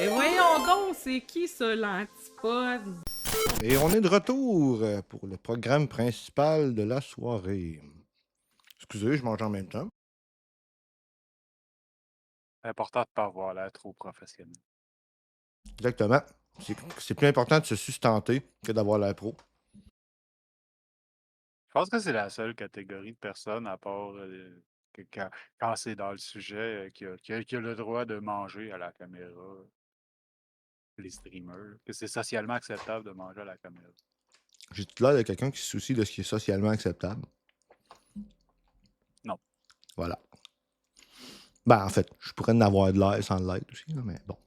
Et voyons donc, c'est qui ça, l'antipode? Et on est de retour pour le programme principal de la soirée. Excusez, je mange en même temps. C'est important de ne pas avoir l'air trop professionnel. Exactement. C'est plus important de se sustenter que d'avoir l'air pro. Je pense que c'est la seule catégorie de personnes, à part que quand c'est dans le sujet, qui a le droit de manger à la caméra, les streamers, que c'est socialement acceptable de manger à la caméra. J'ai tout l'air de quelqu'un qui se soucie de ce qui est socialement acceptable. Non. Voilà. Ben, en fait, je pourrais en avoir de l'air sans l'être aussi, là, mais bon.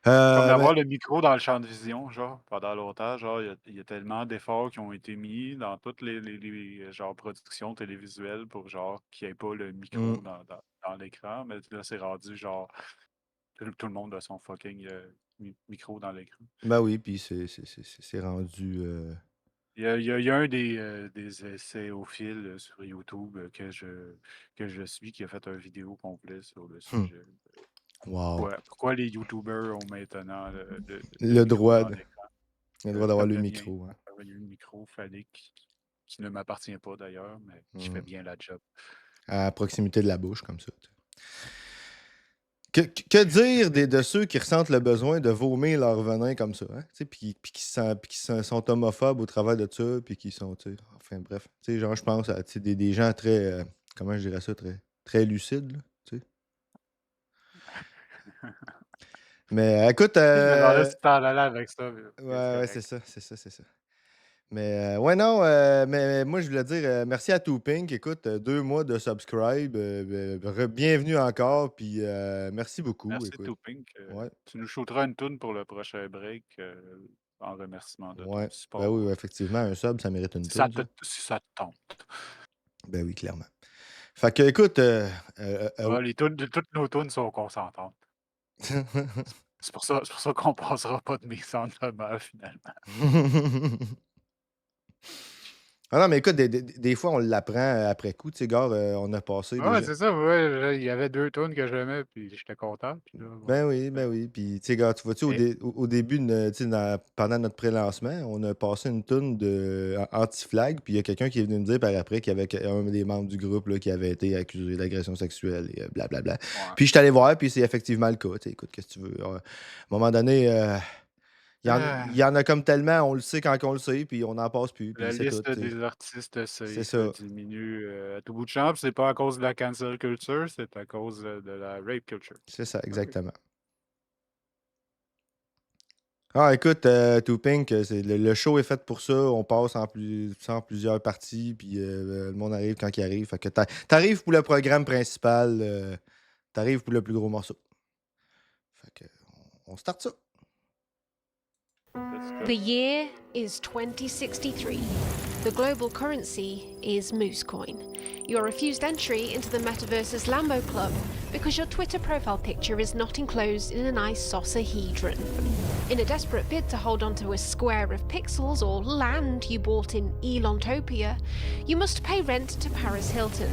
Comme d'avoir Mais- le micro dans le champ de vision, genre, pendant longtemps, genre, il y a tellement d'efforts qui ont été mis dans toutes les genre, productions télévisuelles pour, genre, qu'il n'y ait pas le micro Mm. dans l'écran, mais là, c'est rendu, genre, tout le monde a son fucking micro dans l'écran. Ben oui, puis c'est rendu... Il y a un des essayophiles sur YouTube que je suis qui a fait une vidéo complète sur le sujet. Wow. Pourquoi les YouTubers ont maintenant le Le micro droit, dans l'écran? le droit d'avoir Comme le le mien. micro. Hein. Le micro phallique qui ne m'appartient pas d'ailleurs, mais qui fait bien la job. À proximité de la bouche, comme ça. Que dire de ceux qui ressentent le besoin de vomir leur venin comme ça, hein? Puis qui sont homophobes au travers de ça, puis qui sont, enfin bref. Genre, je pense à des gens très, comment je dirais ça, très lucides, là, tu sais. Mais écoute, Je me demandais si tu t'en allais avec ça, mais c'est ouais, correct. c'est ça. Mais ouais, non, mais moi, je voulais dire merci à Toupink. Écoute, 2 mois de subscribe. Bienvenue encore, puis merci beaucoup, Merci écoute. Toupink. Ouais. Tu nous shooteras une toune pour le prochain break en remerciement de ton Ouais. Ben support. oui, effectivement, un sub, ça mérite une toune, ça. Si ça te tente. Ben oui, clairement. Fait que, écoute, Toutes nos tunes sont consentantes. C'est pour ça qu'on passera pas de mise en demeure finalement. Ah non, mais écoute, des fois, on l'apprend après coup. Tu sais, gars, on a passé Ouais, déjà. c'est ça, ouais, il y avait 2 tunes que j'aimais, puis j'étais content. Puis là, bon, Ben oui. Puis, tu sais, gars, tu vois-tu, et au début, tu sais, pendant notre pré-lancement, on a passé une toune de anti-flag, puis il y a quelqu'un qui est venu me dire par après qu'il y avait un des membres du groupe là, qui avait été accusé d'agression sexuelle et blablabla. ouais. Puis, je suis allé voir, puis c'est effectivement le cas. Tu sais, écoute, qu'est-ce que tu veux? À un moment donné, il y en a comme tellement, on le sait quand on le sait, puis on n'en passe plus, puis La c'est tout. liste Tu sais. des artistes C'est se ça. diminue à tout bout de champ, puis c'est pas à cause de la cancel culture, c'est à cause de la rape culture. C'est ça, Ah oui. exactement. Ah, écoute, Toupink, le show est fait pour ça. On passe en plusieurs parties, puis le monde arrive quand il arrive. Fait que t'arrives pour le programme principal, t'arrives pour le plus gros morceau. Fait que on start ça. The year is 2063. The global currency is Moose Coin. You're refused entry into the metaverse's Lambo Club because your Twitter profile picture is not enclosed in a nice saucerhedron. In a desperate bid to hold onto a square of pixels or land you bought in Elontopia, you must pay rent to Paris Hilton,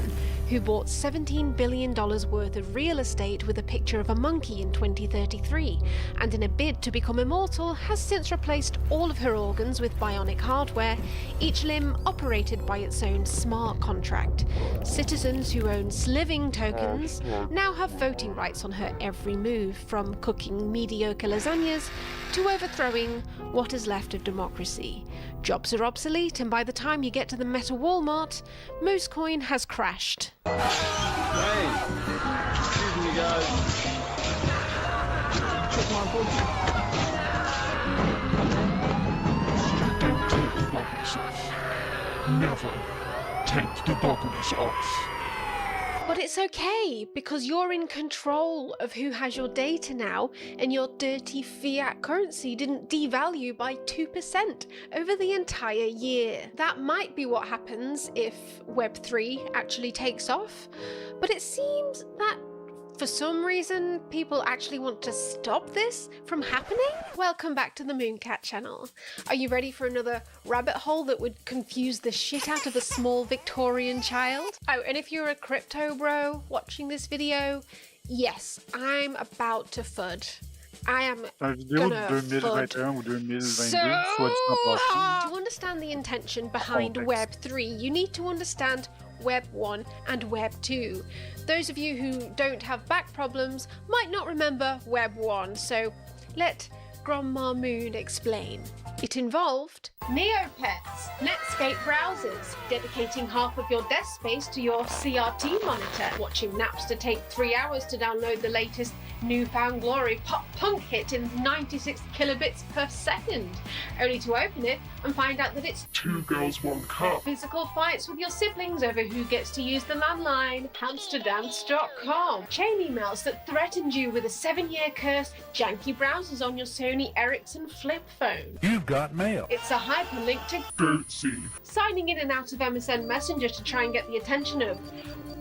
who bought $17 billion worth of real estate with a picture of a monkey in 2033, and in a bid to become immortal has since replaced all of her organs with bionic hardware, each limb operated by its own smart contract. Citizens who own sliving tokens now have voting rights on her every move, from cooking mediocre lasagnas to overthrowing what is left of democracy. Jobs are obsolete, and by the time you get to the Meta Walmart, Moose Coin has crashed. Hey, excuse me, guys. Check my book. Never take the darkness off. But it's okay, because you're in control of who has your data now, and your dirty fiat currency didn't devalue by 2% over the entire year. That might be what happens if Web3 actually takes off, but it seems that for some reason, people actually want to stop this from happening? Welcome back to the Mooncat channel. Are you ready for another rabbit hole that would confuse the shit out of a small Victorian child? Oh, and if you're a crypto bro watching this video, yes, I'm about to FUD. I am C'est une vidéo de gonna 2021 ou 2022, so soit dit en passant. hard. To understand the intention behind Context. Web 3, you need to understand Web 1 and Web 2. Those of you who don't have back problems might not remember Web 1, so let Grandma Moon explain. It involved Neopets, Netscape browsers, dedicating half of your desk space to your CRT monitor, watching Napster take 3 hours to download the latest newfound glory pop punk hit in 96 kilobits per second, only to open it and find out that it's 2 girls, 1 cup. physical fights with your siblings over who gets to use the landline, hamsterdance.com, chain emails that threatened you with a 7-year curse, janky browsers on your Sony Ericsson flip phone. You've got mail. It's a hyperlink to Dirty. signing in and out of MSN Messenger to try and get the attention of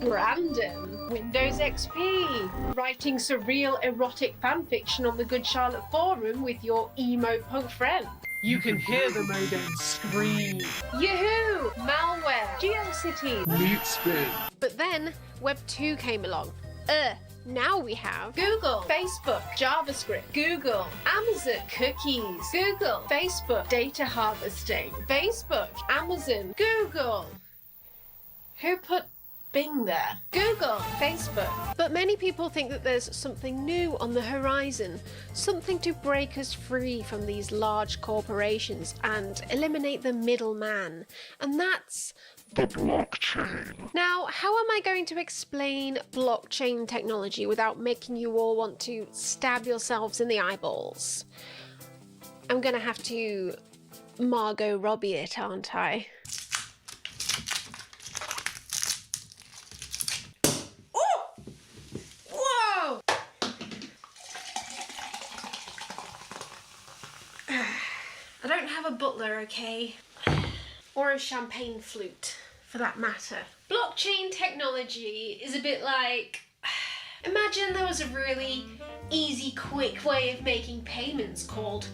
Brandon, Windows XP, writing surreal erotic fanfiction on the Good Charlotte forum with your emo punk friend. You can hear the modem scream. Yahoo! Malware, GeoCities. Meat spin. But then Web 2 came along. Now we have Google, Facebook, JavaScript, Google, Amazon, cookies, Google, Facebook, data harvesting, Facebook, Amazon, Google. Who put Bing there? Google, Facebook. But many people think that there's something new on the horizon, something to break us free from these large corporations and eliminate the middleman. And that's The blockchain. now, how am I going to explain blockchain technology without making you all want to stab yourselves in the eyeballs? I'm gonna have to Margot Robbie it, aren't I? Oh! Whoa! I don't have a butler, okay? Or a champagne flute, for that matter. Blockchain technology is a bit like... Imagine there was a really easy, quick way of making payments called,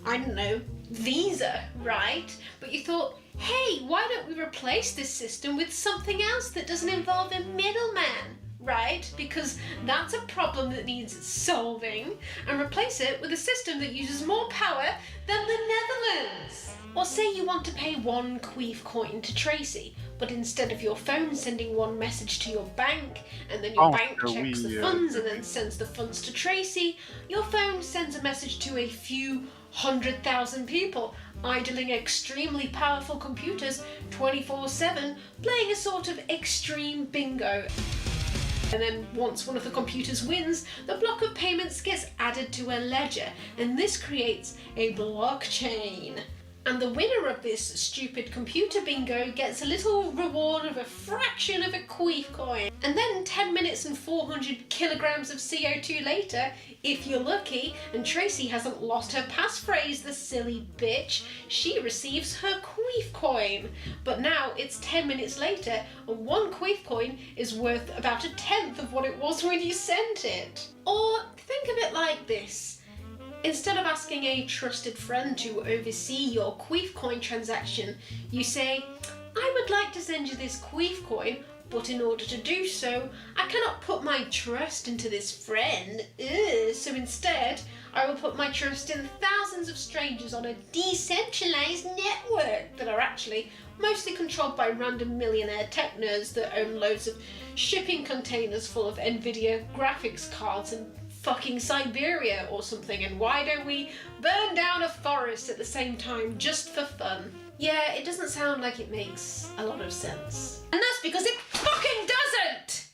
I don't know, Visa, right? But you thought, hey, why don't we replace this system with something else that doesn't involve a middleman, right? Because that's a problem that needs solving, and replace it with a system that uses more power than the Netherlands. Or say you want to pay 1 queef coin to Tracy, but instead of your phone sending one message to your bank, and then your bank checks the funds and then sends the funds to Tracy, your phone sends a message to a few 100,000 people idling extremely powerful computers 24/7, playing a sort of extreme bingo. And then once one of the computers wins, the block of payments gets added to a ledger, and this creates a blockchain. And the winner of this stupid computer bingo gets a little reward of a fraction of a queef coin. And then 10 minutes and 400 kilograms of CO2 later, if you're lucky, and Tracy hasn't lost her passphrase, the silly bitch, she receives her queef coin. But now it's 10 minutes later, and 1 queef coin is worth about 1/10 of what it was when you sent it. Or think of it like this. Instead of asking a trusted friend to oversee your queef coin transaction, you say, I would like to send you this queef coin, but in order to do so, I cannot put my trust into this friend. So instead, I will put my trust in thousands of strangers on a decentralized network that are actually mostly controlled by random millionaire tech nerds that own loads of shipping containers full of Nvidia graphics cards and fucking Siberia or something. And why don't we burn down a forest at the same time just for fun? Yeah, it doesn't sound like it makes a lot of sense. And that's because it fucking doesn't!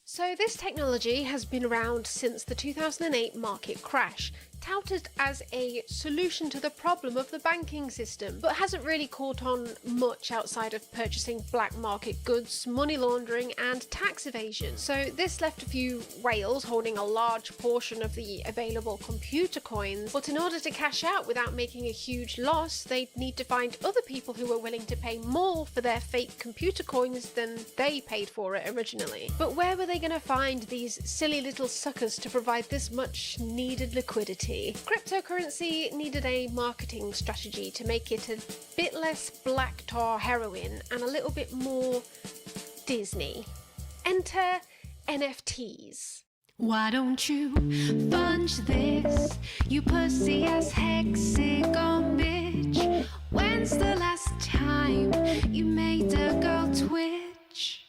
So this technology has been around since the 2008 market crash, touted as a solution to the problem of the banking system, but hasn't really caught on much outside of purchasing black market goods, money laundering and tax evasion. So this left a few whales holding a large portion of the available computer coins, but in order to cash out without making a huge loss, they'd need to find other people who were willing to pay more for their fake computer coins than they paid for it originally. But where were they going to find these silly little suckers to provide this much needed liquidity? Cryptocurrency needed a marketing strategy to make it a bit less black tar heroin and a little bit more Disney. Enter NFTs. Why don't you punch this, you pussy-ass hexagon bitch? When's the last time you made a girl twitch?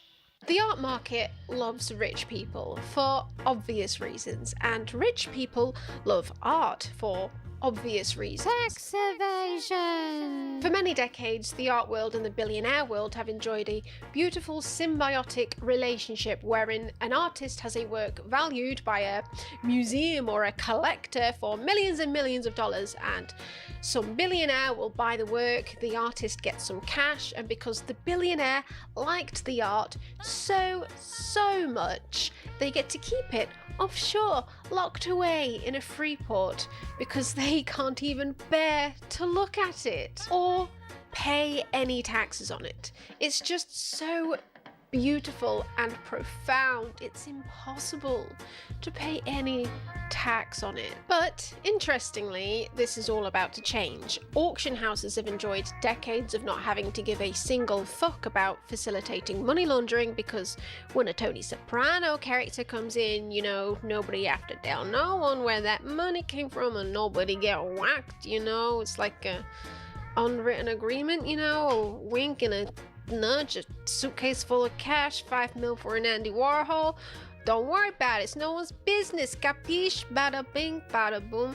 The art market loves rich people for obvious reasons, and rich people love art for obvious reasons. Tax evasion! For many decades, the art world and the billionaire world have enjoyed a beautiful symbiotic relationship wherein an artist has a work valued by a museum or a collector for millions and millions of dollars, and some billionaire will buy the work, the artist gets some cash, and because the billionaire liked the art so much, they get to keep it offshore, locked away in a free port, because they can't even bear to look at it or pay any taxes on it. It's just so beautiful and profound, it's impossible to pay any tax on it. But interestingly, this is all about to change. Auction houses have enjoyed decades of not having to give a single fuck about facilitating money laundering, because when a Tony Soprano character comes in, you know, nobody have to tell no one where that money came from and nobody get whacked, you know. It's like a unwritten agreement, you know, a wink and a nudge, a suitcase full of cash, 5 mil for an Andy Warhol. Don't worry about it, it's no one's business, capiche? Bada bing, bada boom.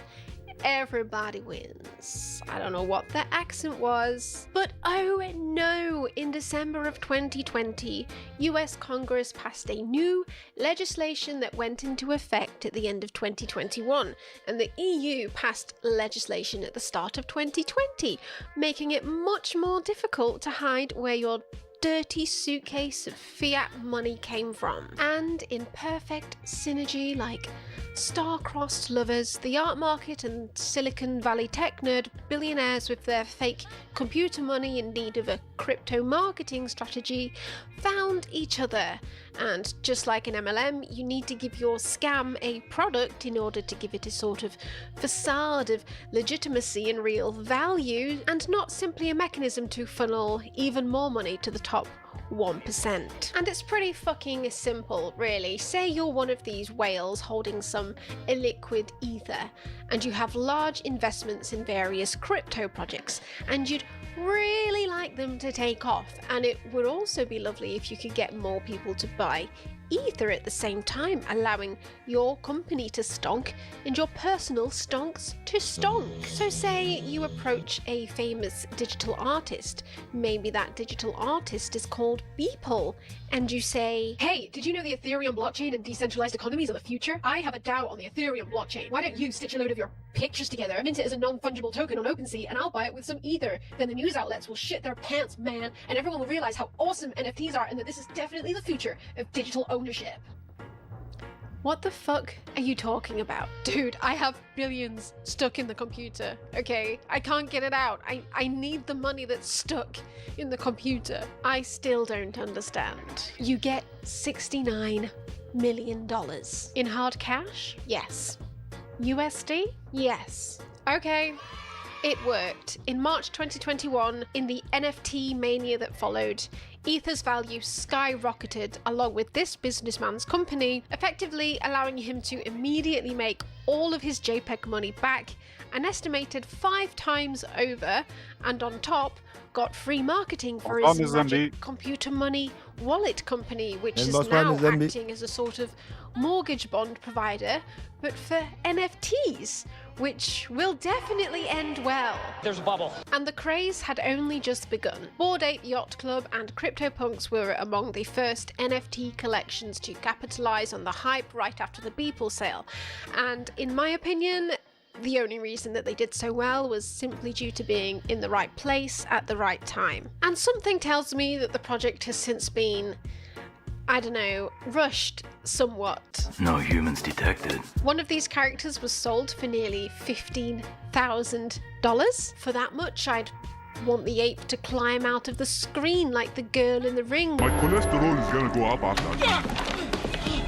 Everybody wins. I don't know what the accent was. But oh no, in December of 2020, US Congress passed a new legislation that went into effect at the end of 2021, and the EU passed legislation at the start of 2020, making it much more difficult to hide where your dirty suitcase of fiat money came from. And in perfect synergy, like star-crossed lovers, the art market and Silicon Valley tech nerd billionaires with their fake computer money in need of a crypto marketing strategy found each other. And just like an MLM, you need to give your scam a product in order to give it a sort of facade of legitimacy and real value, and not simply a mechanism to funnel even more money to the top 1%. And it's pretty fucking simple, really. Say you're one of these whales holding some illiquid ether, and you have large investments in various crypto projects, and you'd really like them to take off, and it would also be lovely if you could get more people to buy ether at the same time, allowing your company to stonk and your personal stonks to stonk. So say you approach a famous digital artist, maybe that digital artist is called Beeple, and you say, "Hey, did you know the Ethereum blockchain and decentralized economies are the future? I have a DAO on the Ethereum blockchain. Why don't you stitch a load of your pictures together, mint it as a non-fungible token on OpenSea, and I'll buy it with some ether. Then the news outlets will shit their pants, man, and everyone will realize how awesome NFTs are and that this is definitely the future of digital ownership." What the fuck are you talking about? Dude, I have billions stuck in the computer, okay? I can't get it out. I need the money that's stuck in the computer. I still don't understand. You get $69 million. In hard cash? Yes. USD? Yes. Okay. It worked. In March 2021, in the NFT mania that followed, Ether's value skyrocketed along with this businessman's company, effectively allowing him to immediately make all of his JPEG money back, an estimated 5 times over, and on top, got free marketing for his magic computer money wallet company, which is now acting as a sort of mortgage bond provider, but for NFTs, which will definitely end well. There's a bubble. And the craze had only just begun. Bored Ape Yacht Club and CryptoPunks were among the first NFT collections to capitalize on the hype right after the Beeple sale. And in my opinion, the only reason that they did so well was simply due to being in the right place at the right time. And something tells me that the project has since been, I don't know, rushed somewhat. No humans detected. One of these characters was sold for nearly $15,000. For that much, I'd want the ape to climb out of the screen like the girl in the ring. My cholesterol is gonna go up after that.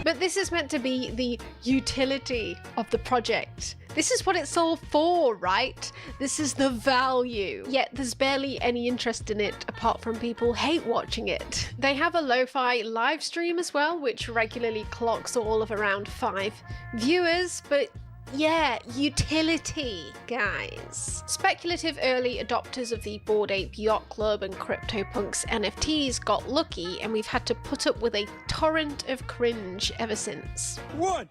But this is meant to be the utility of the project. This is what it's all for, right? This is the value. Yet there's barely any interest in it apart from people hate watching it. They have a lo-fi live stream as well, which regularly clocks all of around 5 viewers, but yeah, utility, guys. Speculative early adopters of the Bored Ape Yacht Club and CryptoPunks NFTs got lucky, and we've had to put up with a torrent of cringe ever since. One.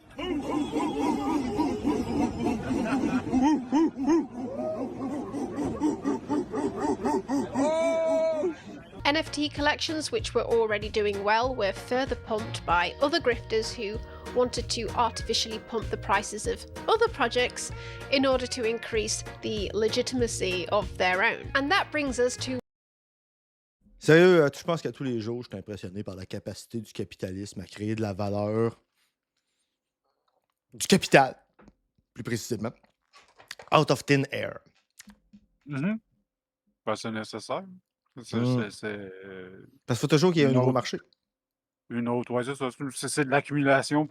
NFT collections, which were already doing well, were further pumped by other grifters who wanted to artificially pump the prices of other projects in order to increase the legitimacy of their own. And that brings us to... Sérieux, je pense qu'à tous les jours, je suis impressionné par la capacité du capitalisme à créer de la valeur. Du capital, plus précisément. Out of thin air. Mhm. Ben, c'est nécessaire. C'est Mm. Parce qu'il faut toujours qu'il y ait un une nouveau autre, marché. ouais, c'est ça. C'est de l'accumulation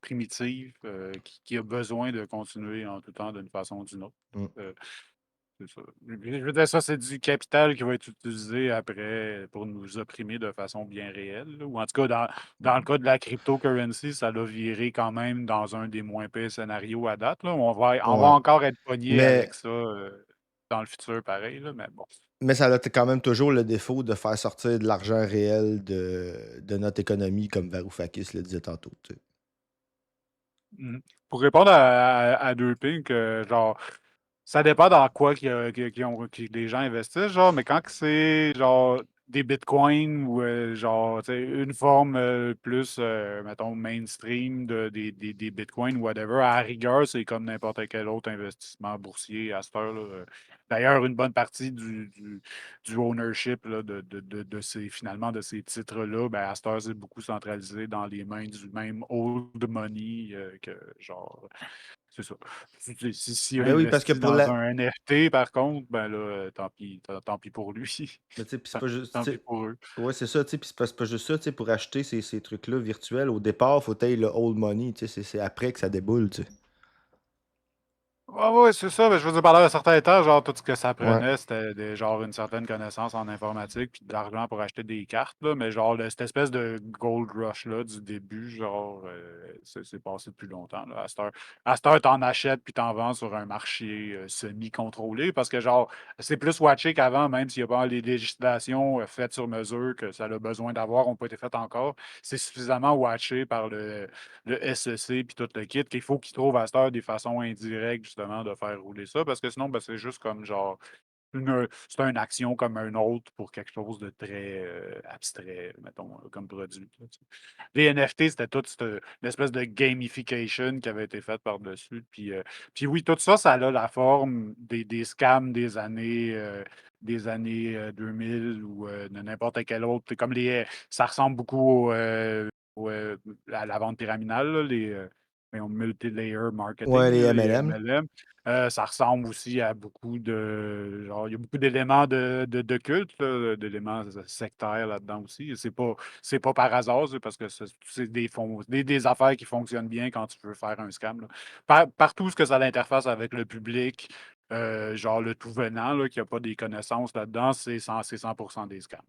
primitive qui a besoin de continuer en tout temps d'une façon ou d'une autre. Mm. C'est ça. Je veux dire, ça, c'est du capital qui va être utilisé après pour nous opprimer de façon bien réelle, là. Ou en tout cas, dans le cas de la cryptocurrency, ça l'a viré quand même dans un des moins pires scénarios à date, là. On va Ouais. encore être pogné Mais, avec ça dans le futur, pareil, là, mais bon. mais ça a quand même toujours le défaut de faire sortir de l'argent réel de notre économie, comme Varoufakis le disait tantôt. Tu sais. Mhm. Pour répondre à deux pink, genre, ça dépend dans quoi que les gens investissent, genre, mais quand que c'est genre des bitcoins ou genre, tu sais, une forme plus, mettons, mainstream des bitcoins ou whatever, à la rigueur, c'est comme n'importe quel autre investissement boursier à cette heure-là. D'ailleurs, une bonne partie du ownership là, finalement de ces titres-là, ben, à cette heure, c'est beaucoup centralisé dans les mains du même old money que genre. C'est ça. Si Ben oui, parce que investit pour dans la. un NFT, par contre, ben là, tant pis pour lui. Mais tu sais, puis c'est Tant, pas juste. tant Tu pis sais, pour eux. ouais, c'est ça, tu sais, puis c'est pas juste ça, tu sais, pour acheter ces trucs-là virtuels, au départ, faut tailler le old money, tu sais, c'est après que ça déboule, tu sais. Ouais, ouais, c'est ça. Mais je veux dire, pendant un certain temps, genre, tout ce que ça Ouais. prenait, c'était genre une certaine connaissance en informatique, puis de l'argent pour acheter des cartes, là. Mais genre, cette espèce de gold rush-là du début, genre, c'est passé depuis longtemps, là. À cette heure, t'en achètes, puis t'en vends sur un marché semi-contrôlé, parce que, genre, c'est plus watché qu'avant, même s'il n'y a pas les législations faites sur mesure que ça a besoin d'avoir, n'ont pas été faites encore. C'est suffisamment watché par le SEC puis tout le kit, qu'il faut qu'ils trouvent à cette heure des façons indirectes, justement, de faire rouler ça, parce que sinon, ben, c'est juste comme genre, c'est une action comme un autre pour quelque chose de très abstrait, mettons, comme produit, là, tu sais. Les NFT, c'était toute une espèce de gamification qui avait été faite par-dessus. Puis oui, tout ça, ça a la forme des scams des années 2000 ou de n'importe quel autre. Comme ça ressemble beaucoup à la vente pyramidale, là, voyons, multi-layer Ouais, marketing, les là, les MLM. MLM. Ça ressemble aussi à beaucoup de. Genre, il y a beaucoup d'éléments de culte, là, d'éléments sectaires là-dedans aussi. C'est pas par hasard, c'est parce que c'est des affaires qui fonctionnent bien quand tu veux faire un scam, là. Partout ce que ça a l'interface avec le public, genre le tout venant, là, qui n'a pas des connaissances là-dedans, c'est 100% des scams.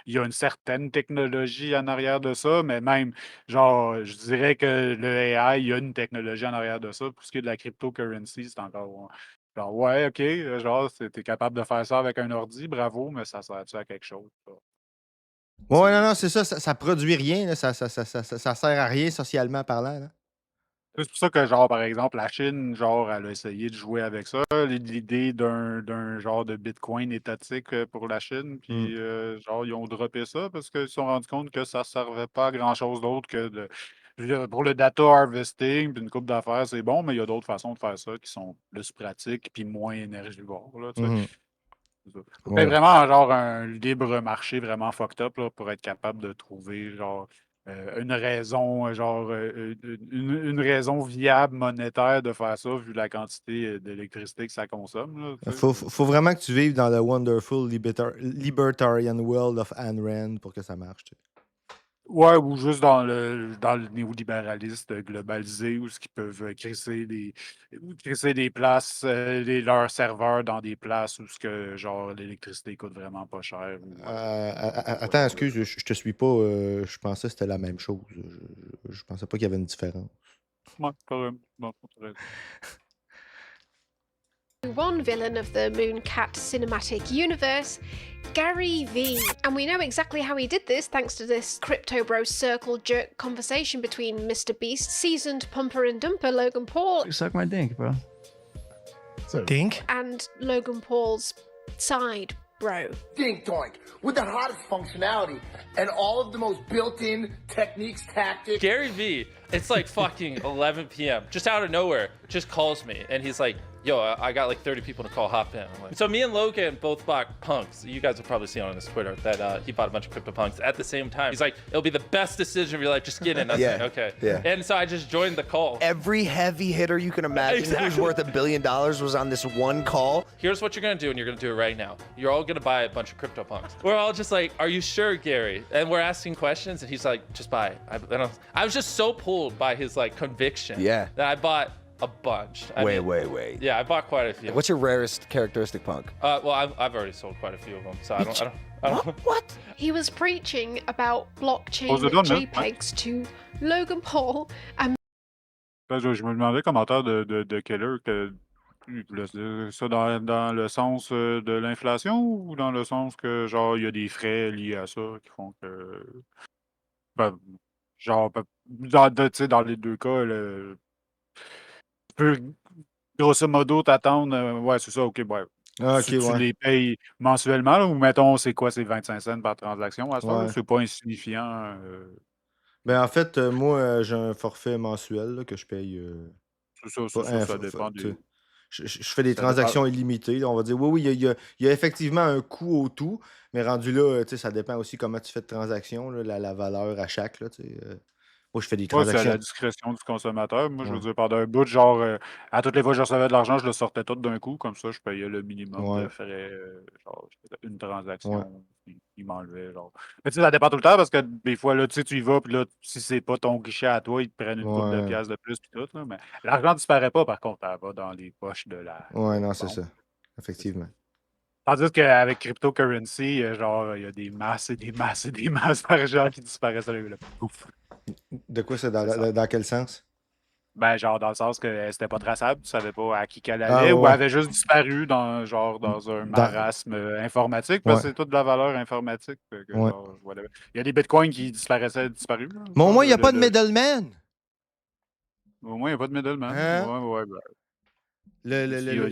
Il y a une certaine technologie en arrière de ça, mais même, genre, je dirais que le AI, il y a une technologie en arrière de ça. Pour ce qui est de la cryptocurrency, c'est encore. Genre, ouais, OK, genre, t'es capable de faire ça avec un ordi, bravo, mais ça sert-tu à quelque chose, ça? Ouais, non, C'est non, c'est- c'est ça, ça produit rien, là, ça sert à rien socialement parlant, là. c'est pour ça que, genre, par exemple, la Chine, genre, elle a essayé de jouer avec ça, l'idée d'un genre de Bitcoin étatique pour la Chine, Mm. puis, genre, ils ont droppé ça parce qu'ils se sont rendus compte que ça servait pas à grand-chose d'autre que je veux dire, pour le data harvesting, puis une coupe d'affaires, c'est bon, mais il y a d'autres façons de faire ça qui sont plus pratiques puis moins énergivores, là, tu sais. Mhm. C'est ça. Faut que Ouais. vraiment, genre, un libre marché vraiment fucked up, là, pour être capable de trouver, genre, une raison, une raison viable monétaire de faire ça, vu la quantité d'électricité que ça consomme, là, tu sais. Faut vraiment que tu vives dans le wonderful libertarian world of Ayn Rand pour que ça marche, tu sais. Ouais, ou juste dans le néolibéralisme globalisé, où ce qu'ils peuvent crisser des places, leurs serveurs dans des places où ce que, genre, l'électricité coûte vraiment pas cher ou Attends, whatever, là. excuse, je te suis pas. Je pensais que c'était la même chose. Je pensais pas qu'il y avait une différence. Ouais, quand même. Non, t'as raison. One villain of the Mooncat cinematic universe, Gary V. And we know exactly how he did this thanks to this Crypto Bro circle jerk conversation between Mr. Beast, seasoned pumper and dumper Logan Paul, You suck my dink, bro. Dink? and Logan Paul's side bro. Dink doink with the hottest functionality and all of the most built-in techniques, tactics. Gary V, it's like fucking 11 p.m. Just out of nowhere, just calls me and he's like, yo, I got like 30 people to call, hop in. I'm like, so me and Logan both bought punks. You guys will probably see on his Twitter that he bought a bunch of crypto punks at the same time. He's like, it'll be the best decision of your life. Just get in. I was Yeah, like, okay. yeah. And so I just joined the call. Every heavy hitter you can imagine who's Exactly. worth $1 billion was on this one call. Here's what you're gonna do, and you're gonna do it right now. You're all gonna buy a bunch of crypto punks. We're all just like, are you sure, Gary? And we're asking questions, and he's like, just buy it. I was just so pulled by his like conviction Yeah. that I bought a bunch. Wait. Yeah, I bought quite a few. What's your rarest characteristic punk? Well, I've already sold quite a few of them, so I don't. What? He was preaching about blockchain Pose le doigt, man. JPEGs to Logan Paul and Je me demandais, commentaire de Keller, que il voulait dire ça dans le sens de l'inflation ou dans le sens que, genre, il y a des frais liés à ça qui font que. Ben, genre, tu sais, dans les deux cas, tu peux grosso modo t'attendre. Ouais, c'est ça, ok, ouais. Ah, ok, Tu ouais. les payes mensuellement, là, ou mettons, c'est quoi, c'est 25 cents par transaction à ce temps-là? Ouais. C'est pas insignifiant. Ben, en fait, moi, j'ai un forfait mensuel là, que je paye. C'est ça, Pas ça fa- dépend tu sais, des. je fais des Ça dépend. transactions illimitées. Là, on va dire, oui, il y a effectivement un coût au tout, mais rendu là, tu sais, ça dépend aussi comment tu fais de transactions, là, la valeur à chaque. Là, tu sais, moi, je fais des Ouais, c'est à la transactions. discrétion du consommateur. Moi, je veux Ouais. dire, pendant un bout, genre, à toutes les fois que je recevais de l'argent, je le sortais tout d'un coup. Comme ça, je payais le minimum de Ouais. frais. Genre, je faisais une Ouais. transaction, puis il m'enlevait. Genre. Mais tu sais, ça dépend tout le temps parce que des fois, là, tu sais, tu y vas, puis là, si c'est pas ton guichet à toi, ils te prennent une coupe de Ouais. piastres de plus, puis tout. Là, mais l'argent disparaît pas, par contre, elle va dans les poches de la Ouais, non, c'est banque. ça. Effectivement. Tandis qu'avec cryptocurrency, genre, il y a des masses et des masses et des masses d'argent qui disparaissent. Là, pouf. De quoi c'est C'est ça. dans quel sens? Ben, genre, dans le sens que c'était pas traçable, tu savais pas à qui qu'elle Ah, allait, ou elle ouais. avait juste disparu dans, genre, dans un Dans... marasme informatique, parce que Ouais. c'est toute de la valeur informatique. Fait que, Ouais. genre, whatever. Il y a des bitcoins qui disparaissaient, disparus. Là, Mais au genre, moins, il n'y a pas de middleman. Au moins, il n'y a pas de middleman. Hein? Ouais, ben, Le,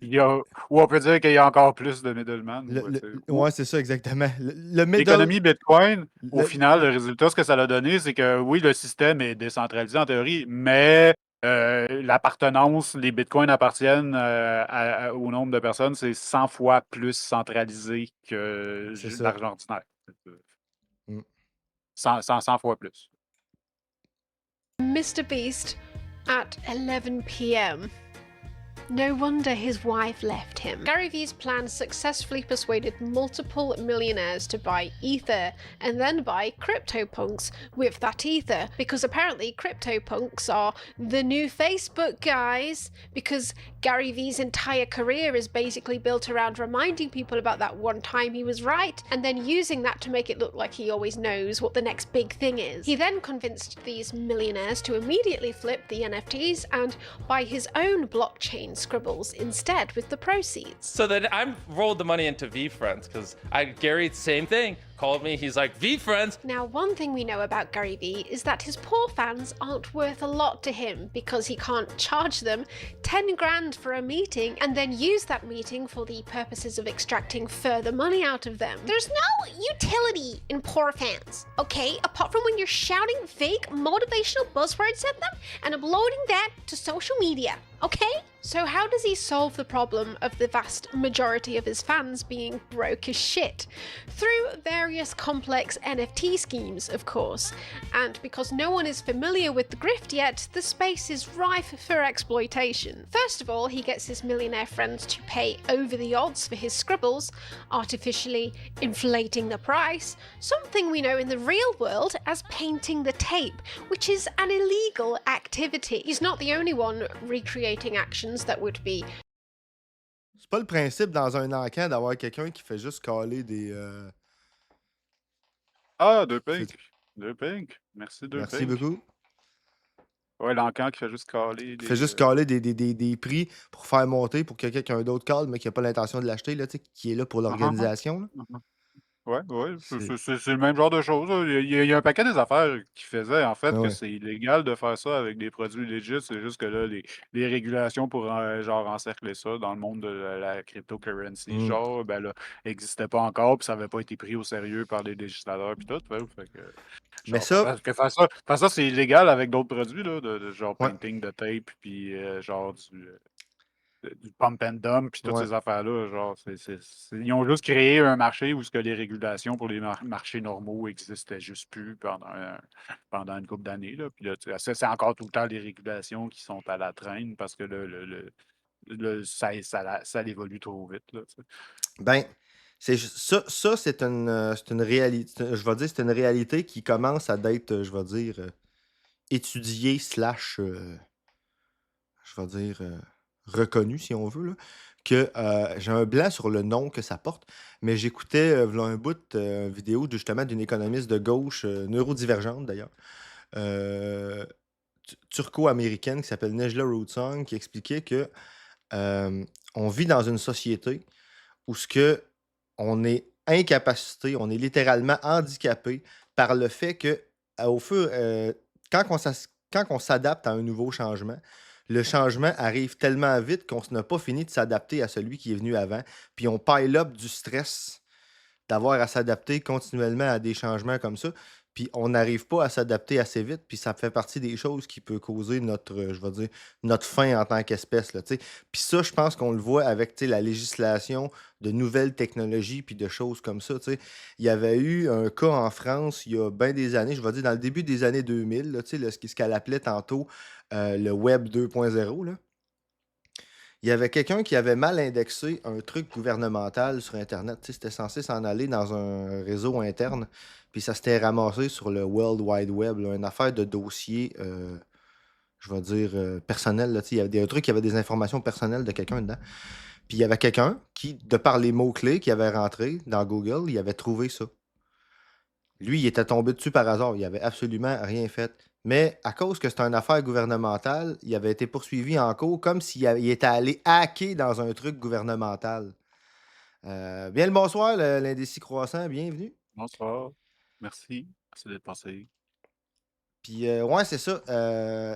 il y a, ou on peut dire qu'il y a encore plus de middleman. ouais, c'est ça, exactement. Le L'économie Bitcoin, au le- final, le résultat, ce que ça a donné, c'est que oui, le système est décentralisé en théorie, mais l'appartenance, les Bitcoins appartiennent au nombre de personnes, c'est 100 fois plus centralisé que C'est juste ça. l'argent ordinaire. Mm. 100 fois plus. Mr. Beast at 11 p.m. No wonder his wife left him. Gary Vee's plan successfully persuaded multiple millionaires to buy Ether and then buy CryptoPunks with that Ether, because apparently CryptoPunks are the new Facebook, guys, because Gary Vee's entire career is basically built around reminding people about that one time he was right and then using that to make it look like he always knows what the next big thing is. He then convinced these millionaires to immediately flip the NFTs and buy his own blockchain scribbles instead with the proceeds. So then I rolled the money into VFriends because Gary, same thing, called me. He's like, VFriends. Now, one thing we know about Gary Vee is that his poor fans aren't worth a lot to him because he can't charge them 10 grand for a meeting and then use that meeting for the purposes of extracting further money out of them. There's no utility in poor fans, okay? Apart from when you're shouting fake motivational buzzwords at them and uploading that to social media, okay? So how does he solve the problem of the vast majority of his fans being broke as shit? Through various complex NFT schemes, of course, and because no one is familiar with the grift yet, the space is rife for exploitation. First of all, he gets his millionaire friends to pay over the odds for his scribbles, artificially inflating the price, something we know in the real world as painting the tape, which is an illegal activity. He's not the only one recreating actions that would be C'est pas le principe dans un encan d'avoir quelqu'un qui fait juste caler des. Ah, deux C'est- pink. Deux pink. Merci, deux Merci pink. beaucoup. Ouais, l'encan qui fait juste caler Qui fait juste caler des prix pour faire monter pour que quelqu'un d'autre cale, mais qui n'a pas l'intention de l'acheter, là, tu sais, qui est là pour l'organisation. Là. Ouais, ouais, C'est- c'est le même genre de choses, là. Il y a un paquet des affaires qui faisaient, en fait, Ah que ouais. c'est illégal de faire ça avec des produits legit. C'est juste que là, les régulations pour, genre, encercler ça dans le monde de la cryptocurrency, Mm. genre, ben là, n'existaient pas encore, puis ça n'avait pas été pris au sérieux par les législateurs, puis tout. Fait que, Mais genre, ça, faire ça, c'est illégal avec d'autres produits, là, de genre ouais, painting de tape, puis genre du pump and dump puis toutes ouais. ces affaires-là, genre, ils ont juste créé un marché où ce que les régulations pour les marchés normaux existaient juste plus pendant une couple d'années, là. Puis là, ça, c'est encore tout le temps les régulations qui sont à la traîne parce que ça évolue trop vite, là, tu sais. Ben, ça c'est une réalité. Je vais dire, c'est une réalité qui commence à d'être, je vais dire, étudiée slash, je vais dire, reconnue, si on veut, là, que j'ai un blanc sur le nom que ça porte, mais j'écoutais v'là un bout vidéo justement d'une économiste de gauche, neurodivergente d'ailleurs, euh, turco-américaine qui s'appelle Nejla Rootsong, qui expliquait que on vit dans une société où ce que on est incapacité, on est littéralement handicapé par le fait que au fur, quand quand on s'adapte à un nouveau changement, le changement arrive tellement vite qu'on n'a pas fini de s'adapter à celui qui est venu avant, puis on pile up du stress d'avoir à s'adapter continuellement à des changements comme ça. Puis on n'arrive pas à s'adapter assez vite, puis ça fait partie des choses qui peut causer notre, je vais dire, notre fin en tant qu'espèce, là, tu sais. Puis ça, je pense qu'on le voit avec, tu sais, la législation de nouvelles technologies, puis de choses comme ça, tu sais. Il y avait eu un cas en France, il y a bien des années, je vais dire dans le début des années 2000, là, tu sais, ce qu'elle appelait tantôt le Web 2.0, là. Il y avait quelqu'un qui avait mal indexé un truc gouvernemental sur Internet. Tu sais, c'était censé s'en aller dans un réseau interne. Puis ça s'était ramassé sur le World Wide Web, là, une affaire de dossier, je vais dire, personnel. Là, tu sais, il y avait un truc qui avait des informations personnelles de quelqu'un dedans. Puis il y avait quelqu'un qui, de par les mots-clés qu'il avait rentrés dans Google, il avait trouvé ça. Lui, il était tombé dessus par hasard. Il avait absolument rien fait. Mais à cause que c'était une affaire gouvernementale, il avait été poursuivi en cours comme s'il était allé hacker dans un truc gouvernemental. Bien le bonsoir, l'indécis croissant, bienvenue. Bonsoir. Merci. Merci d'être passé. Puis, ouais, c'est ça.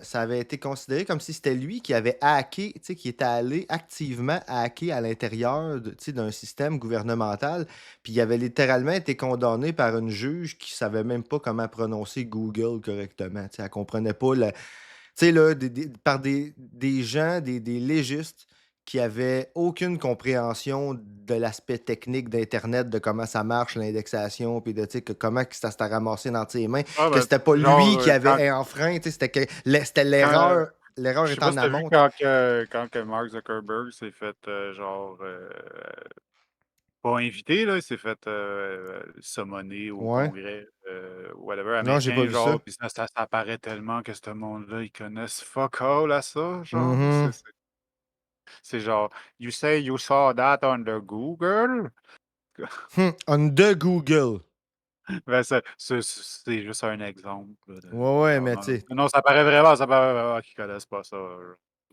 Ça avait été considéré comme si c'était lui qui avait hacké, tu sais, qui était allé activement hacker à l'intérieur tu sais, d'un système gouvernemental. Puis, il avait littéralement été condamné par une juge qui savait même pas comment prononcer Google correctement. Tu sais, elle comprenait pas le. Tu sais, là, par des gens, des légistes qui avaient aucune compréhension de l'aspect technique d'Internet, de comment ça marche, l'indexation, puis de, tu sais, comment que ça s'était ramassé dans ses mains, Ah, que ben, c'était pas genre, lui qui avait enfreint, tu sais, c'était quand, l'erreur. L'erreur je sais est pas en si t'as vu amont, tu sais. quand que Mark Zuckerberg s'est fait, genre, pas invité, là, il s'est fait summoner au Ouais. congrès, whatever, Non, j'ai pas américain, vu ça. genre, puis ça paraît tellement que ce monde-là, ils connaissent fuck all à ça, genre. Mhm. C'est genre, you say you saw that on the Google? On the Google. Ben, c'est juste un exemple, là, Ouais, ouais, genre, mais tu non, sais. non, ça paraît vraiment qu'ils connaissent pas ça,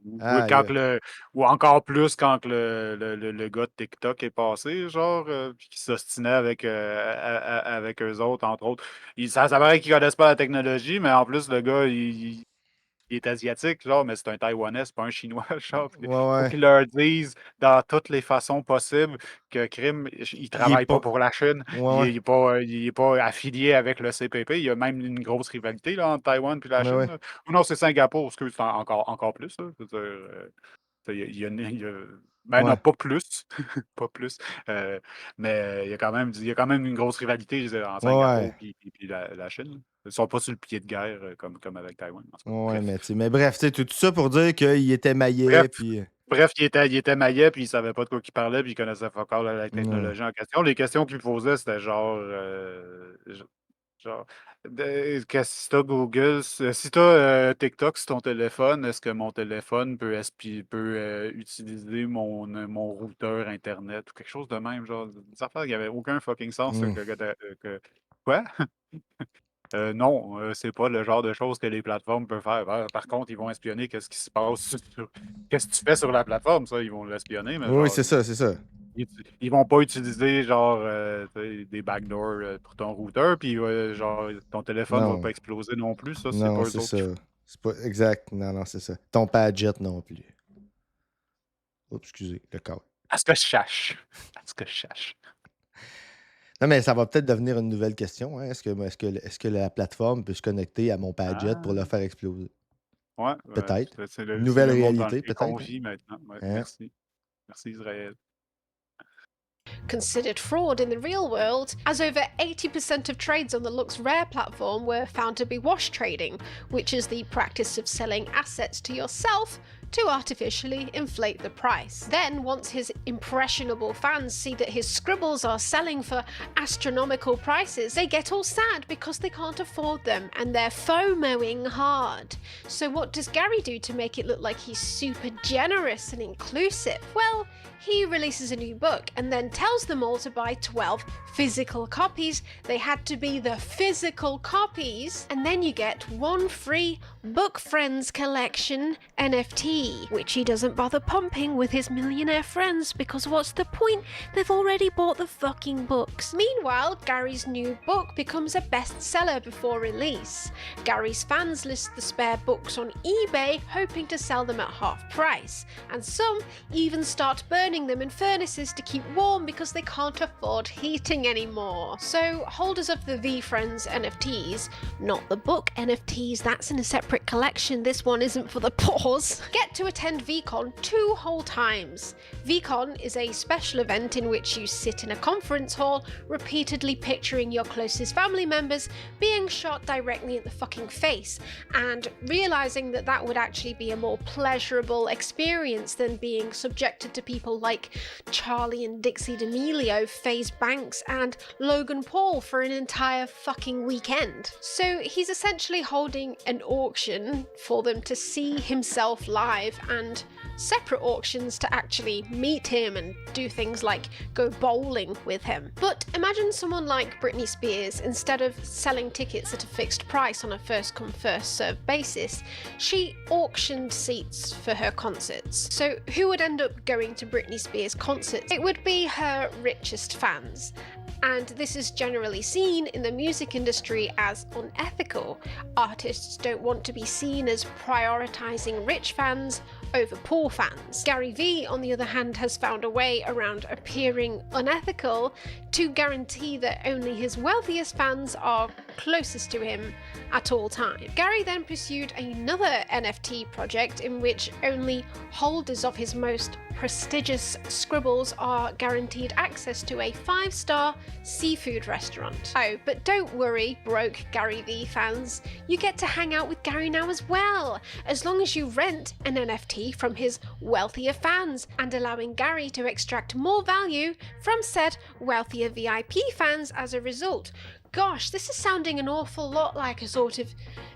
ou Aïe, quand aïe. que ou encore plus quand que le gars de TikTok est passé, genre, puis qu'il s'ostinait avec, avec eux autres, entre autres. Ça paraît qu'ils connaissent pas la technologie, mais en plus, le gars, il est asiatique, genre, mais c'est un Taïwanais, c'est pas un Chinois, genre. Puis Ouais, faut ouais. qu'ils leur disent dans toutes les façons possibles que crime, il Il est travaille pas pas. pour la Chine, Ouais, ouais. il est pas affilié avec le CPP. Il y a même une grosse rivalité là, entre Taïwan et la Ouais, Chine, ouais. là. Ou non, c'est Singapour, parce que c'est encore plus. Là. Je veux dire, il y a Ben non, Ouais. pas plus. Pas plus. Mais il y a quand même une grosse rivalité je veux dire, en Singapour Ouais. puis la Chine. Là. Ils sont pas sur le pied de guerre comme avec Taïwan. En tout cas. Ouais, Bref. mais bref, tu sais, tout ça pour dire qu'il était Bref, maillet, puis. bref, il était maillet, puis il savait pas de quoi il parlait, puis il connaissait fuck all la Ouais. technologie en question. Les questions qu'il posait, c'était genre, si t'as Google, si t'as TikTok sur ton téléphone, est-ce que mon téléphone peut utiliser mon routeur Internet ou quelque chose de même, genre, des affaires qui n'avaient aucun fucking sens. Mm. Quoi? Non, c'est pas le genre de choses que les plateformes peuvent faire. Par contre, ils vont espionner qu'est-ce qui se passe qu'est-ce que tu fais sur la plateforme, ça, ils vont l'espionner, mais Oui, genre, c'est ça, c'est ça. ils vont pas utiliser genre tu sais, des backdoors pour ton routeur, puis genre ton téléphone va Non, pas exploser non plus, ça, c'est pas non, eux c'est autres ça. qui font. C'est pas exact. Non, non, c'est ça. Ton Padgett non plus. Oups, excusez, le cadre. À ce que je cherche. À ce que je cherche. Non, mais ça va peut-être devenir une nouvelle question. Hein. Est-ce que la plateforme peut se connecter à mon Padgett pour le Ah, faire exploser? ouais, Peut-être. c'est Une c'est nouvelle le monde dans réalité, lequel on peut-être. vit maintenant. Ouais, Hein? merci. Merci Israël. Considered fraud in the real world, as over 80% of trades on the Lux Rare platform were found to be wash trading, which is the practice of selling assets to yourself to artificially inflate the price. Then, once his impressionable fans see that his scribbles are selling for astronomical prices, they get all sad because they can't afford them and they're FOMOing hard. So what does Gary do to make it look like he's super generous and inclusive? Well, he releases a new book and then tells them all to buy 12 physical copies. They had to be the physical copies, and then you get one free Book Friends collection NFT, which he doesn't bother pumping with his millionaire friends because what's the point? They've already bought the fucking books. Meanwhile, Gary's new book becomes a bestseller before release. Gary's fans list the spare books on eBay, hoping to sell them at half price, and some even start burning them in furnaces to keep warm because they can't afford heating anymore. So holders of the V-Friends NFTs, not the book NFTs, that's in a separate collection, this one isn't for the pause, get to attend VCon 2 whole times. VCon is a special event in which you sit in a conference hall, repeatedly picturing your closest family members being shot directly in the fucking face, and realizing that that would actually be a more pleasurable experience than being subjected to people like Charlie and Dixie D'Amelio, FaZe Banks, and Logan Paul for an entire fucking weekend. So he's essentially holding an auction for them to see himself live and separate auctions to actually meet him and do things like go bowling with him. But imagine someone like Britney Spears, instead of selling tickets at a fixed price on a first come first served basis, she auctioned seats for her concerts. So who would end up going to Britney Spears concerts? It would be her richest fans. And this is generally seen in the music industry as unethical. Artists don't want to be seen as prioritizing rich fans over poor fans. Gary Vee, on the other hand, has found a way around appearing unethical to guarantee that only his wealthiest fans are closest to him at all times. Gary then pursued another NFT project in which only holders of his most prestigious scribbles are guaranteed access to a 5-star seafood restaurant. Oh, but don't worry, broke Gary Vee fans, you get to hang out with Gary now as well, as long as you rent an NFT from his wealthier fans, and allowing Gary to extract more value from said wealthier VIP fans as a result. Gosh, this is sounding an awful lot like a sort of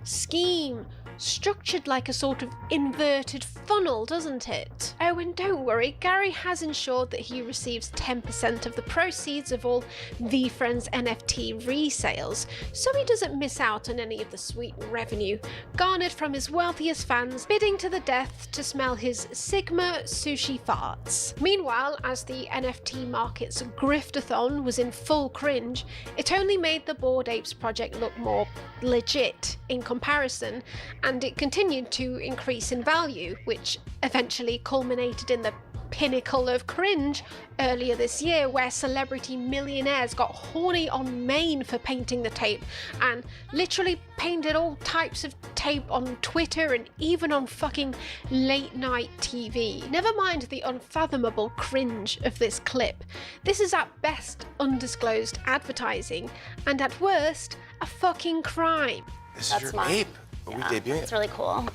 scheme, structured like a sort of inverted funnel, doesn't it? Oh, and don't worry, Gary has ensured that he receives 10% of the proceeds of all VFriends NFT resales, so he doesn't miss out on any of the sweet revenue garnered from his wealthiest fans bidding to the death to smell his Sigma sushi farts. Meanwhile, as the NFT market's griftathon was in full cringe, it only made the Bored Apes project look more legit in comparison, and it continued to increase in value, which eventually culminated in the pinnacle of cringe earlier this year, where celebrity millionaires got horny on Maine for painting the tape and literally painted all types of tape on Twitter and even on fucking late night TV. Never mind the unfathomable cringe of this clip. This is at best undisclosed advertising and at worst a fucking crime. This is your tape. Are we debuting It's it? really cool.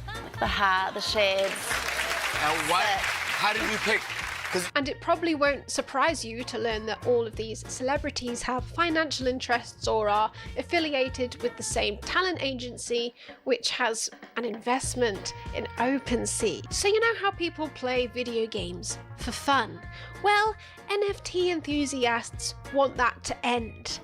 Like the hat, the shades. And what? How did you pick? And it probably won't surprise you to learn that all of these celebrities have financial interests or are affiliated with the same talent agency, which has an investment in OpenSea. So you know how people play video games for fun? Well, NFT enthusiasts want that to end.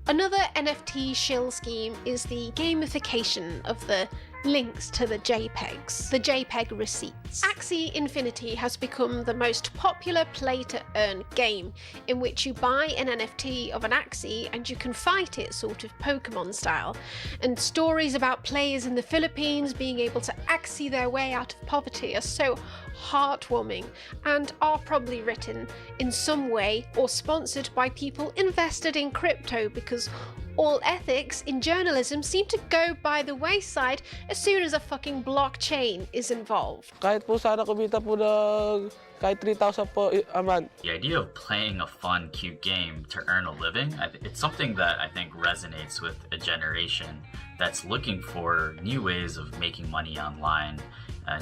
Another NFT shill scheme is the gamification of the links to the JPEGs, the JPEG receipts. Axie Infinity has become the most popular play-to-earn game, in which you buy an NFT of an Axie and you can fight it sort of Pokemon style. And stories about players in the Philippines being able to Axie their way out of poverty are so heartwarming and are probably written in some way or sponsored by people invested in crypto, because all ethics in journalism seem to go by the wayside as soon as a fucking blockchain is involved. Kahit po sana kumita po ng kahit 3,000 po a month. The idea of playing a fun, cute game to earn a living, it's something that I think resonates with a generation that's looking for new ways of making money online,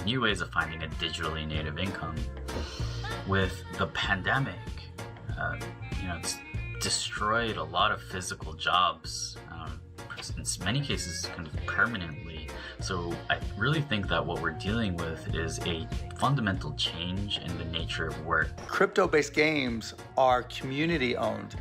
new ways of finding a digitally native income. With the pandemic, it's destroyed a lot of physical jobs, in many cases kind of permanently. So I really think that what we're dealing with is a fundamental change in the nature of work. Crypto-based games are community-owned.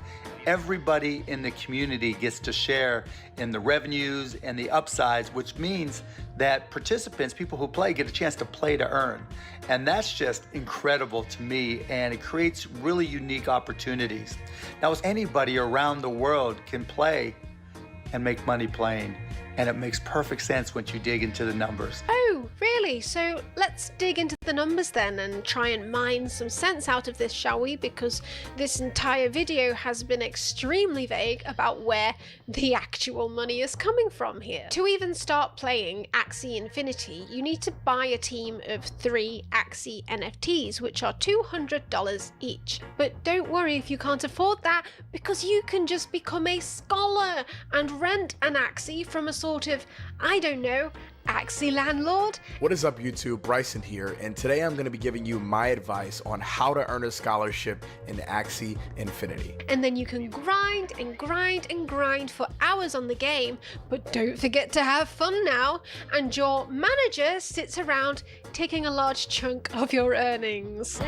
Everybody in the community gets to share in the revenues and the upsides, which means that participants, people who play, get a chance to play to earn. And that's just incredible to me, and it creates really unique opportunities. Now, anybody around the world can play and make money playing, and it makes perfect sense once you dig into the numbers. Oh, really? So let's dig into the numbers then and try and mine some sense out of this, shall we? Because this entire video has been extremely vague about where the actual money is coming from here. To even start playing Axie Infinity, you need to buy a team of 3 Axie NFTs, which are $200 each. But don't worry if you can't afford that, because you can just become a scholar and rent an Axie from a sort of, I don't know, Axie landlord? What is up, YouTube? Bryson here, and today I'm going to be giving you my advice on how to earn a scholarship in Axie Infinity. And then you can grind and grind and grind for hours on the game, but don't forget to have fun now, and your manager sits around taking a large chunk of your earnings.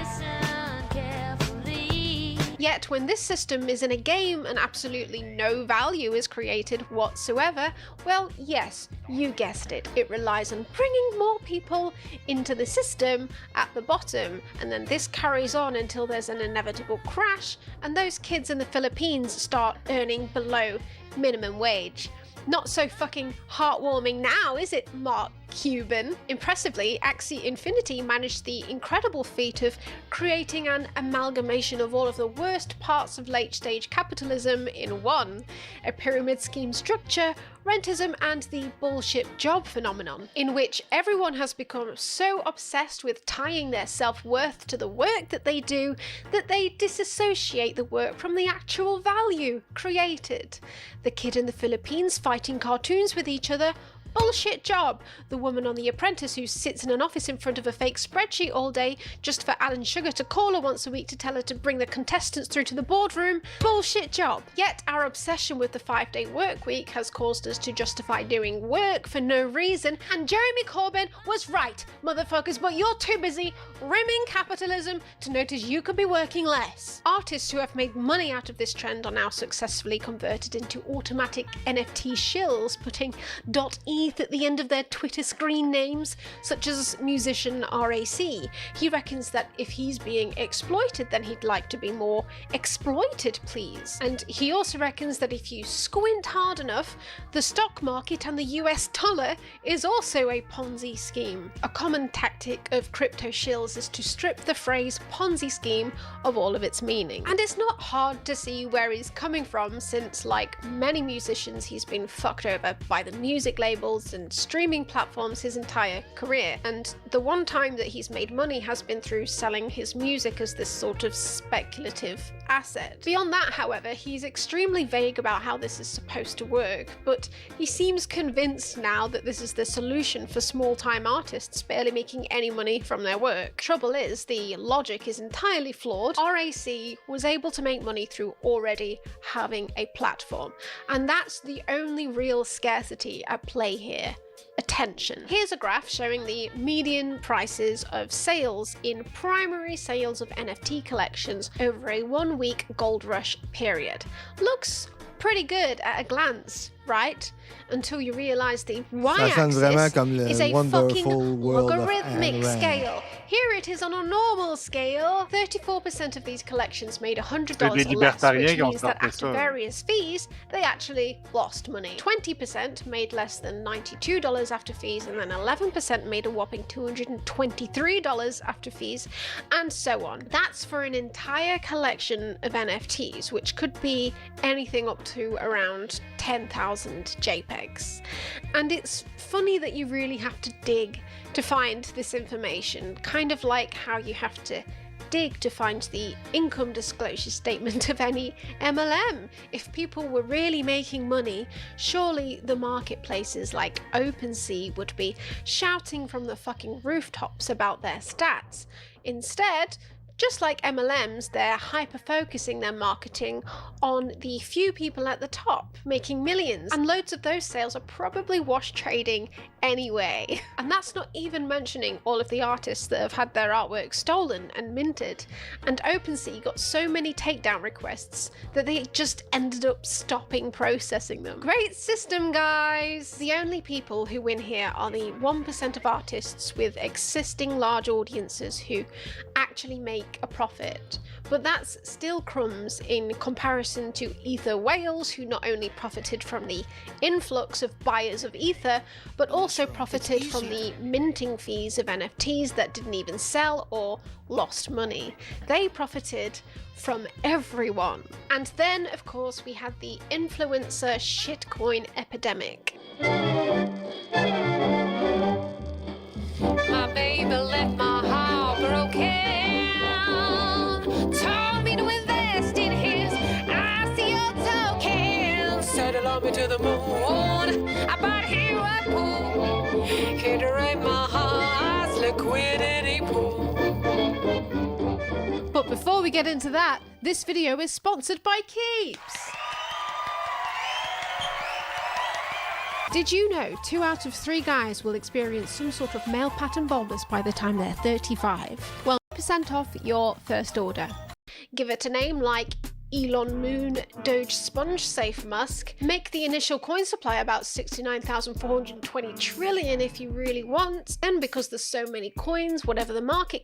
Yet when this system is in a game and absolutely no value is created whatsoever, well, yes, you guessed it. It relies on bringing more people into the system at the bottom, and then this carries on until there's an inevitable crash and those kids in the Philippines start earning below minimum wage. Not so fucking heartwarming now, is it, Mark Cuban? Impressively, Axie Infinity managed the incredible feat of creating an amalgamation of all of the worst parts of late-stage capitalism in one: a pyramid scheme structure, rentism, and the bullshit job phenomenon, in which everyone has become so obsessed with tying their self-worth to the work that they do that they disassociate the work from the actual value created. The kid in the Philippines fighting cartoons with each other, bullshit job. The woman on The Apprentice who sits in an office in front of a fake spreadsheet all day just for Alan Sugar to call her once a week to tell her to bring the contestants through to the boardroom, bullshit job. Yet our obsession with the 5-day work week has caused us to justify doing work for no reason, and Jeremy Corbyn was right, motherfuckers, but you're too busy rimming capitalism to notice you could be working less. Artists who have made money out of this trend are now successfully converted into automatic NFT shills, putting .e teeth at the end of their Twitter screen names, such as musician RAC. He reckons that if he's being exploited, then he'd like to be more exploited, please. And he also reckons that if you squint hard enough, the stock market and the US dollar is also a Ponzi scheme. A common tactic of crypto shills is to strip the phrase Ponzi scheme of all of its meaning. And it's not hard to see where he's coming from, since like many musicians, he's been fucked over by the music labels and streaming platforms his entire career. And the one time that he's made money has been through selling his music as this sort of speculative asset. Beyond that, however, he's extremely vague about how this is supposed to work, but he seems convinced now that this is the solution for small-time artists barely making any money from their work. Trouble is, the logic is entirely flawed. RAC was able to make money through already having a platform, and that's the only real scarcity at play here. Attention. Here's a graph showing the median prices of sales in primary sales of NFT collections over a 1-week gold rush period. Looks pretty good at a glance, right? Until you realise the y-axis is a fucking logarithmic scale. Here it is on a normal scale. 34% of these collections made $100 or less, which means that after various fees, they actually lost money. 20% made less than $92 after fees, and then 11% made a whopping $223 after fees, and so on. That's for an entire collection of NFTs, which could be anything up to around 10,000 JPEGs. And it's funny that you really have to dig to find this information, kind of like how you have to dig to find the income disclosure statement of any MLM. If people were really making money, surely the marketplaces like OpenSea would be shouting from the fucking rooftops about their stats. Instead, just like MLMs, they're hyper-focusing their marketing on the few people at the top, making millions, and loads of those sales are probably wash trading anyway. And that's not even mentioning all of the artists that have had their artwork stolen and minted. And OpenSea got so many takedown requests that they just ended up stopping processing them. Great system, guys! The only people who win here are the 1% of artists with existing large audiences who actually make a profit, but that's still crumbs in comparison to Ether whales, who not only profited from the influx of buyers of Ether, but also profited from the minting fees of NFTs that didn't even sell or lost money. They profited from everyone. And then, of course, we had the influencer shitcoin epidemic. My baby left my heart broken. Told me to invest in his ICO token. Said allow me to the moon. I bought a hero pool. Here to rape my heart's liquidity pool. But before we get into that, this video is sponsored by Keeps. Did you know 2 out of 3 guys will experience some sort of male pattern baldness by the time they're 35? Well, % off your first order. Give it a name like Elon Moon Doge Sponge Safe Musk. Make the initial coin supply about 69,420 trillion if you really want. And because there's so many coins, whatever the market,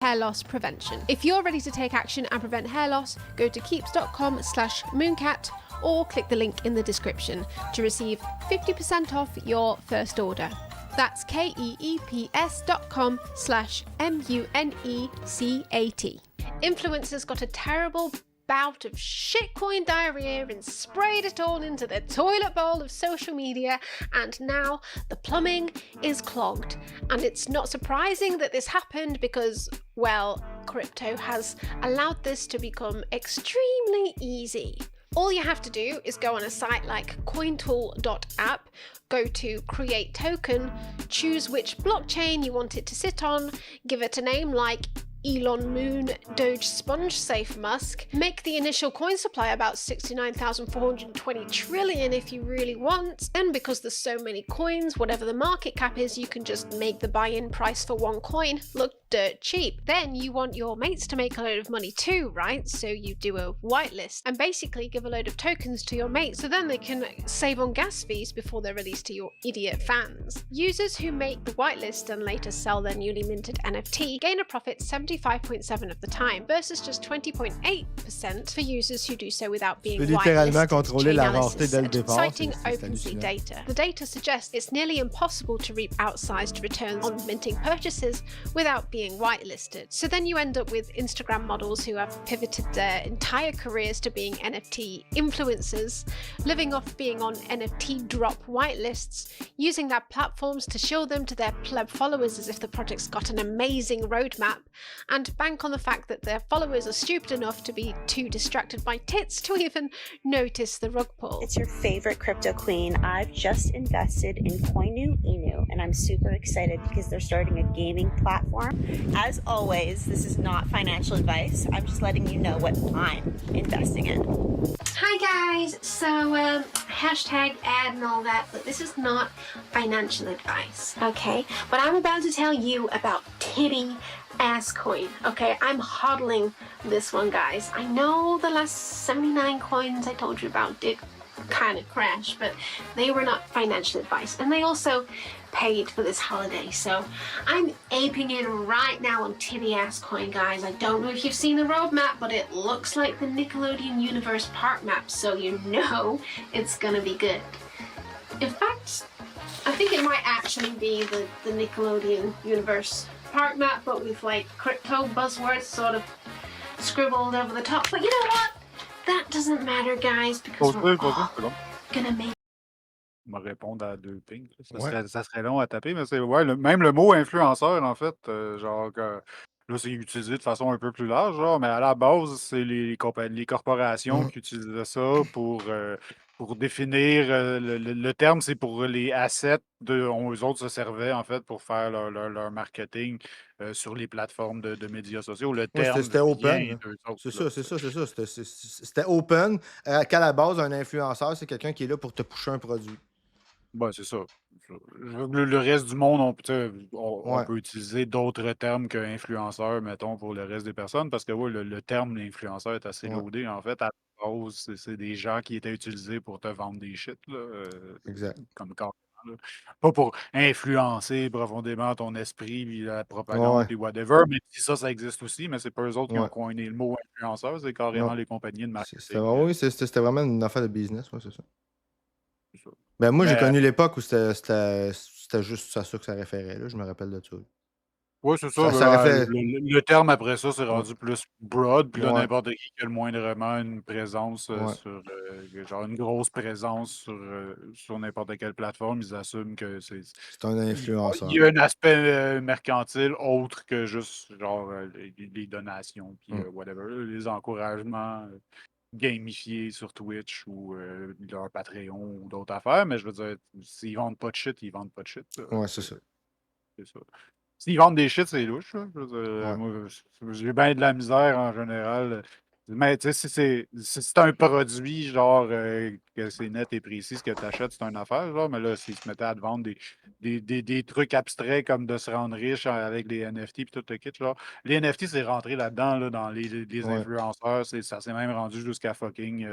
hair loss prevention. If you're ready to take action and prevent hair loss, go to keeps.com/mooncat or click the link in the description to receive 50% off your first order. That's keeps.com/MUNECAT. Influencers got a terrible bout of shitcoin diarrhea and sprayed it all into the toilet bowl of social media, and now the plumbing is clogged. And it's not surprising that this happened because, well, crypto has allowed this to become extremely easy. All you have to do is go on a site like cointool.app, go to create token, choose which blockchain you want it to sit on, give it a name like Elon Moon, Doge Sponge Safe Musk, make the initial coin supply about 69,420 trillion if you really want, and because there's so many coins, whatever the market cap is, you can just make the buy-in price for one coin look dirt cheap. Then you want your mates to make a load of money too, right? So you do a whitelist and basically give a load of tokens to your mates so then they can save on gas fees before they're released to your idiot fans. Users who make the whitelist and later sell their newly minted NFT gain a profit 75.7% of the time versus just 20.8% for users who do so without being littéralement whitelisted. contrôler la rareté dès le Said, départ, citing c'est OpenSea hallucinant. data. The data suggests it's nearly impossible to reap outsized returns on minting purchases without being whitelisted. So then you end up with Instagram models who have pivoted their entire careers to being NFT influencers, living off being on NFT drop whitelists, using their platforms to show them to their pleb followers as if the project's got an amazing roadmap, and bank on the fact that their followers are stupid enough to be too distracted by tits to even notice the rug pull. It's your favorite crypto queen. I've just invested in Koinu Inu, and I'm super excited because they're starting a gaming platform. As always, this is not financial advice. I'm just letting you know what I'm investing in. Hi guys, so hashtag ad and all that, but this is not financial advice, okay? But I'm about to tell you about Titty Ass Coin, okay? I'm hodling this one, guys. I know the last 79 coins I told you about did kind of crash, but they were not financial advice, and they also paid for this holiday, so I'm aping it right now on Titty Ass Coin, guys. I don't know if you've seen the roadmap, but it looks like the Nickelodeon Universe park map, so you know it's gonna be good. In fact, I think it might actually be the Nickelodeon Universe park map, but with like crypto buzzwords sort of scribbled over the top. But you know what? That doesn't matter, guys, because we're all gonna make. Me répondre à deux pings. Ouais. Ça serait long à taper, mais c'est ouais, même le mot influenceur, en fait, genre là, c'est utilisé de façon un peu plus large, genre, mais à la base, c'est les compagnies, les corporations Mhm. qui utilisaient ça pour définir le terme, c'est pour les assets dont eux autres se servaient, en fait, pour faire leur marketing sur les plateformes de médias sociaux. Le Ouais, terme c'était open, vient là. d'eux autres, C'est là, ça, c'est ça, c'est ça. C'était open. Qu'à la base, un influenceur, c'est quelqu'un qui est là pour te pusher un produit. Ben, c'est ça. Le reste du monde, tu sais, on Ouais. peut utiliser d'autres termes qu'influenceur, mettons, pour le reste des personnes, parce que ouais, le terme d'influenceur est assez Ouais. loadé. En fait, à la base, c'est des gens qui étaient utilisés pour te vendre des shit, là, Exact. comme carrément, là. Pas pour influencer profondément ton esprit, puis la Ouais, propagande, ouais. puis whatever, mais si ça existe aussi, mais c'est pas eux autres qui ont Ouais. coiné le mot influenceur, c'est Non. carrément les compagnies de C'était marketing. oui, c'était vraiment une affaire de business, ouais, c'est ça. C'est ça. Ben, moi, j'ai Mais connu l'époque où c'était juste à ça que ça référait, là. Je me rappelle de ça. oui, c'est ça. Ça réfère. Le terme après ça, c'est Ouais. rendu plus broad. Puis là, Ouais. n'importe qui a le moindrement une présence Ouais. sur, genre une grosse présence sur n'importe quelle plateforme, ils assument que C'est un il influenceur. y a un aspect mercantile autre que juste genre les donations, puis Mm. whatever, les encouragements gamifiés sur Twitch ou leur Patreon ou d'autres affaires. Mais je veux dire, s'ils vendent pas de shit, ils vendent pas de shit, là. Ouais, c'est ça. C'est ça. S'ils vendent des shit, c'est louche, là. Je veux dire, Ouais. moi, j'ai bien de la misère en général. Mais tu sais, si c'est un produit, genre, que c'est net et précis, ce que tu achètes, c'est une affaire, genre, mais là, s'ils se mettaient à te vendre des trucs abstraits comme de se rendre riche avec les NFT et tout le kit, genre, les NFT, c'est rentré là-dedans, là, dans les Ouais. influenceurs, ça s'est même rendu jusqu'à fucking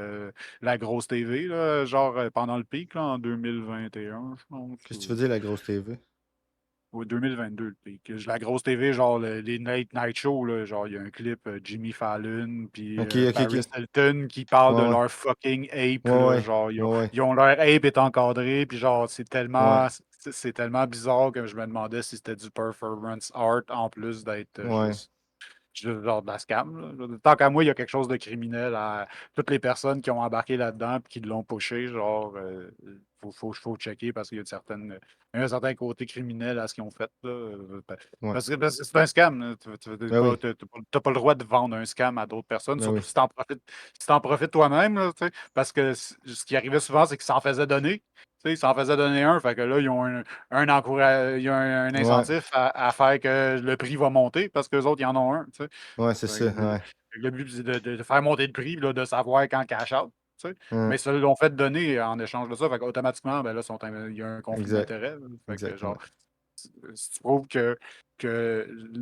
la grosse TV, là, genre, pendant le pic, là, en 2021, je pense. Qu'est-ce que tu veux dire, la grosse TV? Oui, 2022, le pic. La grosse TV, genre les Late Night Show, là, genre il y a un clip Jimmy Fallon puis Ok, ok, Paris ok. Hilton qui parlent de Ouais, ouais. leur fucking ape, Ouais, là, ouais. genre Ouais, ouais. leur ape est encadré, puis genre Ouais. c'est tellement bizarre que je me demandais si c'était du performance art en plus d'être Ouais. juste genre de la scam, là. Je veux dire, tant qu'à moi, il y a quelque chose de criminel à toutes les personnes qui ont embarqué là-dedans et qui l'ont pushé. Genre, faut checker parce qu'il y a il y a un certain côté criminel à ce qu'ils ont fait, là. Ouais. Parce que c'est un scam, là. Ben oui. T'as pas le droit de vendre un scam à d'autres personnes, Ben surtout oui. si t'en profites toi-même, là, tu sais. Parce que ce qui arrivait souvent, c'est qu'ils s'en faisaient donner. sais, ils s'en faisaient donner un, fait que là, ils ont ils ont un Ouais. incentif à faire que le prix va monter parce qu'eux autres, ils en ont un, tu sais. Ouais, c'est ça, ouais. Le but, c'est de faire monter le prix, là, de savoir quand cash out, tu sais. Mmh. Mais ça, ils l'ont fait donner en échange de ça, fait qu'automatiquement, ben là, il y a un conflit Exact. d'intérêts, là. Fait que Exactement. genre, si tu prouves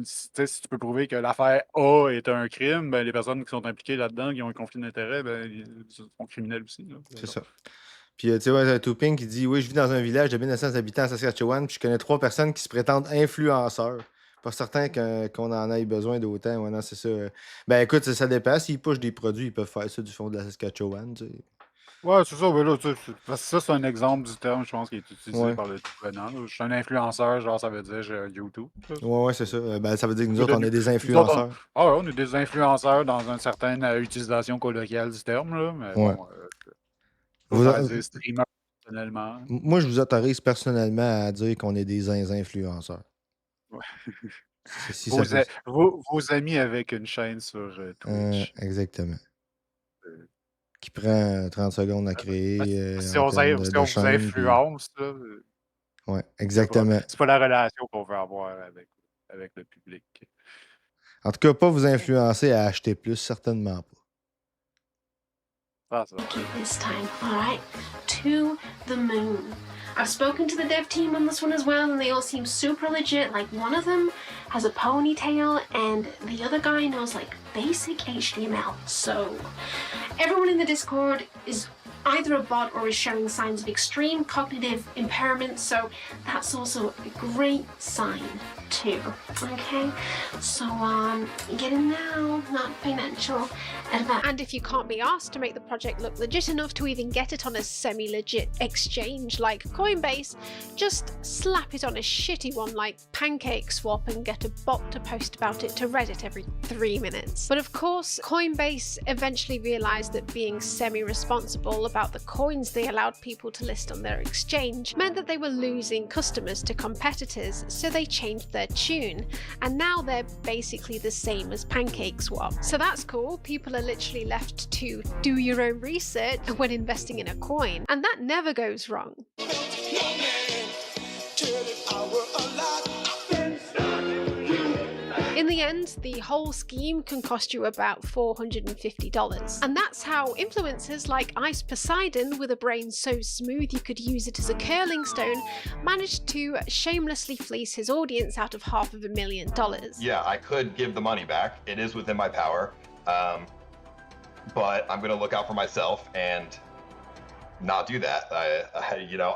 si tu peux prouver que l'affaire A est un crime, ben les personnes qui sont impliquées là-dedans, qui ont un conflit d'intérêts, ben ils sont criminels aussi, là. C'est ça. Puis, tu sais, ouais, Touping qui dit: Oui, je vis dans un village de 1900 habitants à Saskatchewan, puis je connais 3 personnes qui se prétendent influenceurs. Pas certain qu'on en ait besoin d'autant. Ouais, non, c'est ça. Ben, écoute, ça dépend. S'ils pushent des produits, ils peuvent faire ça du fond de la Saskatchewan, tu sais. Ouais, c'est ça, ben là, tu sais, parce que ça, c'est un exemple du terme, je pense, qui est utilisé Ouais. par le tout venant, là. Je suis un influenceur, genre, ça veut dire j'ai un YouTube, là. Ouais, c'est ça. Ben, ça veut dire que nous Que autres, de on est des nous autres, influenceurs. ouais, on est des influenceurs dans une certaine utilisation colloquiale du terme, là, mais Ouais. bon, je Vous- préfère dire streamer personnellement. Moi, je vous autorise personnellement à dire qu'on est des influenceurs. Ouais. Si ça fait. Vos amis avec une chaîne sur Twitch. Exactement. Euh, Qui prend 30 secondes à créer si en on, termes si de on vous chaîne. Puis... influence, là, Ouais, exactement. c'est pas la relation qu'on veut avoir avec le public. En tout cas, pas vous influencer à acheter plus, certainement pas. Ah, ça. This time, alright? To the moon. I've spoken to the dev team on this one as well, and they all seem super legit. Like, one of them has a ponytail, and the other guy knows, like, basic HTML. So, everyone in the Discord is either a bot or is showing signs of extreme cognitive impairment, so that's also a great sign too. Okay, so get in now, not financial advice. And if you can't be asked to make the project look legit enough to even get it on a semi-legit exchange like Coinbase, just slap it on a shitty one like PancakeSwap and get a bot to post about it to Reddit every 3 minutes. But of course, Coinbase eventually realized that being semi-responsible about the coins they allowed people to list on their exchange meant that they were losing customers to competitors, so they changed their tune, and now they're basically the same as PancakeSwap. So that's cool. People are literally left to do your own research when investing in a coin, and that never goes wrong. In the end, the whole scheme can cost you about $450. And that's how influencers like Ice Poseidon, with a brain so smooth you could use it as a curling stone, managed to shamelessly fleece his audience out of $500,000. Yeah, I could give the money back. It is within my power. But I'm going to look out for myself and not do that. I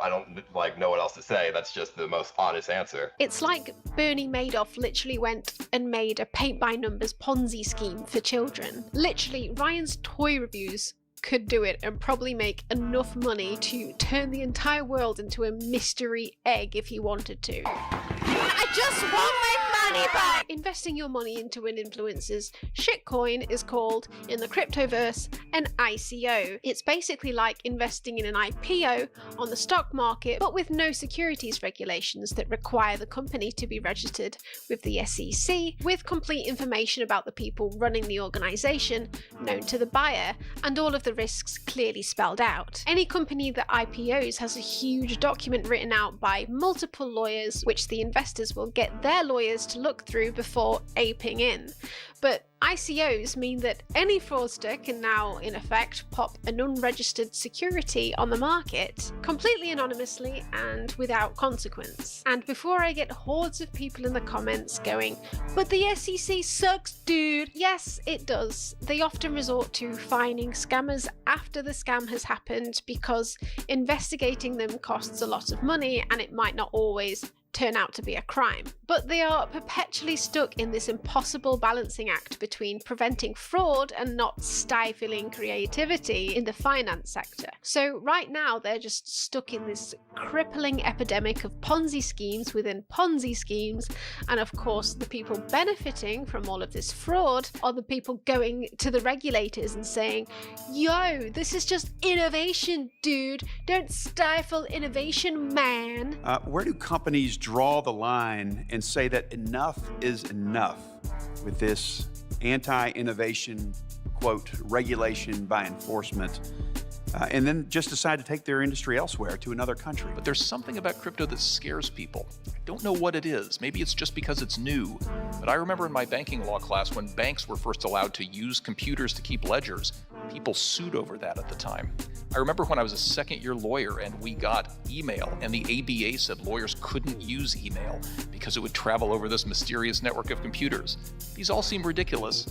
don't know what else to say. That's just the most honest answer. It's like Bernie Madoff literally went and made a paint-by-numbers Ponzi scheme for children. Literally, Ryan's toy reviews could do it and probably make enough money to turn the entire world into a mystery egg if he wanted to. I just want my money back! Investing your money into an influencer's shitcoin is called, in the cryptoverse, an ICO. It's basically like investing in an IPO on the stock market, but with no securities regulations that require the company to be registered with the SEC, with complete information about the people running the organization known to the buyer, and all of the risks clearly spelled out. Any company that IPOs has a huge document written out by multiple lawyers, which the investors will get their lawyers to look through before aping in. But ICOs mean that any fraudster can now, in effect, pop an unregistered security on the market, completely anonymously and without consequence. And before I get hordes of people in the comments going, "But the SEC sucks, dude," yes, it does. They often resort to fining scammers after the scam has happened because investigating them costs a lot of money and it might not always turn out to be a crime. But they are perpetually stuck in this impossible balancing act between preventing fraud and not stifling creativity in the finance sector. So right now they're just stuck in this crippling epidemic of Ponzi schemes within Ponzi schemes, and of course the people benefiting from all of this fraud are the people going to the regulators and saying, "Yo, this is just innovation, dude. Don't stifle innovation, man." Where do companies draw the line and say that enough is enough with this anti-innovation, quote, regulation by enforcement and then just decide to take their industry elsewhere to another country. But there's something about crypto that scares people. I don't know what it is. Maybe it's just because it's new. But I remember in my banking law class when banks were first allowed to use computers to keep ledgers, people sued over that at the time. I remember when I was a second-year lawyer and we got email, and the ABA said lawyers couldn't use email because it would travel over this mysterious network of computers. These all seem ridiculous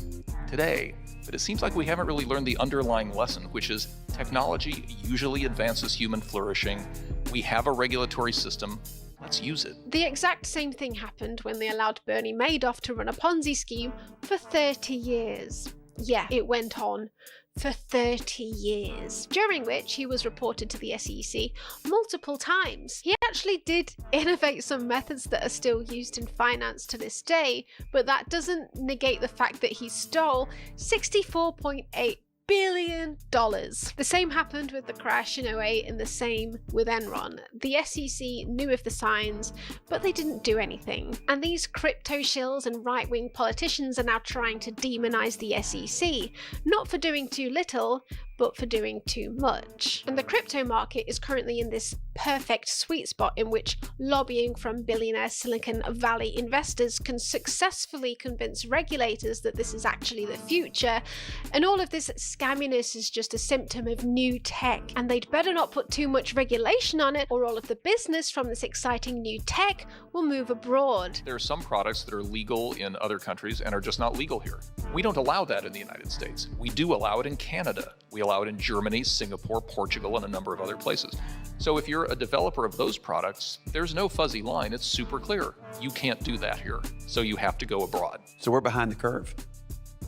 today, but it seems like we haven't really learned the underlying lesson, which is technology usually advances human flourishing. We have a regulatory system. Let's use it. The exact same thing happened when they allowed Bernie Madoff to run a Ponzi scheme for 30 years. Yeah, it went on for 30 years, during which he was reported to the SEC multiple times. He actually did innovate some methods that are still used in finance to this day, but that doesn't negate the fact that he stole $64.8 billion. The same happened with the crash in 2008 and the same with Enron. The SEC knew of the signs, but they didn't do anything. And these crypto shills and right-wing politicians are now trying to demonize the SEC, not for doing too little, but for doing too much. And the crypto market is currently in this perfect sweet spot in which lobbying from billionaire Silicon Valley investors can successfully convince regulators that this is actually the future, and all of this scamminess is just a symptom of new tech, and they'd better not put too much regulation on it, or all of the business from this exciting new tech will move abroad. There are some products that are legal in other countries and are just not legal here. We don't allow that in the United States. We do allow it in Canada. We allow it in Germany, Singapore, Portugal, and a number of other places. So if you're a developer of those products, there's no fuzzy line. It's super clear. You can't do that here. So you have to go abroad. So we're behind the curve.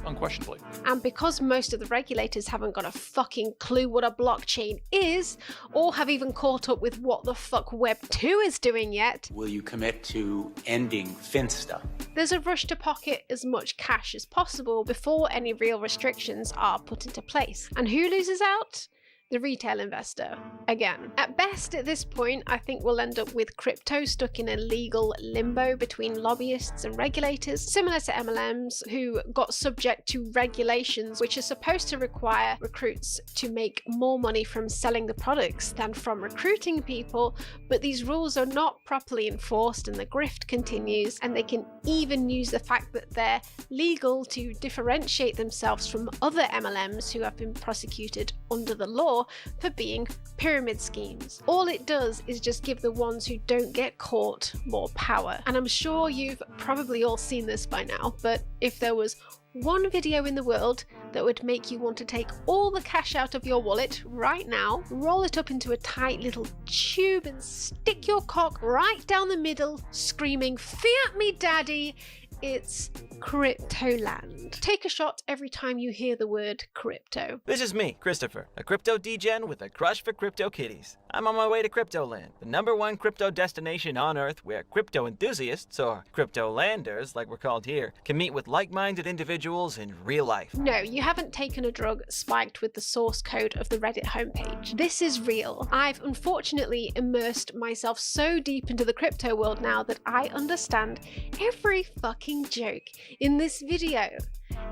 Unquestionably. And because most of the regulators haven't got a fucking clue what a blockchain is, or have even caught up with what the fuck Web 2 is doing yet, will you commit to ending Finsta? There's a rush to pocket as much cash as possible before any real restrictions are put into place. And who loses out? The retail investor, again. At best at this point, I think we'll end up with crypto stuck in a legal limbo between lobbyists and regulators, similar to MLMs, who got subject to regulations which are supposed to require recruits to make more money from selling the products than from recruiting people, but these rules are not properly enforced and the grift continues, and they can even use the fact that they're legal to differentiate themselves from other MLMs who have been prosecuted under the law for being pyramid schemes. All it does is just give the ones who don't get caught more power. And I'm sure you've probably all seen this by now, but if there was one video in the world that would make you want to take all the cash out of your wallet right now, roll it up into a tight little tube and stick your cock right down the middle, screaming, "Fiat me daddy," it's Cryptoland. Take a shot every time you hear the word crypto. This is me, Christopher, a crypto degen with a crush for crypto kitties. I'm on my way to Cryptoland, the #1 crypto destination on Earth where crypto enthusiasts, or cryptolanders like we're called here, can meet with like-minded individuals in real life. No, you haven't taken a drug spiked with the source code of the Reddit homepage. This is real. I've unfortunately immersed myself so deep into the crypto world now that I understand every fucking joke in this video,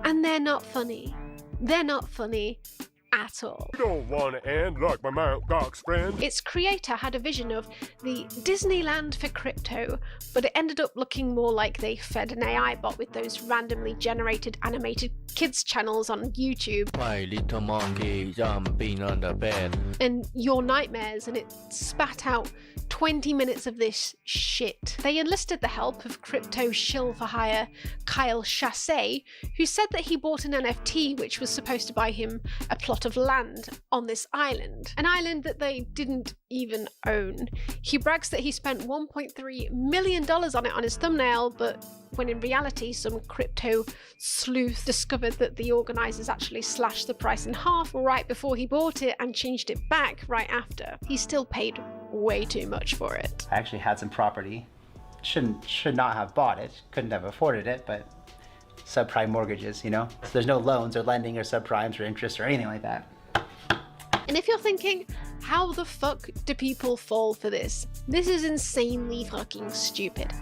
and they're not funny. They're not funny at all. You don't want to end like my Mount Gox friend. Its creator had a vision of the Disneyland for crypto, but it ended up looking more like they fed an AI bot with those randomly generated animated kids channels on YouTube. My little monkey jumping on the bed. And Your Nightmares, and it spat out 20 minutes of this shit. They enlisted the help of crypto shill for hire Kyle Chassé, who said that he bought an NFT which was supposed to buy him a plot of land on this island, an island that they didn't even own. He brags that he spent $1.3 million on it on his thumbnail, but when in reality some crypto sleuth discovered that the organisers actually slashed the price in half right before he bought it and changed it back right after. He still paid way too much for it. I actually had some property. Should not have bought it, couldn't have afforded it, but subprime mortgages, you know? So there's no loans or lending or subprimes or interest or anything like that. And if you're thinking, how the fuck do people fall for this? This is insanely fucking stupid.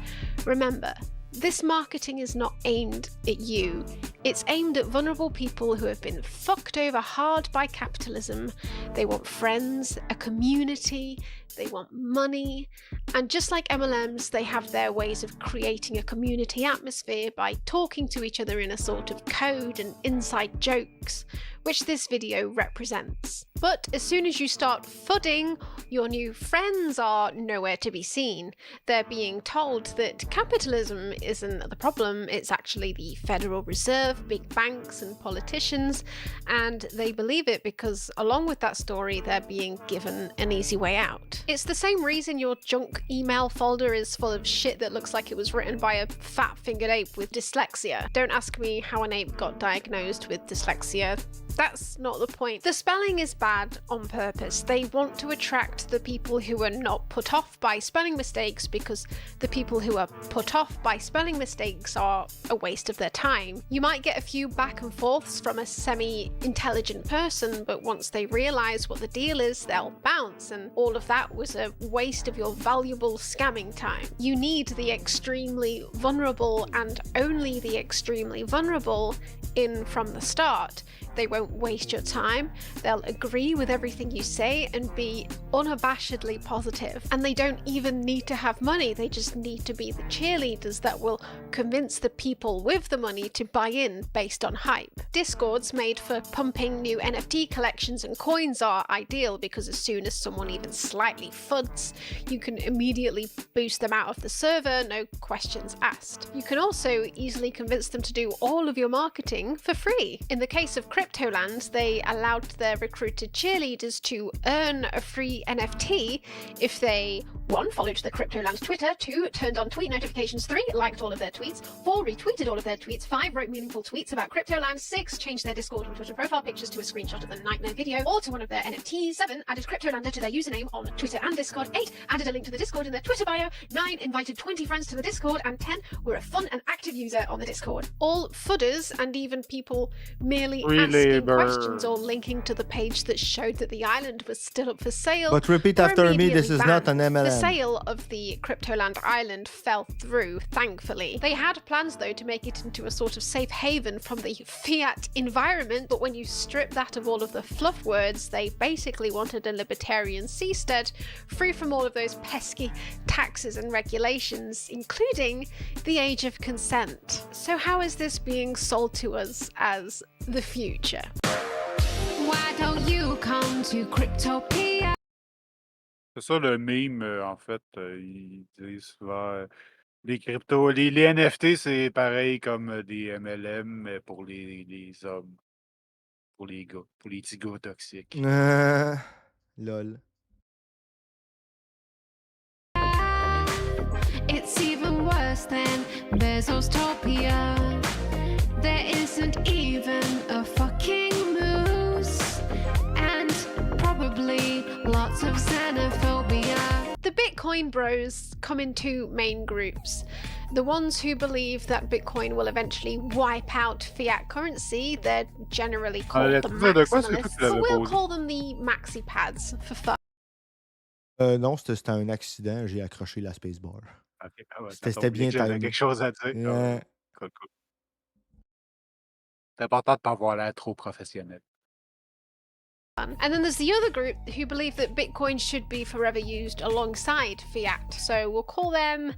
Remember, This marketing is not aimed at you. It's aimed at vulnerable people who have been fucked over hard by capitalism. They want friends, a community, they want money, and just like MLMs, they have their ways of creating a community atmosphere by talking to each other in a sort of code and inside jokes, which this video represents. But as soon as you start FUDing, your new friends are nowhere to be seen. They're being told that capitalism isn't the problem, it's actually the Federal Reserve, big banks and politicians, and they believe it because along with that story, they're being given an easy way out. It's the same reason your junk email folder is full of shit that looks like it was written by a fat-fingered ape with dyslexia. Don't ask me how an ape got diagnosed with dyslexia. That's not the point. The spelling is bad on purpose. They want to attract the people who are not put off by spelling mistakes because the people who are put off by spelling mistakes are a waste of their time. You might get a few back and forths from a semi-intelligent person, but once they realise what the deal is, they'll bounce, and all of that was a waste of your valuable scamming time. You need the extremely vulnerable and only the extremely vulnerable in from the start. They won't waste your time, they'll agree with everything you say and be unabashedly positive. And they don't even need to have money, they just need to be the cheerleaders that will convince the people with the money to buy in based on hype. Discords made for pumping new NFT collections and coins are ideal because as soon as someone even slightly FUDs, you can immediately boost them out of the server, no questions asked. You can also easily convince them to do all of your marketing for free. In the case of Cryptoland, they allowed their recruited cheerleaders to earn a free NFT if they 1. Followed the Cryptoland Twitter, 2. Turned on tweet notifications, 3. Liked all of their tweets, 4. Retweeted all of their tweets, 5. Wrote meaningful tweets about Cryptoland, 6. Changed their Discord and Twitter profile pictures to a screenshot of the nightmare video or to one of their NFTs, 7. Added Cryptolander to their username on Twitter and Discord, 8. Added a link to the Discord in their Twitter bio, 9. Invited 20 friends to the Discord, and 10. Were a fun and active user on the Discord. All FUDers and even people merely asking questions or linking to the page that showed that the island was still up for sale. But repeat after me, this is not an MLM. The sale of the Cryptoland island fell through, thankfully. They had plans though to make it into a sort of safe haven from the fiat environment, but when you strip that of all of the fluff words, they basically wanted a libertarian seastead, free from all of those pesky taxes and regulations, including the age of consent. So how is this being sold to us as the future? Why don't you come to Cryptopia? C'est ça le meme, en fait. Ils disent souvent les cryptos, les NFT, c'est pareil comme des MLM, mais pour les hommes, pour les gars, pour les petits gars toxiques. Lol. It's even worse than Bezostopia. There isn't even a fucking moose, and probably lots of xenophobia. The Bitcoin bros come in two main groups. The ones who believe that Bitcoin will eventually wipe out fiat currency, they're generally called the maximalists, but we'll call them the maxi pads for fun. Non, c'était un accident, j'ai accroché la spacebar. Okay. Ah ouais, C'était bien j'avais timé. quelque chose à dire. Yeah. Cool. C'est important de ne pas avoir l'air trop professionnel. And then there's the other group who believe that Bitcoin should be forever used alongside fiat, so we'll call them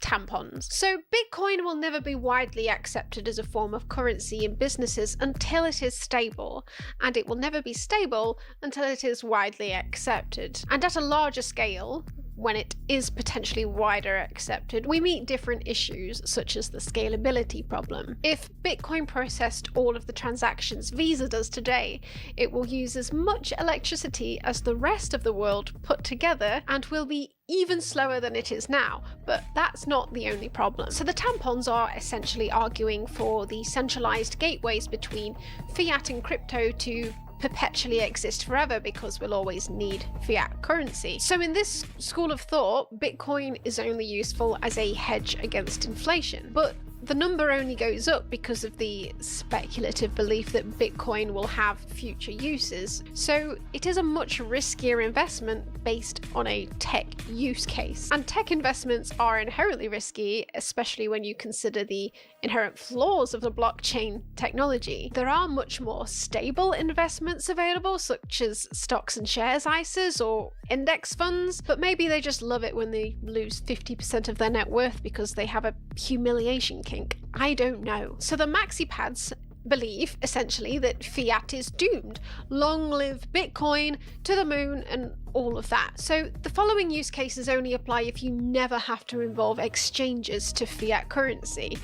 tampons. So Bitcoin will never be widely accepted as a form of currency in businesses until it is stable, and it will never be stable until it is widely accepted. And at a larger scale, when it is potentially wider accepted, we meet different issues such as the scalability problem. If Bitcoin processed all of the transactions Visa does today, it will use as much electricity as the rest of the world put together and will be even slower than it is now, but that's not the only problem. So the tampons are essentially arguing for the centralized gateways between fiat and crypto to perpetually exist forever because we'll always need fiat currency. So in this school of thought, Bitcoin is only useful as a hedge against inflation. But The number only goes up because of the speculative belief that Bitcoin will have future uses, so it is a much riskier investment based on a tech use case. And tech investments are inherently risky, especially when you consider the inherent flaws of the blockchain technology. There are much more stable investments available, such as stocks and shares ISAs or index funds, but maybe they just love it when they lose 50% of their net worth because they have a humiliation kink. I don't know. So the maxi pads believe essentially that fiat is doomed. Long live Bitcoin, to the moon, and all of that. So the following use cases only apply if you never have to involve exchanges to fiat currency,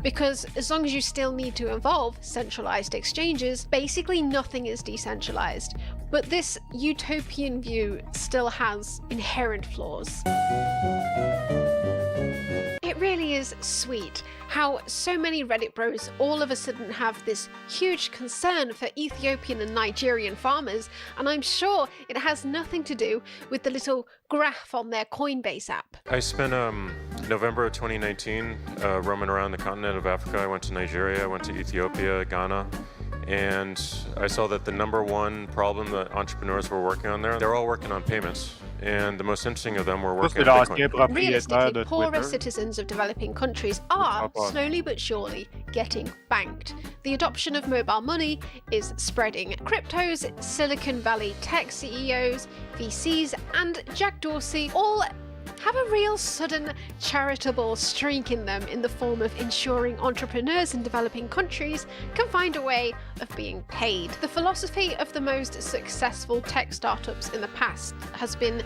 because as long as you still need to involve centralized exchanges, basically nothing is decentralized. But this utopian view still has inherent flaws. It really is sweet how so many Reddit bros all of a sudden have this huge concern for Ethiopian and Nigerian farmers, and I'm sure it has nothing to do with the little graph on their Coinbase app. I spent November of 2019 roaming around the continent of Africa. I went to Nigeria, I went to Ethiopia, Ghana, and I saw that the number one problem that entrepreneurs were working on there, they're all working on payments. And the most interesting of them were working on Bitcoin. Realistically, poorer citizens of developing countries are, slowly but surely, getting banked. The adoption of mobile money is spreading. Cryptos, Silicon Valley tech CEOs, VCs, and Jack Dorsey all have a real sudden charitable streak in them in the form of ensuring entrepreneurs in developing countries can find a way of being paid. The philosophy of the most successful tech startups in the past has been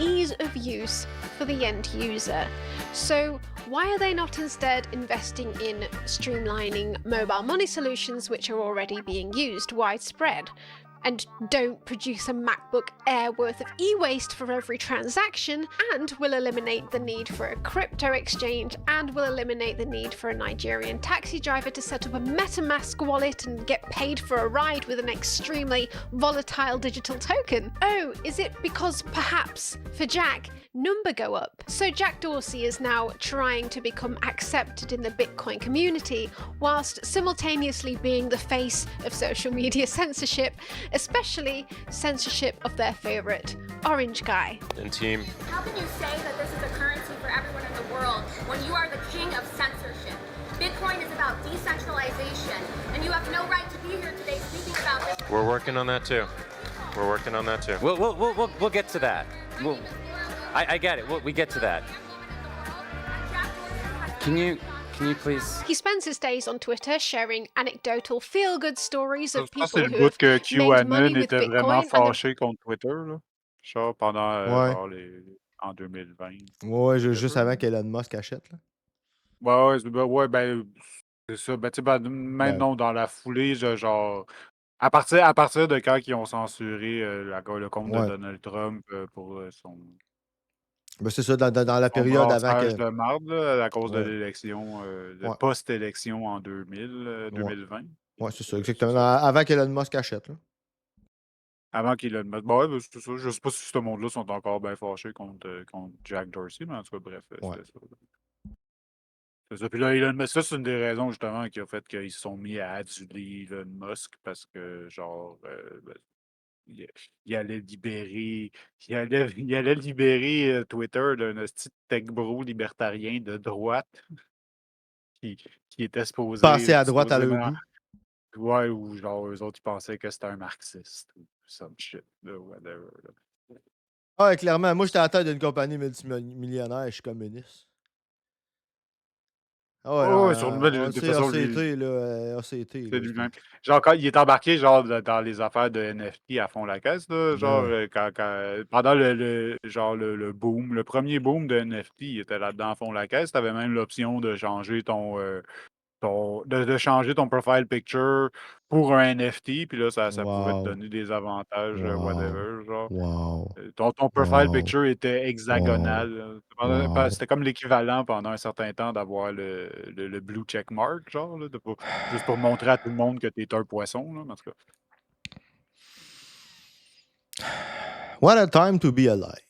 ease of use for the end user. So why are they not instead investing in streamlining mobile money solutions which are already being used widespread? And don't produce a MacBook Air worth of e-waste for every transaction, and will eliminate the need for a crypto exchange, and will eliminate the need for a Nigerian taxi driver to set up a MetaMask wallet and get paid for a ride with an extremely volatile digital token. Oh, is it because perhaps, for Jack, number go up? So Jack Dorsey is now trying to become accepted in the Bitcoin community, whilst simultaneously being the face of social media censorship, especially censorship of their favourite orange guy. And team. How can you say that this is a currency for everyone in the world when you are the king of censorship? Bitcoin is about decentralization, and you have no right to be here today speaking about this. We're working on that too. We're working on that too. We'll get to that. I get it. We get to that. Can you please? He spends his days on Twitter sharing anecdotal feel-good stories of people C'est le who bout que have made money QAnon with était vraiment Bitcoin. And fâché contre Twitter, là. Genre pendant Ouais. genre en 2020. Ouais, juste avant qu'Elon Musk achète. Là. Ouais, c'est ça. Ben, tu sais, maintenant, dans la foulée, genre, à partir de quand ils ont censuré le compte de Ouais. Donald Trump pour son Ben, c'est ça, dans la période avant brassage que. de marde, là, à cause de Ouais. l'élection, de Ouais. post-élection en 2020. Ouais, c'est ça, exactement. Avant qu'Elon Musk achète. Là. Avant qu'il le mette. Bon, ouais, c'est ça. Je sais pas si ce monde-là sont encore bien fâchés contre Jack Dorsey, mais en tout cas, bref, c'était ça. C'est ça. Puis là, Elon Musk, ça, c'est une des raisons justement qui a fait qu'ils se sont mis à aduler Elon Musk parce que, genre, il allait libérer, il allait libérer Twitter d'un hostie de tech bro libertarien de droite qui, qui était Passer à droite à leur supposément. goût. Ouais, ou genre, eux autres, ils pensaient que c'était un marxiste ou some shit, là, whatever. Là. Ah, ouais, clairement, moi, j'étais à la tête d'une compagnie multimillionnaire et je suis communiste. Ah ouais, Ouais, sur on de le toute sait, façon, ACT, là, ACT. c'est Là, lui-même. Genre, quand il est embarqué, genre, dans les affaires de NFT à fond la caisse, là, genre, ouais. pendant le boom, le premier boom de NFT, il était là-dedans à fond la caisse. T'avais même l'option de changer de changer ton profile picture pour un NFT, puis là, ça pouvait te Wow. donner des avantages, whatever, genre. Wow. Ton profile picture était hexagonal. Wow. C'était comme l'équivalent pendant un certain temps d'avoir le blue check mark, genre, là, juste pour montrer à tout le monde que t'es un poisson, là, en tout cas. What a time to be alive.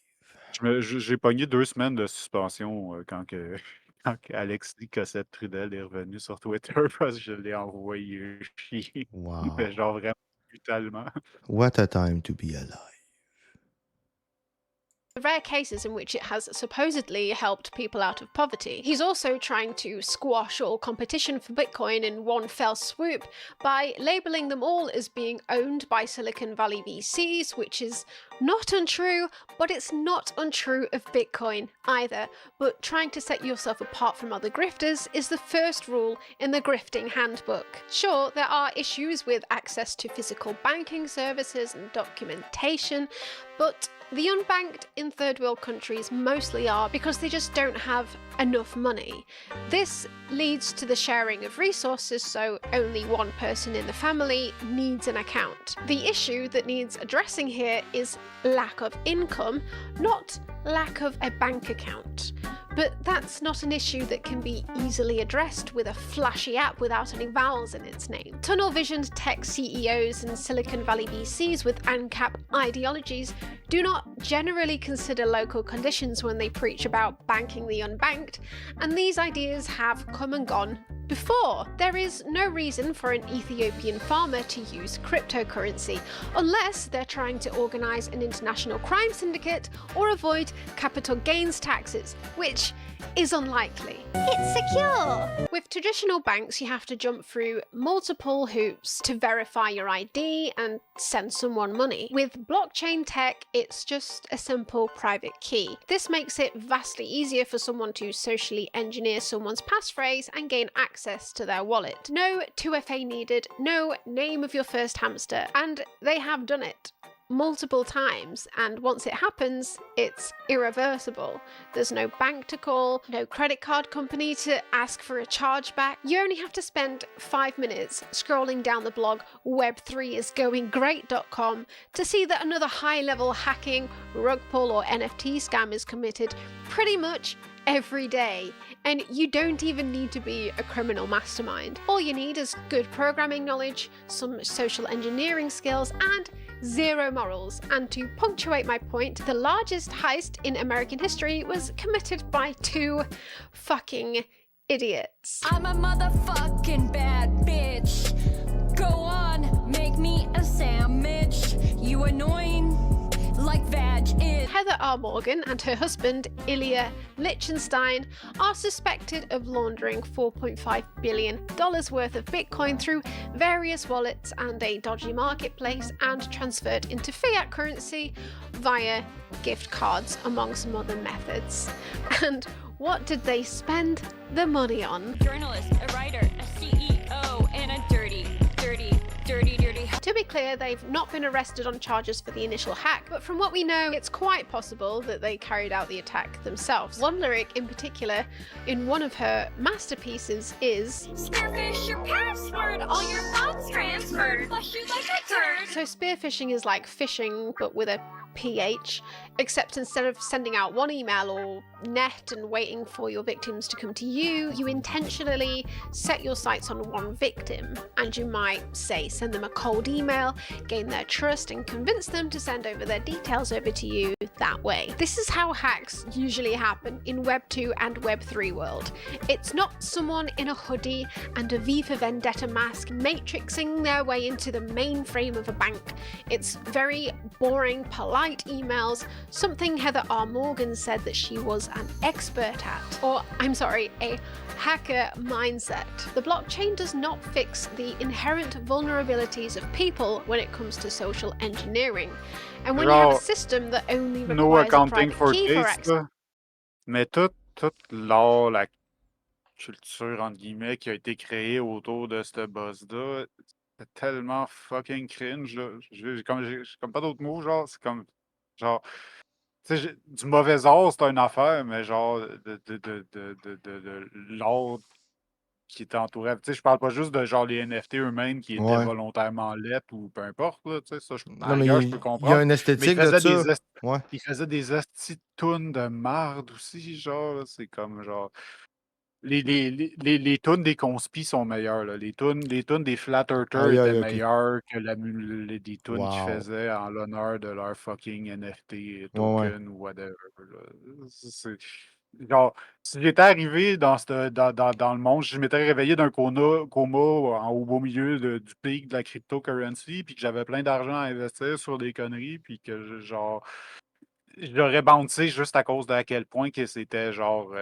J'ai pogné 2 semaines de suspension quand que Quand Alexis Cossette-Trudel est revenu sur Twitter parce que je l'ai envoyé chier. Wow. Mais genre vraiment brutalement. What a time to be alive. The rare cases in which it has supposedly helped people out of poverty. He's also trying to squash all competition for Bitcoin in one fell swoop by labeling them all as being owned by Silicon Valley VCs, which is not untrue, but it's not untrue of Bitcoin either. But trying to set yourself apart from other grifters is the first rule in the grifting handbook. Sure, there are issues with access to physical banking services and documentation, but the unbanked in third world countries mostly are because they just don't have enough money. This leads to the sharing of resources, so only one person in the family needs an account. The issue that needs addressing here is lack of income, not lack of a bank account. But that's not an issue that can be easily addressed with a flashy app without any vowels in its name. Tunnel-visioned tech CEOs and Silicon Valley VCs with ANCAP ideologies do not generally consider local conditions when they preach about banking the unbanked, and these ideas have come and gone before. There is no reason for an Ethiopian farmer to use cryptocurrency unless they're trying to organise an international crime syndicate or avoid capital gains taxes, which is unlikely. It's secure! With traditional banks, you have to jump through multiple hoops to verify your ID and send someone money. With blockchain tech, it's just a simple private key. This makes it vastly easier for someone to socially engineer someone's passphrase and gain access to their wallet. No 2FA needed, no name of your first hamster, and they have done it multiple times, and once it happens, it's irreversible. There's no bank to call, no credit card company to ask for a chargeback. You only have to spend 5 minutes scrolling down the blog web3isgoinggreat.com to see that another high-level hacking, rug pull or NFT scam is committed pretty much every day, and you don't even need to be a criminal mastermind. All you need is good programming knowledge, some social engineering skills, and zero morals. And to punctuate my point, the largest heist in American history was committed by 2 fucking idiots. I'm a motherfucking bad bitch. Go on, make me a sandwich. You annoying like vag is. Heather R. Morgan and her husband, Ilya Lichtenstein, are suspected of laundering $4.5 billion worth of Bitcoin through various wallets and a dodgy marketplace, and transferred into fiat currency via gift cards, among some other methods. And what did they spend the money on? Journalist, a writer, a CEO, and a dirty. To be clear, they've not been arrested on charges for the initial hack, but from what we know, it's quite possible that they carried out the attack themselves. One lyric in particular in one of her masterpieces is Spearfish your password, all your funds transferred, flush you like a turd. So spearphishing is like fishing, but with a PH, except instead of sending out one email or net and waiting for your victims to come to you, you intentionally set your sights on one victim, and you might, say, send them a cold email, gain their trust, and convince them to send over their details over to you that way. This is how hacks usually happen in Web 2 and Web 3 world. It's not someone in a hoodie and a V for Vendetta mask matrixing their way into the mainframe of a bank. It's very boring, polite emails, something Heather R. Morgan said that she was an expert at, or I'm sorry, a hacker mindset. The blockchain does not fix the inherent vulnerabilities of people when it comes to social engineering. And when you have a system that only No requires a accounting private for key for taste, access. là. Mais tout l'art, la culture, entre guillemets, qui a été créée autour de ce buzz-là, c'est tellement fucking cringe, là. J'ai comme pas d'autres mots, genre, c'est comme, genre, tu sais, du mauvais art, c'est une affaire, mais genre, de l'art qui est entouré. Tu sais, je parle pas juste de genre les NFT eux-mêmes qui étaient Ouais. volontairement lettres ou peu importe, là, tu sais, ça, à Non, la mais rigueur, je peux il y a comprendre. une Mais esthétique de ça. Ouais. il faisait des esti de tunes de marde aussi, genre, là, c'est comme genre. Les tunes des conspis sont meilleures, là. Les tunes des Flat Earthers Aïe, étaient aïe, ok. meilleures que des tunes qu'ils Wow. faisaient en l'honneur de leur fucking NFT Ouais, ouais. token ou whatever, là. C'est Genre, si j'étais arrivé dans le monde, je m'étais réveillé d'un coma au beau milieu du pic de la cryptocurrency, puis que j'avais plein d'argent à investir sur des conneries, puis que genre, j'aurais bouncé juste à cause de à quel point que c'était genre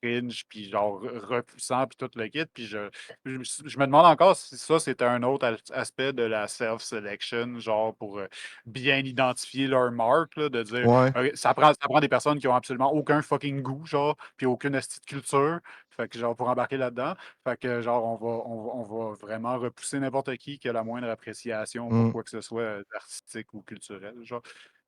cringe, puis genre repoussant, puis tout le kit. Puis je me demande encore si ça, c'était un autre aspect de la self-selection, genre pour bien identifier leur marque, là, de dire Ouais. ça prend des personnes qui ont absolument aucun fucking goût, genre, puis aucune esti de culture. Fait que genre, pour embarquer là-dedans, fait que genre, on va vraiment repousser n'importe qui a la moindre appréciation pour Mm. quoi que ce soit d'artistique ou culturel. Genre.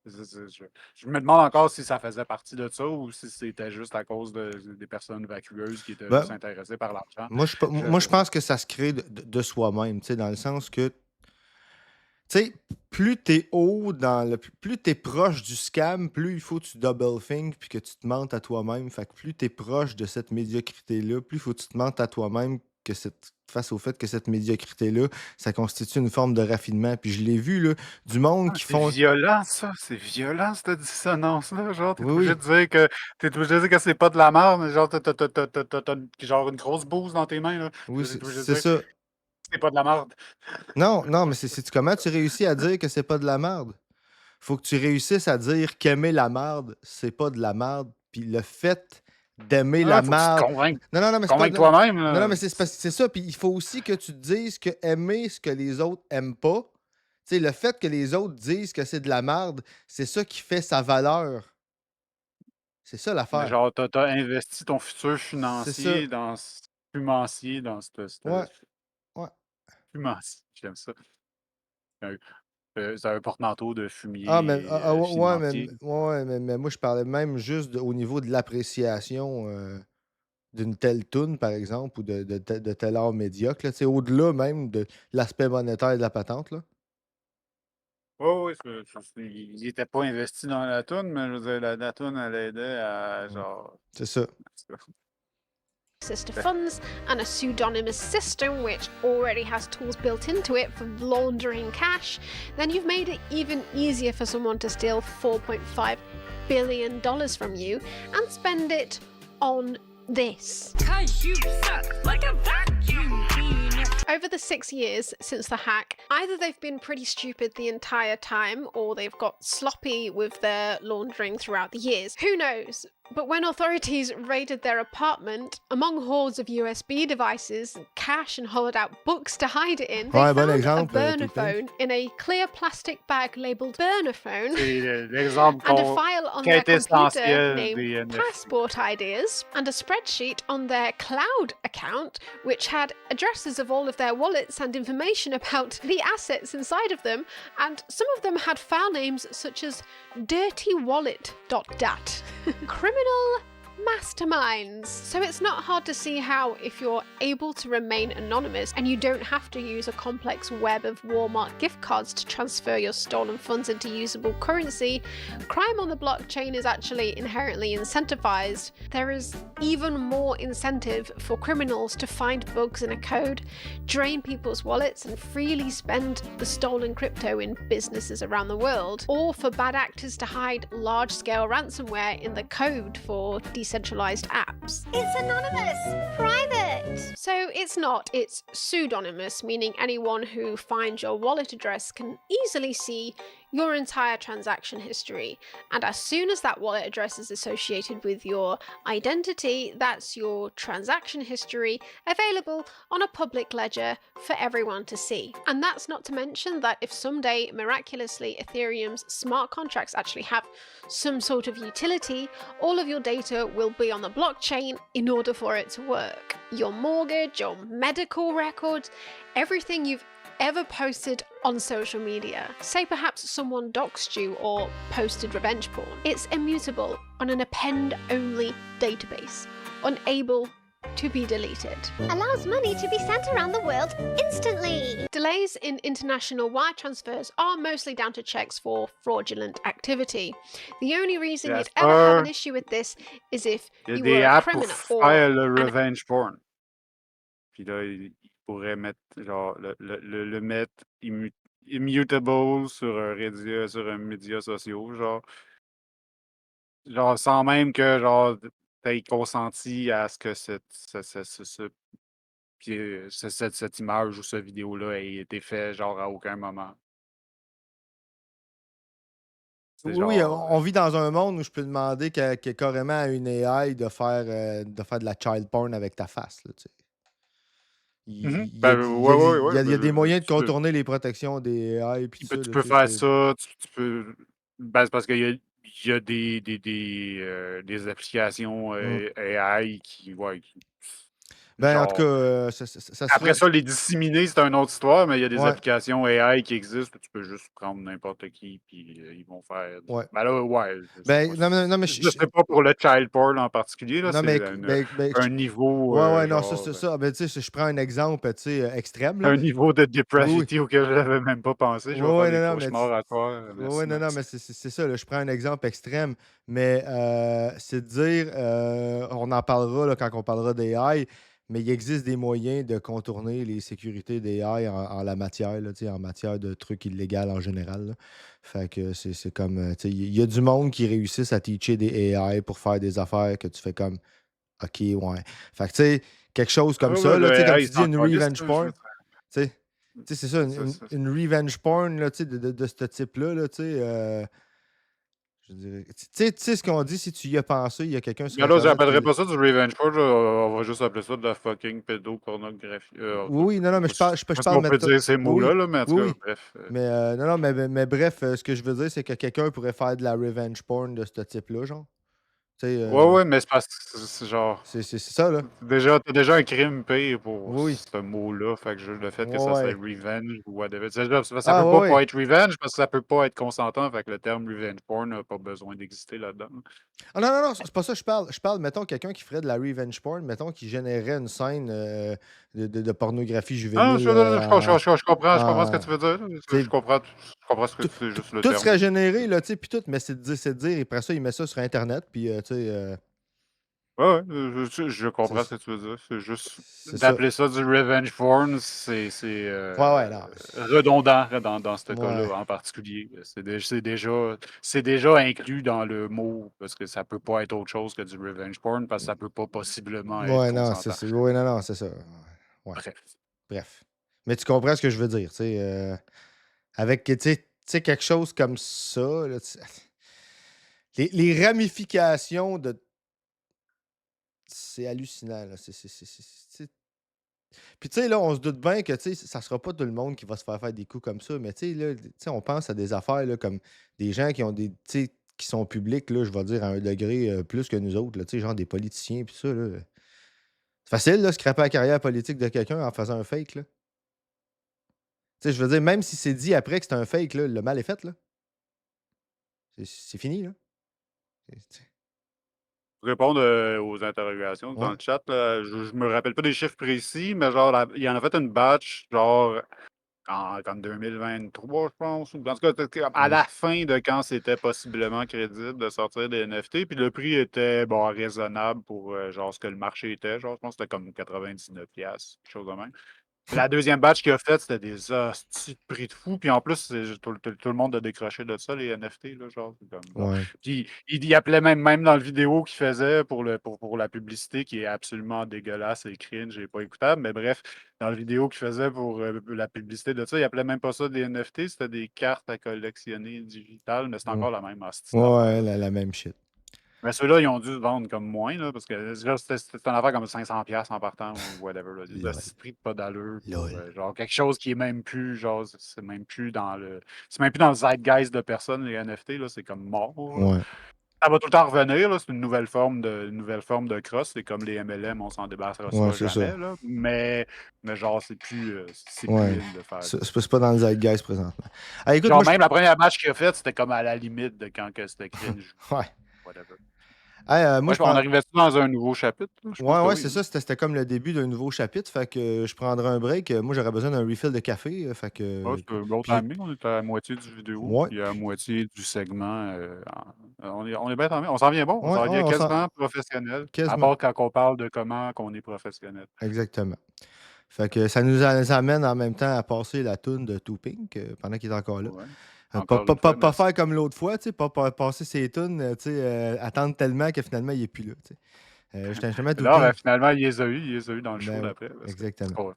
Je me demande encore si ça faisait partie de ça ou si c'était juste à cause des personnes vacueuses qui étaient juste Ben, intéressées par l'argent. moi, je Je sais pense que ça se crée de soi-même, tu sais, dans le sens que, tu sais, plus t'es haut plus t'es proche du scam, plus il faut que tu double think puis que tu te mentes à toi-même. Fait que plus t'es proche de cette médiocrité-là, plus il faut que tu te mentes à toi-même face au fait que cette médiocrité-là, ça constitue une forme de raffinement. Puis je l'ai vu, là, du monde qui C'est font. violent, ça. C'est violent, cette dissonance-là. Genre, t'es Oui, obligé oui. de dire que c'est pas de la merde, mais genre, t'as genre une grosse bouse dans tes mains, là. Oui, T'es obligé de c'est dire ça. que c'est pas de la merde. Non, non, mais c'est comment tu réussis à dire que c'est pas de la merde? Faut que tu réussisses à dire qu'aimer la merde, c'est pas de la merde. Puis le fait d'aimer Ah, la faut que tu te merde. convainques. Non, non, non, mais c'est pas. Convainques Non, non, toi-même, non, non, là. mais c'est ça. Puis il faut aussi que tu te dises que aimer ce que les autres aiment pas. Tu sais, le fait que les autres disent que c'est de la merde, c'est ça qui fait sa valeur. C'est ça Mais l'affaire. genre, t'as investi ton futur C'est ça. financier dans fumancier, dans Ouais, ouais. fumancier, j'aime ça. C'est un porte-manteau de Ah, mais, fumier ouais, financier. mais moi, je parlais même juste au niveau de l'appréciation. D'une telle toune, par exemple, ou de tel art médiocre, là, tu sais, au-delà même de l'aspect monétaire de la patente, là. Oui, oui, il était pas investi dans la toune, mais je veux dire, la toune, elle aidait à Mmh. genre. C'est ça. Access to funds and a pseudonymous system which already has tools built into it for laundering cash, then you've made it even easier for someone to steal $4.5 billion from you and spend it on this. Cause you suck like a vacuum cleaner. Over the 6 years since the hack, either they've been pretty stupid the entire time or they've got sloppy with their laundering throughout the years. Who knows? But when authorities raided their apartment, among hordes of USB devices, cash, and hollowed out books to hide it in, they Ouais, bon found a exemple, burner Toupin. phone in a clear plastic bag labelled burner phone C'est l'exemple and a file on their computer quintessentiel named des NFT. Passport Ideas and a spreadsheet on their cloud account which had addresses of all of their wallets and information about the assets inside of them, and some of them had file names such as dirtywallet.dat. Criminal masterminds. So it's not hard to see how, if you're able to remain anonymous and you don't have to use a complex web of Walmart gift cards to transfer your stolen funds into usable currency, crime on the blockchain is actually inherently incentivized. There is even more incentive for criminals to find bugs in a code, drain people's wallets, and freely spend the stolen crypto in businesses around the world, or for bad actors to hide large-scale ransomware in the code for decentralized apps. It's anonymous, private. So it's pseudonymous, meaning anyone who finds your wallet address can easily see your entire transaction history. And as soon as that wallet address is associated with your identity, that's your transaction history available on a public ledger for everyone to see. And that's not to mention that if someday, miraculously, Ethereum's smart contracts actually have some sort of utility, all of your data will be on the blockchain in order for it to work. Your mortgage, your medical records, everything you've ever posted on social media. Say perhaps someone doxed you or posted revenge porn. It's immutable on an append-only database, unable to be deleted. Allows money to be sent around the world instantly. Delays in international wire transfers are mostly down to checks for fraudulent activity. The only reason you'd ever have an issue with this is if Il y a you des were a apps pour criminal or faire le an revenge porn. Puis là, il pourrait mettre, genre, le mettre immutable sur un média social, genre. Genre, sans même que, genre, t'aies consenti à ce que cette image ou cette vidéo-là ait été fait, genre, à aucun moment. C'est Oui, oui, genre. on vit dans un monde où je peux demander carrément à une AI de faire de la child porn avec ta face, là, tu sais. Il y a, Ben, il y ouais, a ouais, des ouais. il y a des moyens de Tu peux, contourner les protections des AI puis tout ça, tu là, peux tu sais, faire ça, tu peux. Ben, c'est parce qu'il y a des applications Mmh. AI ouais, Ben, en tout cas, genre. ça Après sera. ça, les disséminer, c'est une autre histoire, mais il y a des Ouais, applications AI qui existent, tu peux juste prendre n'importe qui, puis ils vont faire. ouais. Ben là, ouais, je sais pas. Ben, non, mais Je sais pas pour le child porn en particulier, là, non, c'est mais un niveau, ouais, ouais, non, genre, c'est ça. Ben, tu sais, je prends un exemple, tu sais, extrême, là. un niveau de Oui, oui. depravity auquel je n'avais même pas pensé. Je vais Ouais, faire ouais, des non, non, mais cauchemars à soir. ouais, ouais, Merci, non, non, merci. mais c'est ça, là, je prends un exemple extrême, mais c'est de dire, on en parlera là, quand on parlera d'AI, mais il existe des moyens de contourner les sécurités d'AI en la matière, là, tu sais, en matière de trucs illégaux en général, là. Fait que c'est comme, tu sais, il y a du monde qui réussissent à teacher des AI pour faire des affaires que tu fais comme, OK, ouais. Fait que, tu sais, quelque chose Ah comme ouais, ça, là, le tu sais, comme AI, tu il dis, s'en une calisse, revenge là, je veux porn, dire. tu sais. Tu sais, c'est ça, C'est ça. une revenge porn, là, tu sais, de ce type-là, là, tu sais, je dirais. Tu sais ce qu'on dit, si tu y as pensé, il y a quelqu'un sur Mais là, Internet j'appellerais qui. pas ça du revenge porn, là, on va juste appeler ça de la fucking pédopornographie. En tout cas, Oui, oui, non, non, mais je sais je pas si parle on peut maintenant. dire ces Oui, mots-là, là, mais en tout oui, cas, oui. bref. Mais non, non, mais bref, ce que je veux dire, c'est que quelqu'un pourrait faire de la revenge porn de ce type-là, genre. Tu sais, Ouais, ouais, mais c'est parce que c'est genre. c'est ça, là. T'as déjà un crime pire pour Oui, oui. ce mot-là. Fait que le fait que ça Ouais, soit ouais. revenge ou whatever. Ça Ah, peut ouais, pas ouais. être revenge parce que ça peut pas être consentant. Fait que le terme revenge porn n'a pas besoin d'exister là-dedans. Ah non, non, non, c'est pas ça que je parle. Je parle, mettons, quelqu'un qui ferait de la revenge porn, mettons, qui générerait une scène de pornographie Ah, juvénile je comprends ce que en, tu veux dire. tu sais, Je comprends ce que c'est juste le tout terme. serait généré, là, tu sais, puis tout, mais c'est de dire, après ça, il met ça sur Internet, puis, tu sais, Ouais, ouais, je comprends ce c'est que tu veux dire. C'est juste c'est ça. d'appeler ça du revenge porn, c'est Ouais, ouais, non. redondant dans ce Ouais. cas-là en particulier. C'est déjà inclus dans le mot parce que ça peut pas être autre chose que du revenge porn parce que ça peut pas possiblement être Ouais, non, consentant. ouais, non, non, c'est ça. Ouais, Bref. bref. Mais tu comprends ce que je veux dire, tu sais, avec, tu sais, quelque chose comme ça, là, les ramifications de. C'est hallucinant, là. Puis, tu sais, là, on se doute bien que, tu sais, ça sera pas tout le monde qui va se faire des coups comme ça, mais, tu sais, là, tu sais, on pense à des affaires, là, comme des gens qui ont des, tu sais, qui sont publics, là, je vais dire, à un degré plus que nous autres, là, tu sais, genre des politiciens, puis ça, là. C'est facile, là, scraper la carrière politique de quelqu'un en faisant un fake, là. Tu sais, je veux dire, même si c'est dit après que c'est un fake, là, le mal est fait, là. C'est fini, là. Pour répondre aux interrogations dans Ouais. le chat, là, je me rappelle pas des chiffres précis, mais genre, il y en a fait une batch, genre, comme 2023, je pense. Ou en tout cas, à Mmh. la fin de quand c'était possiblement crédible de sortir des NFT, puis le prix était bon, raisonnable pour genre ce que le marché était. Genre, je pense que c'était comme 99$, quelque chose de même. La deuxième batch qu'il a faite, c'était des hosties de prix de fou. Puis en plus, tout le monde a décroché de ça, les NFT. Là, genre, c'est comme, bon. Ouais. Puis il appelait même dans le vidéo qu'il faisait pour la publicité, qui est absolument dégueulasse et cringe et pas écoutable. Mais bref, dans le vidéo qu'il faisait pour la publicité de ça, il appelait même pas ça des NFT, c'était des cartes à collectionner digitales, mais c'est Mmh. encore la même hostie Ouais, d'affaire. la même shit. Mais ceux-là, ils ont dû se vendre comme moins, là, parce que là, c'était une affaire comme 500$ en partant ou whatever. Là, de Lol. prix de pas d'allure pour Lol. genre quelque chose qui est même plus, genre, c'est même plus dans le zeitgeist de personne, les NFT, là, c'est comme mort. Là. Ouais. Ça va tout le temps revenir, là, c'est une nouvelle forme de cross, c'est comme les MLM, on s'en Ouais, débarrassera c'est ça. jamais, là, mais genre, c'est plus Ouais. in de faire ça. C'est pas dans le zeitgeist présentement. Ah, écoute, Genre, moi, je. même la première match qu'il a faite, c'était comme à la limite de quand que c'était cringe, Ouais. whatever. Hey, moi, Ouais, je on prends. arrivait dans un nouveau chapitre, là? Je pense Ouais, que ouais, oui. c'est Hein. ça. C'était comme le début d'un nouveau chapitre. Fait que je prendrai un break. Moi, j'aurais besoin d'un refill de café. Fait Ouais, que. c'est un bon Puis, timing. On est à la moitié du vidéo, ouais. puis à la moitié du segment. On est bien timing. On s'en vient bon. On Ouais, s'en ouais, vient on s'en. quasiment professionnel. À Quasiment. part quand on parle de comment qu'on est professionnel. Exactement. Fait que ça nous amène en même temps à passer la toune de Two Pink pendant qu'il est encore là. Ouais. Pas, Encore une fois, pas merci. faire comme l'autre fois, tu sais, pas passer ses tunes, tu sais, attendre tellement que finalement il est plus là. Tu sais. J'étais justement Non, Touping. finalement, il les a eu dans le show Ben oui, d'après. exactement.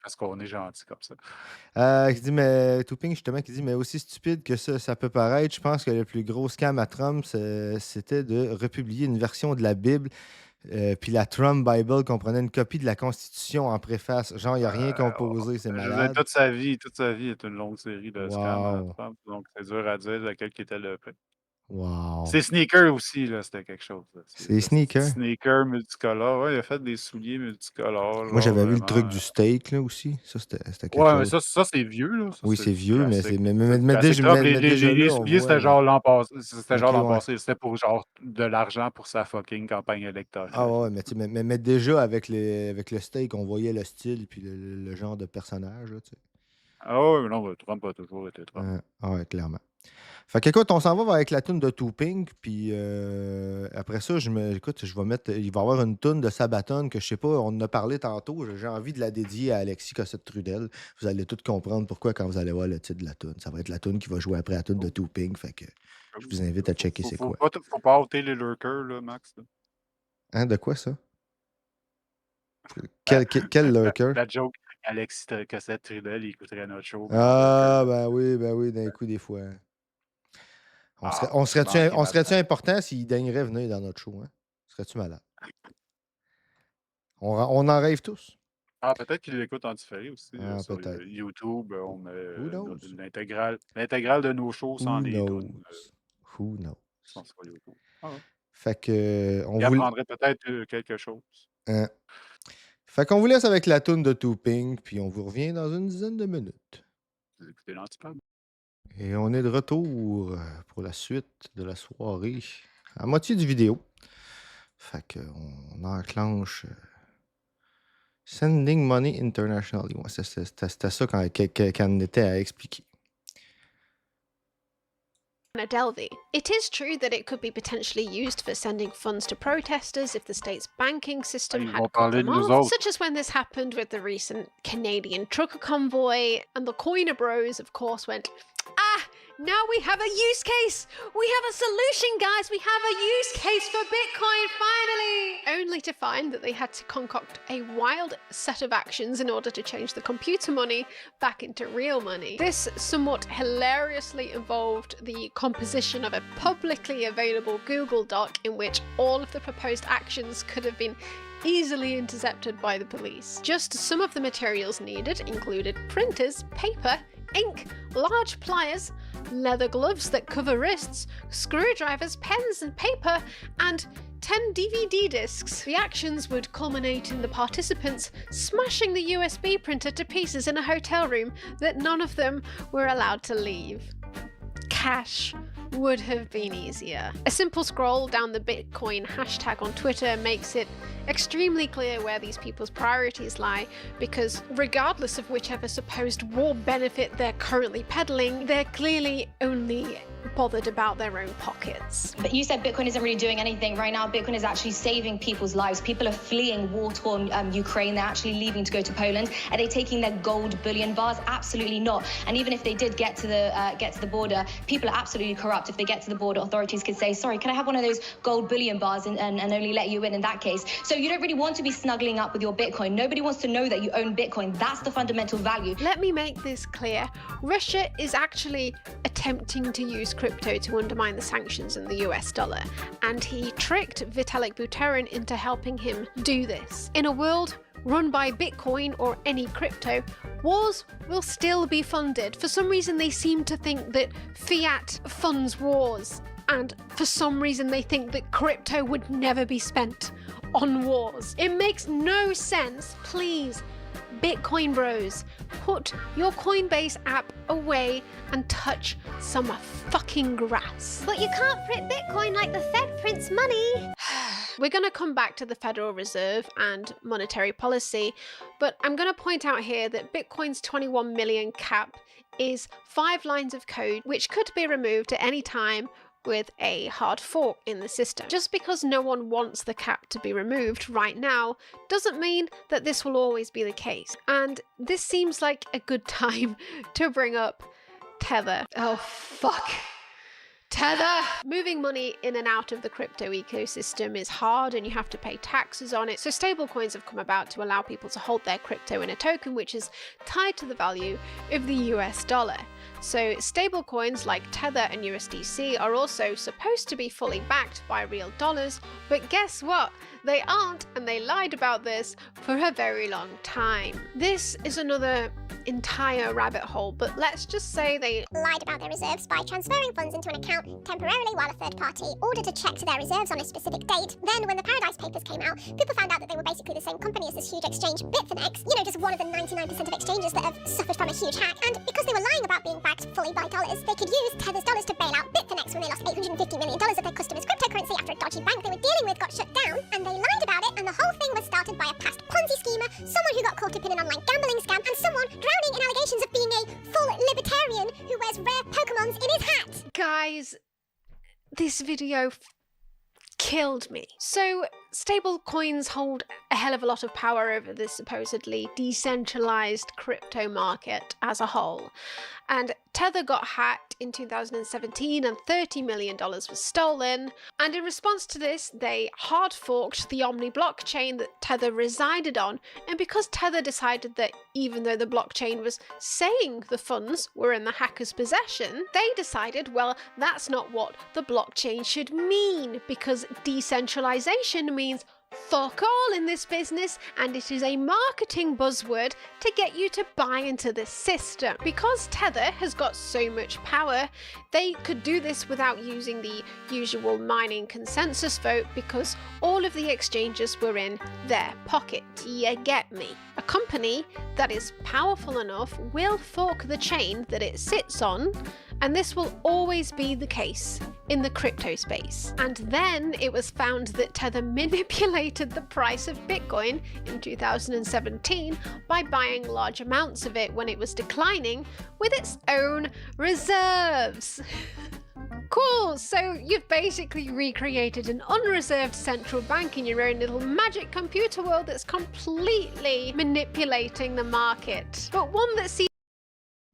Parce qu'on est gentil comme ça. Qui dit, mais Touping, justement, qui dit, mais aussi stupide que ça peut paraître, je pense que le plus gros scam à Trump, c'était de republier une version de la Bible. Puis la Trump Bible comprenait une copie de la Constitution en préface. Genre, il n'y a rien composé, c'est Je veux dire, malade. toute sa vie est une longue série de scams à Wow. Trump, donc c'est dur à dire lequel qui était le. Wow. Ses sneakers aussi, là, c'était quelque chose. Là. C'est Ses petits sneaker. sneakers multicolores. Ouais, il a fait des souliers multicolores, Moi, genre j'avais vu le truc vraiment. du steak, là, aussi. Ça, c'était quelque Ouais, mais chose. ça c'est vieux, là. Ça, Oui, c'est c'est du vieux, mais, classique. mais, C'est du classique. Trump, mais déjà là, les on souliers, voit. c'était genre l'an passé. C'était Ok, genre l'an ouais. passé. C'était pour genre de l'argent pour sa fucking campagne électorale. Ah ouais, mais, mais déjà, avec le steak, on voyait le style puis le genre de personnage, là, tu sais. Ah ouais, mais non, Trump a toujours été Trump. Ouais, clairement. Fait qu'écoute, on s'en va avec la toune de Touping, puis après ça, écoute, je vais mettre, il va y avoir une toune de Sabaton que je sais pas, on en a parlé tantôt, j'ai envie de la dédier à Alexis Cossette-Trudel. Vous allez tout comprendre pourquoi quand vous allez voir le titre de la toune. Ça va être la toune qui va jouer après la toune de Touping, fait que je vous invite à checker c'est quoi. Faut pas ôter les lurkers, là, Max. Là. Hein, de quoi ça? Quel lurker? La joke, Alexis Cossette Trudel, il écouterait notre show. Ah, ben oui, d'un coup, des fois. On serait-tu important s'il daignerait venir dans notre show? Hein? Serais-tu malade? On en rêve tous. Ah, peut-être qu'il l'écoute en différé aussi. Ah, Sur peut-être. YouTube, on met L'intégrale de nos shows sans les tunes. Who knows? Sur YouTube. Ah ouais. Fait que on Il vous apprendrait peut-être quelque chose. Hein? Fait qu'on vous laisse avec la toune de Touping, puis on vous revient dans une dizaine de minutes. Vous écoutez l'Antipode. Et on est de retour pour la suite de la soirée, à moitié du vidéo. Fait qu'on enclenche Sending Money Internationally. Ouais, c'était ça qu'on était à expliquer. Delvey. It is true that it could be potentially used for sending funds to protesters if the state's banking system had cut them off, such as when this happened with the recent Canadian trucker convoy, and the Coiner Bros, of course, went, now we have a use case! We have a solution, guys! We have a use case for Bitcoin, finally! Only to find that they had to concoct a wild set of actions in order to change the computer money back into real money. This somewhat hilariously involved the composition of a publicly available Google Doc in which all of the proposed actions could have been easily intercepted by the police. Just some of the materials needed included printers, paper, ink, large pliers, leather gloves that cover wrists, screwdrivers, pens and paper, and 10 DVD discs. The actions would culminate in the participants smashing the USB printer to pieces in a hotel room that none of them were allowed to leave. Cash would have been easier. A simple scroll down the Bitcoin hashtag on Twitter makes it extremely clear where these people's priorities lie, because regardless of whichever supposed war benefit they're currently peddling, they're clearly only bothered about their own pockets. But you said Bitcoin isn't really doing anything. Right now, Bitcoin is actually saving people's lives. People are fleeing war-torn Ukraine. They're actually leaving to go to Poland. Are they taking their gold bullion bars? Absolutely not. And even if they did get to the border, people are absolutely corrupt. If they get to the border, authorities could say, sorry, can I have one of those gold bullion bars and only let you in that case. So you don't really want to be snuggling up with your Bitcoin. Nobody wants to know that you own Bitcoin. That's the fundamental value. Let me make this clear. Russia is actually attempting to use crypto to undermine the sanctions and the US dollar, and he tricked Vitalik Buterin into helping him do this. In a world run by Bitcoin or any crypto, wars will still be funded. For some reason, they seem to think that fiat funds wars, and for some reason, they think that crypto would never be spent on wars. It makes no sense. Please, Bitcoin bros, put your Coinbase app away and touch some fucking grass. But you can't print Bitcoin like the Fed prints money. We're going to come back to the Federal Reserve and monetary policy, but I'm going to point out here that Bitcoin's 21 million cap is 5 lines of code which could be removed at any time with a hard fork in the system. Just because no one wants the cap to be removed right now doesn't mean that this will always be the case. And this seems like a good time to bring up Tether. Oh fuck. Tether! Moving money in and out of the crypto ecosystem is hard and you have to pay taxes on it, so stablecoins have come about to allow people to hold their crypto in a token which is tied to the value of the US dollar. So stablecoins like Tether and USDC are also supposed to be fully backed by real dollars, but guess what? They aren't, and they lied about this for a very long time. This is another entire rabbit hole, but let's just say they lied about their reserves by transferring funds into an account temporarily while a third party ordered to check to their reserves on a specific date. Then when the Paradise Papers came out, people found out that they were basically the same company as this huge exchange, Bitfinex, just one of the 99% of exchanges that have suffered from a huge hack. And because they were lying about being backed fully by dollars, they could use Tether's dollars to bail out Bitfinex when they lost $850 million of their customers' cryptocurrency after a dodgy bank they were dealing with got shut down, and they lied about it, and the whole thing was started by a past Ponzi schemer, someone who got caught up in an online gambling scam, and someone drowning in allegations of being a full libertarian who wears rare Pokemons in his hat. Guys, this video killed me. So, stable coins hold a hell of a lot of power over the supposedly decentralized crypto market as a whole. And Tether got hacked in 2017 and $30 million was stolen. And in response to this, they hard forked the Omni blockchain that Tether resided on. And because Tether decided that even though the blockchain was saying the funds were in the hacker's possession, they decided, well, that's not what the blockchain should mean, because decentralization means fuck all in this business, and it is a marketing buzzword to get you to buy into this system. Because Tether has got so much power, they could do this without using the usual mining consensus vote, because all of the exchanges were in their pocket. You get me? A company that is powerful enough will fork the chain that it sits on, and this will always be the case in the crypto space. And then it was found that Tether manipulated the price of Bitcoin in 2017 by buying large amounts of it when it was declining with its own reserves. Cool, so you've basically recreated an unreserved central bank in your own little magic computer world that's completely manipulating the market. But one that seems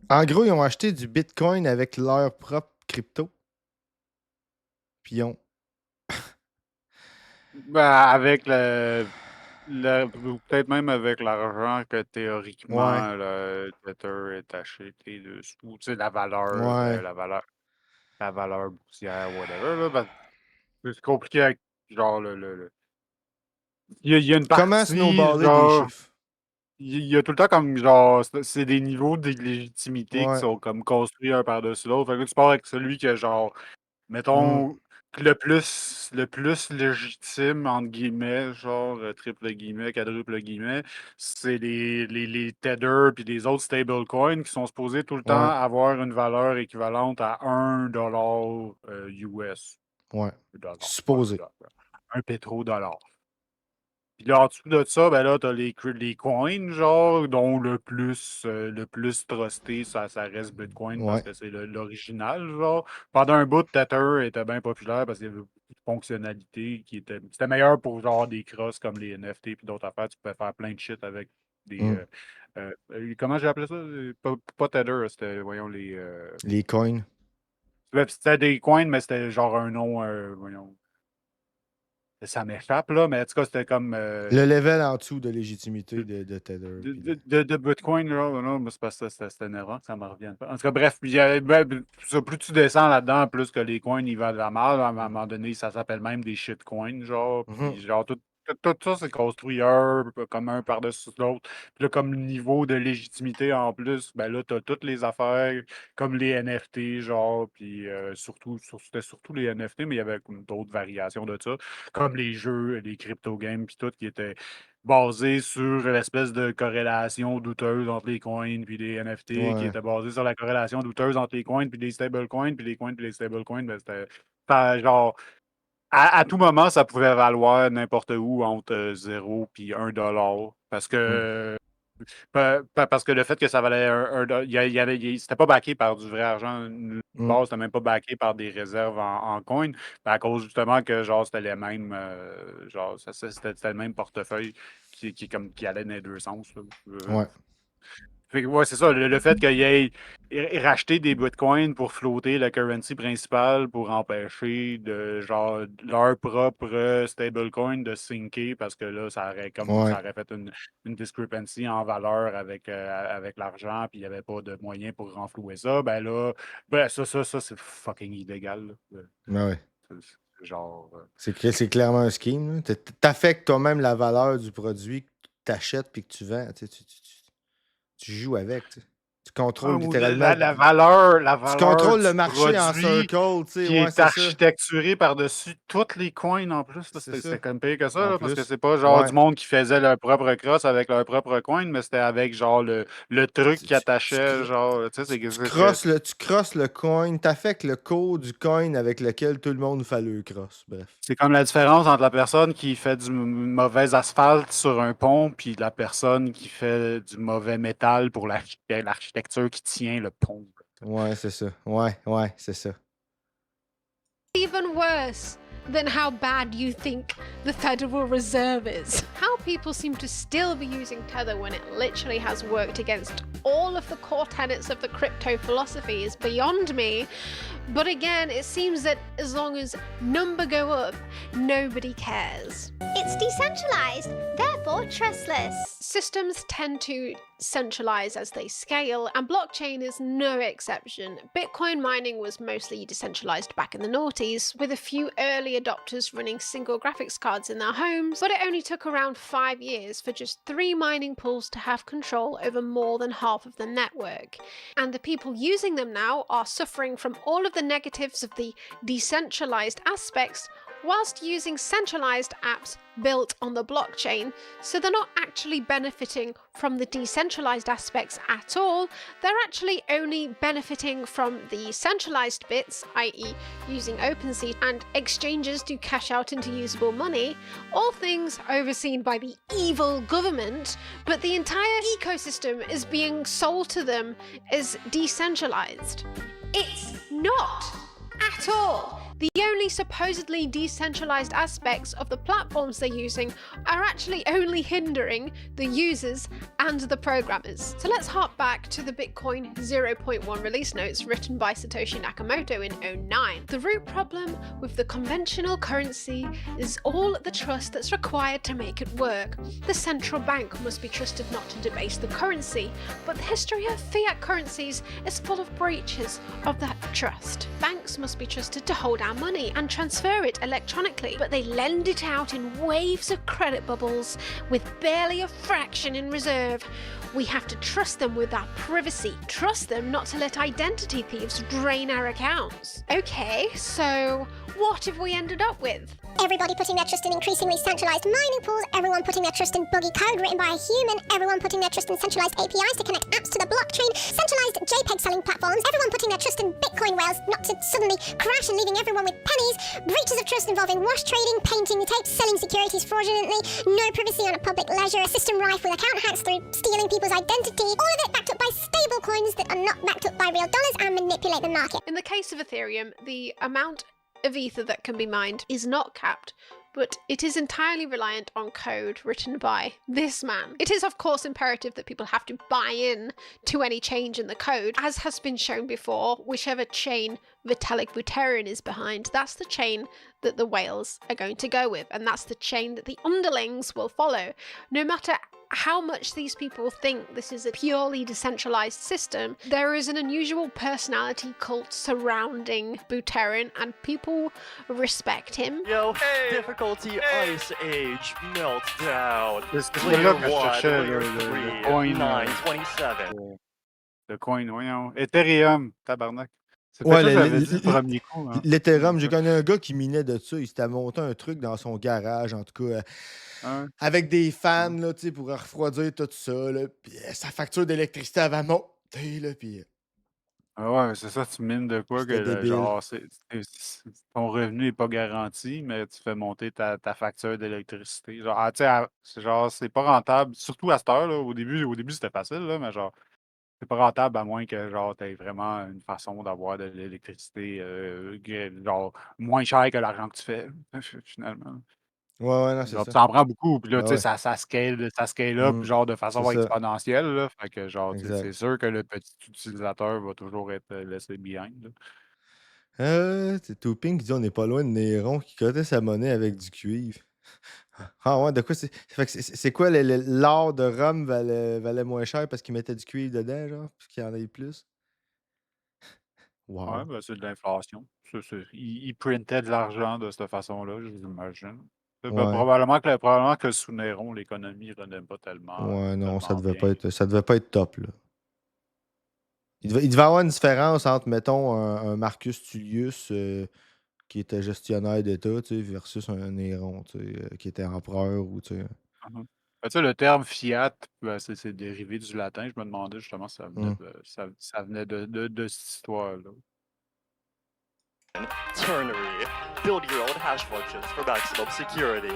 En gros, ils ont acheté du Bitcoin avec leur propre crypto. Puis ils ont... Avec ou peut-être même avec l'argent que théoriquement Ouais. le Tether est acheté dessous. Tu sais, la valeur, Ouais. la valeur boursière, whatever. Là, parce que c'est compliqué avec genre il y a une Comment partie, snowballer des genre. chiffres? Il y a tout le temps comme genre, c'est des niveaux de légitimité qui Ouais. sont comme construits un par-dessus l'autre. Fait que là, tu pars avec celui que genre, Mm. mettons, le plus légitime, entre guillemets, genre, triple guillemets, quadruple guillemets, c'est les Tether puis les autres stablecoins qui sont supposés tout le temps Ouais. avoir une valeur équivalente à $1 US. Ouais. Dollar, pas Supposé. dollar, un pétrodollar. Puis là, en dessous de ça, ben là, t'as les coins, genre, dont le plus trusté, ça reste Bitcoin parce Ouais. que c'est l'original, genre. Pendant un bout, Tether était bien populaire parce qu'il y avait beaucoup de fonctionnalités qui étaient. C'était meilleur pour genre des crosses comme les NFT puis d'autres affaires. Tu pouvais faire plein de shit avec des. Mm. Comment j'ai appelé ça? Pas Tether, c'était, voyons, Les coins. C'était des coins, mais c'était genre un nom, voyons. Ça m'échappe, là, mais en tout cas, c'était comme. Le level en dessous de légitimité de Tether. puis De Bitcoin, là, non, mais c'est parce que c'était énervant que ça me revienne pas. En tout cas, bref, plus tu descends là-dedans, plus que les coins, ils valent de la merde. À un moment donné, ça s'appelle même des shitcoins, genre. Puis, genre, tout ça, c'est construit comme un par-dessus l'autre. Puis là, comme le niveau de légitimité en plus, ben là, t'as toutes les affaires, comme les NFT, genre, puis c'était surtout les NFT, mais il y avait comme d'autres variations de ça, comme les jeux, les crypto games, puis tout, qui étaient basé sur l'espèce de corrélation douteuse entre les coins puis les NFT, qui Ouais. était basé sur la corrélation douteuse entre les coins puis les stablecoins, puis les coins puis les stablecoins, ben c'était genre à tout moment, ça pouvait valoir n'importe où entre 0 puis $1 parce Mm. que parce que le fait que ça valait c'était pas backé par du vrai argent. De Mm. base, c'était même pas backé par des réserves en coin. À cause justement que genre c'était les mêmes genre c'était le même portefeuille qui allait dans les deux sens. Là. Ouais. Fait que, ouais, c'est ça, le fait qu'ils aient racheté des bitcoins pour flotter la currency principale pour empêcher genre, leur propre stablecoin de sinker parce que là, ça Ouais. aurait fait une discrepancy en valeur avec l'argent, puis il n'y avait pas de moyen pour renflouer ça. Ben là, ça, c'est fucking illégal. Là. Ouais. C'est genre. C'est clairement un scheme. T'affectes toi-même la valeur du produit que t'achètes puis que tu vends. Tu joues avec. Tu contrôles Ou littéralement. la valeur Tu contrôles le du marché en produit circle. qui Ouais, est c'est ça. architecturé par-dessus toutes les coins en plus. Là, C'est ça. c'était comme pire que ça, En là, parce que plus. c'est pas genre Ouais. du monde qui faisait leur propre cross avec leur propre coin, mais c'était avec genre le truc qui attachait, genre, tu sais, Tu crosses le coin. T'affectes le code du coin avec lequel tout le monde fait le cross. Bref. c'est comme la différence entre la personne qui fait du mauvais asphalte sur un pont, puis la personne qui fait du mauvais métal pour l'architecture qui tient le pont. Ouais, c'est ça. Ouais, c'est ça. Even worse than how bad you think the Federal Reserve is. How people seem to still be using Tether when it literally has worked against all of the core tenets of the crypto philosophy is beyond me. But again, it seems that as long as number go up, nobody cares. It's decentralized, therefore trustless. Systems tend to centralize as they scale, and blockchain is no exception. Bitcoin mining was mostly decentralized back in the noughties, with a few early adopters running single graphics cards in their homes, but it only took around 5 years for just 3 mining pools to have control over more than half of the network. And the people using them now are suffering from all of the negatives of the decentralized aspects whilst using centralized apps built on the blockchain, so they're not actually benefiting from the decentralized aspects at all, they're actually only benefiting from the centralized bits, i.e. using OpenSea and exchanges to cash out into usable money, all things overseen by the evil government, but the entire ecosystem is being sold to them as decentralized. It's not at all. The only supposedly decentralized aspects of the platforms they're using are actually only hindering the users and the programmers. So let's hop back to the Bitcoin 0.1 release notes written by Satoshi Nakamoto in 2009. The root problem with the conventional currency is all the trust that's required to make it work. The central bank must be trusted not to debase the currency, but the history of fiat currencies is full of breaches of that trust. Banks must be trusted to hold our money and transfer it electronically, but they lend it out in waves of credit bubbles with barely a fraction in reserve. We have to trust them with our privacy, trust them not to let identity thieves drain our accounts. Okay, so what have we ended up with? Everybody putting their trust in increasingly centralized mining pools, everyone putting their trust in buggy code written by a human, everyone putting their trust in centralized APIs to connect apps to the blockchain, centralized JPEG selling platforms, everyone putting their trust in Bitcoin whales not to suddenly crash and leaving everyone with pennies, breaches of trust involving wash trading, painting the tapes, selling securities fraudulently, no privacy on a public ledger, a system rife with account hacks through stealing people's identity, all of it backed up by stable coins that are not backed up by real dollars and manipulate the market. In the case of Ethereum, the amount of ether that can be mined is not capped, but it is entirely reliant on code written by this man. It is of course imperative that people have to buy in to any change in the code. As has been shown before, whichever chain Vitalik Buterin is behind, that's the chain that the whales are going to go with, and that's the chain that the underlings will follow. No matter how much these people think this is a purely decentralized system, there is an unusual personality cult surrounding Buterin, and people respect him. Yo, difficulty Ice Age meltdown. C'est là que je cherchais le coin. 927. Le coin, voyons. Ethereum, tabarnak. C'est Ouais, peut-être ça que j'avais dit le premier coup. Hein. L'Ethereum, j'ai connu un gars qui minait de ça. Il s'était monté un truc dans son garage, en tout cas, avec des fans là, pour refroidir tout ça. Là, puis sa facture d'électricité avait monté. Là, puis, Ah ouais, c'est ça, tu mines de quoi que débile. genre ton revenu n'est pas garanti, mais tu fais monter ta facture d'électricité. Genre, tu sais, c'est pas rentable, surtout à cette heure, là. Au début c'était facile, là, mais genre, c'est pas rentable à moins que genre tu aies vraiment une façon d'avoir de l'électricité genre moins chère que l'argent que tu fais, finalement. Ouais, non, c'est Genre, ça. ça en prend beaucoup, puis là, Ben tu sais, ouais. ça scale up, genre, de C'est façon ça. exponentielle, là. Fait que, genre, tu sais, Exact. c'est sûr que le petit utilisateur va toujours être laissé behind, là. C'est Tooping qui dit: «On n'est pas loin de Néron qui cotait sa monnaie avec du cuivre». Ah ouais, de quoi c'est fait que c'est quoi l'or de Rome valait moins cher parce qu'ils mettaient du cuivre dedans, genre, puis qu'il y en ait plus? Ouais, Wow! ben, c'est de l'inflation. Ils printaient de l'argent de cette façon-là, j'imagine. Ouais. Probablement que sous Néron, l'économie renait pas Ouais, non, tellement bien. ça devait pas être top, là. Il devait avoir une différence entre, mettons, un Marcus Tullius, qui était gestionnaire d'État, tu sais, versus un Néron, tu sais, qui était empereur ou, tu sais. Mhm. Ben, tu sais, le terme fiat, ben, c'est dérivé du latin. Je me demandais justement si Mmh. ça venait de cette histoire-là. Ternary. Build your own hash functions for maximum security.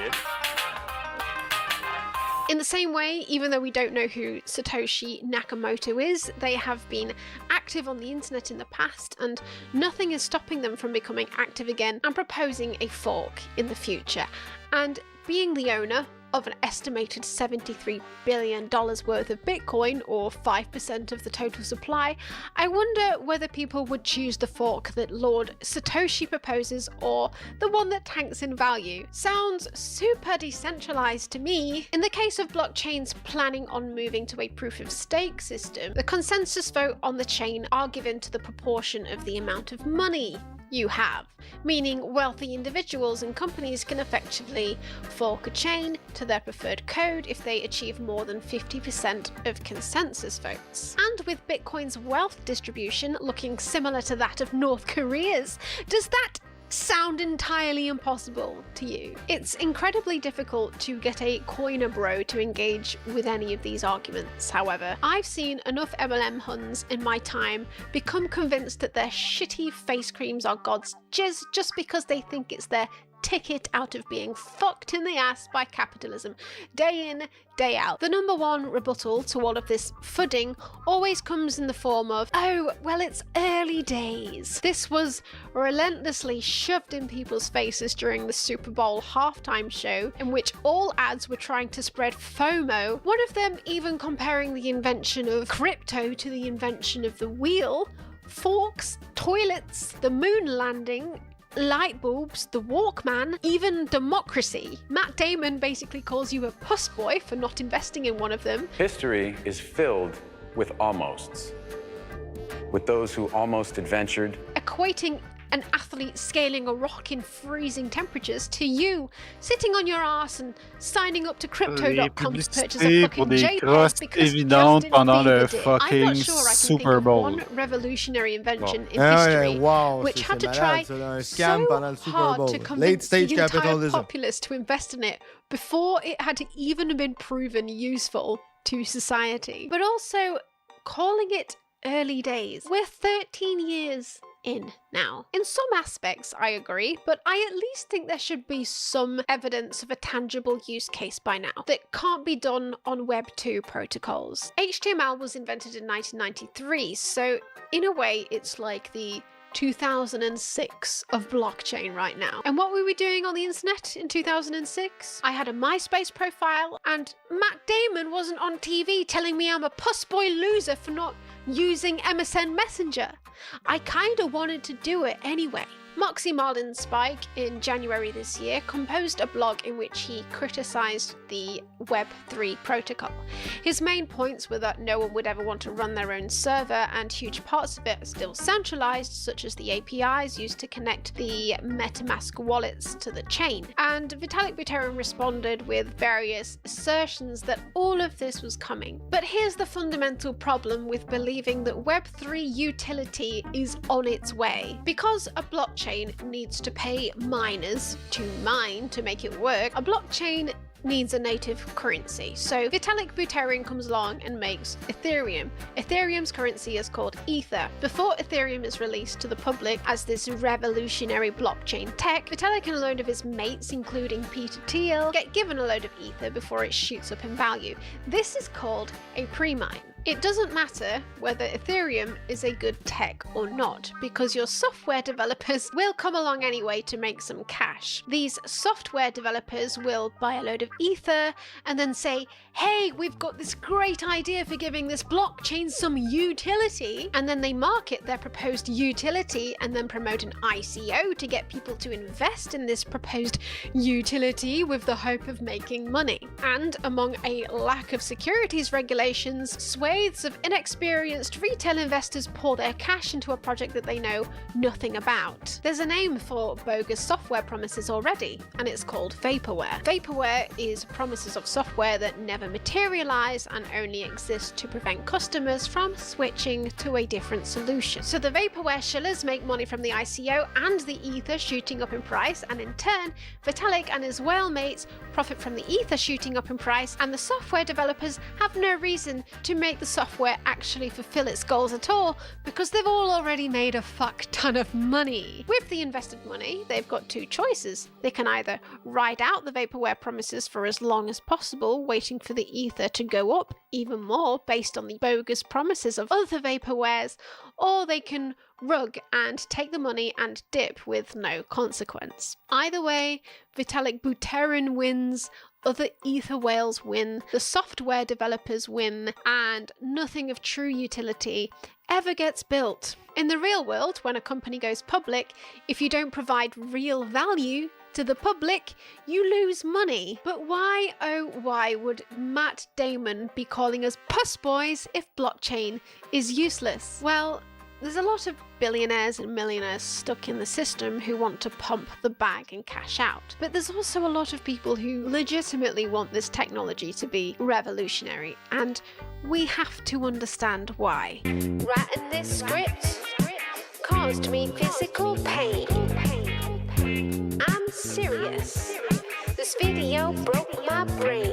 In the same way, even though we don't know who Satoshi Nakamoto is, they have been active on the internet in the past, and nothing is stopping them from becoming active again and proposing a fork in the future. And being the owner of an estimated $73 billion worth of Bitcoin, or 5% of the total supply, I wonder whether people would choose the fork that Lord Satoshi proposes or the one that tanks in value. Sounds super decentralized to me. In the case of blockchains planning on moving to a proof of stake system, the consensus vote on the chain are given to the proportion of the amount of money you have, meaning wealthy individuals and companies can effectively fork a chain to their preferred code if they achieve more than 50% of consensus votes. And with Bitcoin's wealth distribution looking similar to that of North Korea's, does that sound entirely impossible to you? It's incredibly difficult to get a coiner bro to engage with any of these arguments. However, I've seen enough MLM Huns in my time become convinced that their shitty face creams are God's jizz just because they think it's their ticket out of being fucked in the ass by capitalism, day in, day out. The number one rebuttal to all of this fudding always comes in the form of, oh, well, it's early days. This was relentlessly shoved in people's faces during the Super Bowl halftime show, in which all ads were trying to spread FOMO, one of them even comparing the invention of crypto to the invention of the wheel, forks, toilets, the moon landing, light bulbs, the Walkman, even democracy. Matt Damon basically calls you a puss boy for not investing in one of them. History is filled with almosts, with those who almost adventured. Equating an athlete scaling a rock in freezing temperatures to you sitting on your ass and signing up to crypto.com to purchase a fucking JPEG because Justin Bieber did. I'm not sure I can think of one revolutionary invention in history which had to try so hard to convince the entire populace to invest in it before it had even been proven useful to society. But also calling it early days. We're 13 years in now. In some aspects, I agree, but I at least think there should be some evidence of a tangible use case by now that can't be done on Web 2 protocols. HTML was invented in 1993, so in a way, it's like the 2006 of blockchain right now. And what were we doing on the internet in 2006? I had a MySpace profile, and Matt Damon wasn't on TV telling me I'm a puss boy loser for not using MSN Messenger. I kinda wanted to do it anyway. Moxie Marlin Spike, in January this year, composed a blog in which he criticised the Web3 protocol. His main points were that no one would ever want to run their own server, and huge parts of it are still centralised, such as the APIs used to connect the MetaMask wallets to the chain. And Vitalik Buterin responded with various assertions that all of this was coming. But here's the fundamental problem with believing that Web3 utility is on its way. Because a blockchain needs to pay miners to mine to make it work, a blockchain needs a native currency. So Vitalik Buterin comes along and makes Ethereum. Ethereum's currency is called Ether. Before Ethereum is released to the public as this revolutionary blockchain tech, Vitalik and a load of his mates, including Peter Thiel, get given a load of Ether before it shoots up in value. This is called a pre-mine. It doesn't matter whether Ethereum is a good tech or not, because your software developers will come along anyway to make some cash. These software developers will buy a load of Ether and then say, hey, we've got this great idea for giving this blockchain some utility, and then they market their proposed utility and then promote an ICO to get people to invest in this proposed utility with the hope of making money. And among a lack of securities regulations, swathes of inexperienced retail investors pour their cash into a project that they know nothing about. There's a name for bogus software promises already, and it's called vaporware. Vaporware is promises of software that never materialize and only exist to prevent customers from switching to a different solution. So the vaporware shillers make money from the ICO and the Ether shooting up in price, and in turn, Vitalik and his whale mates profit from the Ether shooting up in price, and the software developers have no reason to make the software actually fulfill its goals at all, because they've all already made a fuck ton of money. With the invested money, they've got two choices. They can either ride out the vaporware promises for as long as possible, waiting for the Ether to go up even more based on the bogus promises of other vaporwares, or they can rug and take the money and dip with no consequence. Either way, Vitalik Buterin wins, other Ether whales win, the software developers win, and nothing of true utility ever gets built. In the real world, when a company goes public, if you don't provide real value to the public, you lose money. But why, oh why, would Matt Damon be calling us puss boys if blockchain is useless? Well, there's a lot of billionaires and millionaires stuck in the system who want to pump the bag and cash out. But there's also a lot of people who legitimately want this technology to be revolutionary, and we have to understand why. Writing this script caused me physical pain. I'm serious. This video broke my brain.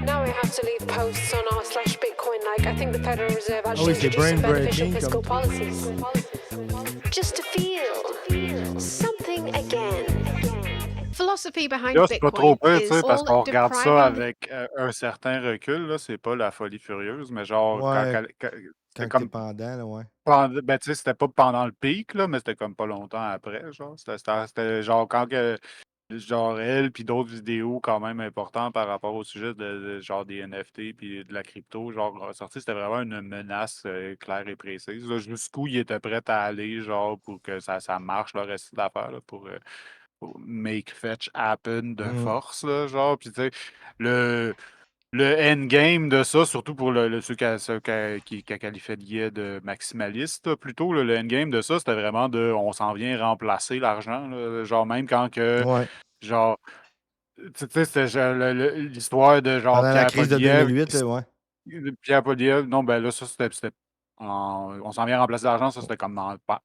Now we have to leave posts on r/Bitcoin. Like, I think the Federal Reserve actually introduced some beneficial fiscal policies. Just to feel something again. Philosophy behind Là, c'est pas trop Bitcoin pire, tu is sais, parce all qu'on regarde ça depriving the avec un certain recul, là. C'est pas la folie furieuse, mais genre, Ouais, c'était quand t'es comme. pendant, là, ouais. Ben, tu sais, c'était pas pendant le pic, là, mais c'était comme pas longtemps après, genre. C'était genre quand que. Genre elle, puis d'autres vidéos quand même importantes par rapport au sujet genre des NFT puis de la crypto, genre sorti, c'était vraiment une menace claire et précise. Là, jusqu'où il était prêt à aller, genre, pour que ça marche le reste de l'affaire, là, pour make fetch happen de Mm. force, là, genre. Puis tu sais, le, le endgame de ça, surtout pour ceux qui qualifiaient de maximaliste, là, plutôt, là, le endgame de ça, c'était vraiment de on s'en vient remplacer l'argent, là. Genre, même quand que. Ouais. Genre, tu sais, c'était genre l'histoire de genre Pendant la Pierre crise de Poliev 2008, là, ouais. Pierre Poliev, non, ben là, ça, c'était on s'en vient remplacer l'argent, ça, c'était comme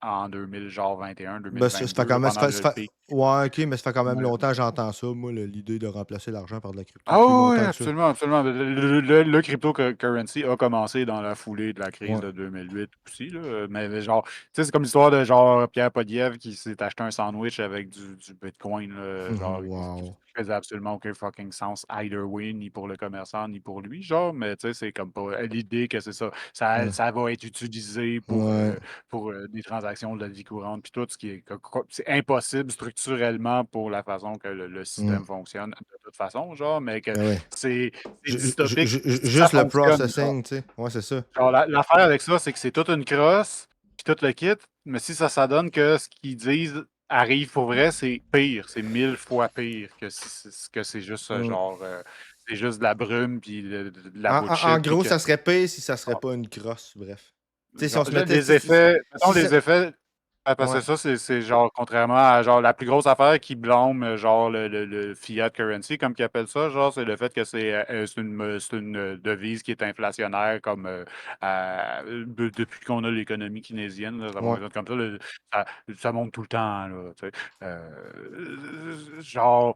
en 2000, genre 21, Ben, ça fait 2022, quand là, même. pendant le pic. Ouais, ok, mais ça fait quand même Ouais. longtemps que j'entends ça, moi, l'idée de remplacer l'argent par de la crypto. Ah Plus oui, longtemps que ça. absolument, absolument. Le cryptocurrency a commencé dans la foulée de la crise Ouais. de 2008 aussi, là. Mais genre, tu sais, c'est comme l'histoire de genre Pierre Poliev qui s'est acheté un sandwich avec du Bitcoin, là, genre, qui Wow. faisait absolument aucun fucking sens either way, ni pour le commerçant, ni pour lui, genre. Mais tu sais, c'est comme pas l'idée que c'est ça. Ouais. Ça va être utilisé Ouais. pour des transactions de la vie courante, puis tout, ce qui est, c'est impossible structurellement pour la façon que le système fonctionne de toute façon, genre, mais que Ben ouais. c'est dystopique si ça Juste le fonctionne, genre. processing, tu sais. Ouais, c'est ça. Genre, l'affaire avec ça, c'est que c'est toute une crosse, puis tout le kit, mais si ça donne que ce qu'ils disent arrive pour vrai, c'est pire, c'est 1000 fois pire que c'est juste Mm. genre, c'est juste de la brume, puis de la En bullshit, puis gros, que. ça serait pire si ça serait pas une crosse, bref. Tu sais, si on Genre, se mettait. les effets, mettons Si ça- les effets, parce Ouais. que ça, c'est genre, contrairement à genre la plus grosse affaire qui blâme genre le fiat currency, comme qu'ils appellent ça, genre, c'est le fait que c'est une devise qui est inflationnaire comme depuis qu'on a l'économie keynésienne, là, ça Ouais. fonctionne comme ça, ça monte tout le temps, là, tu sais. Genre,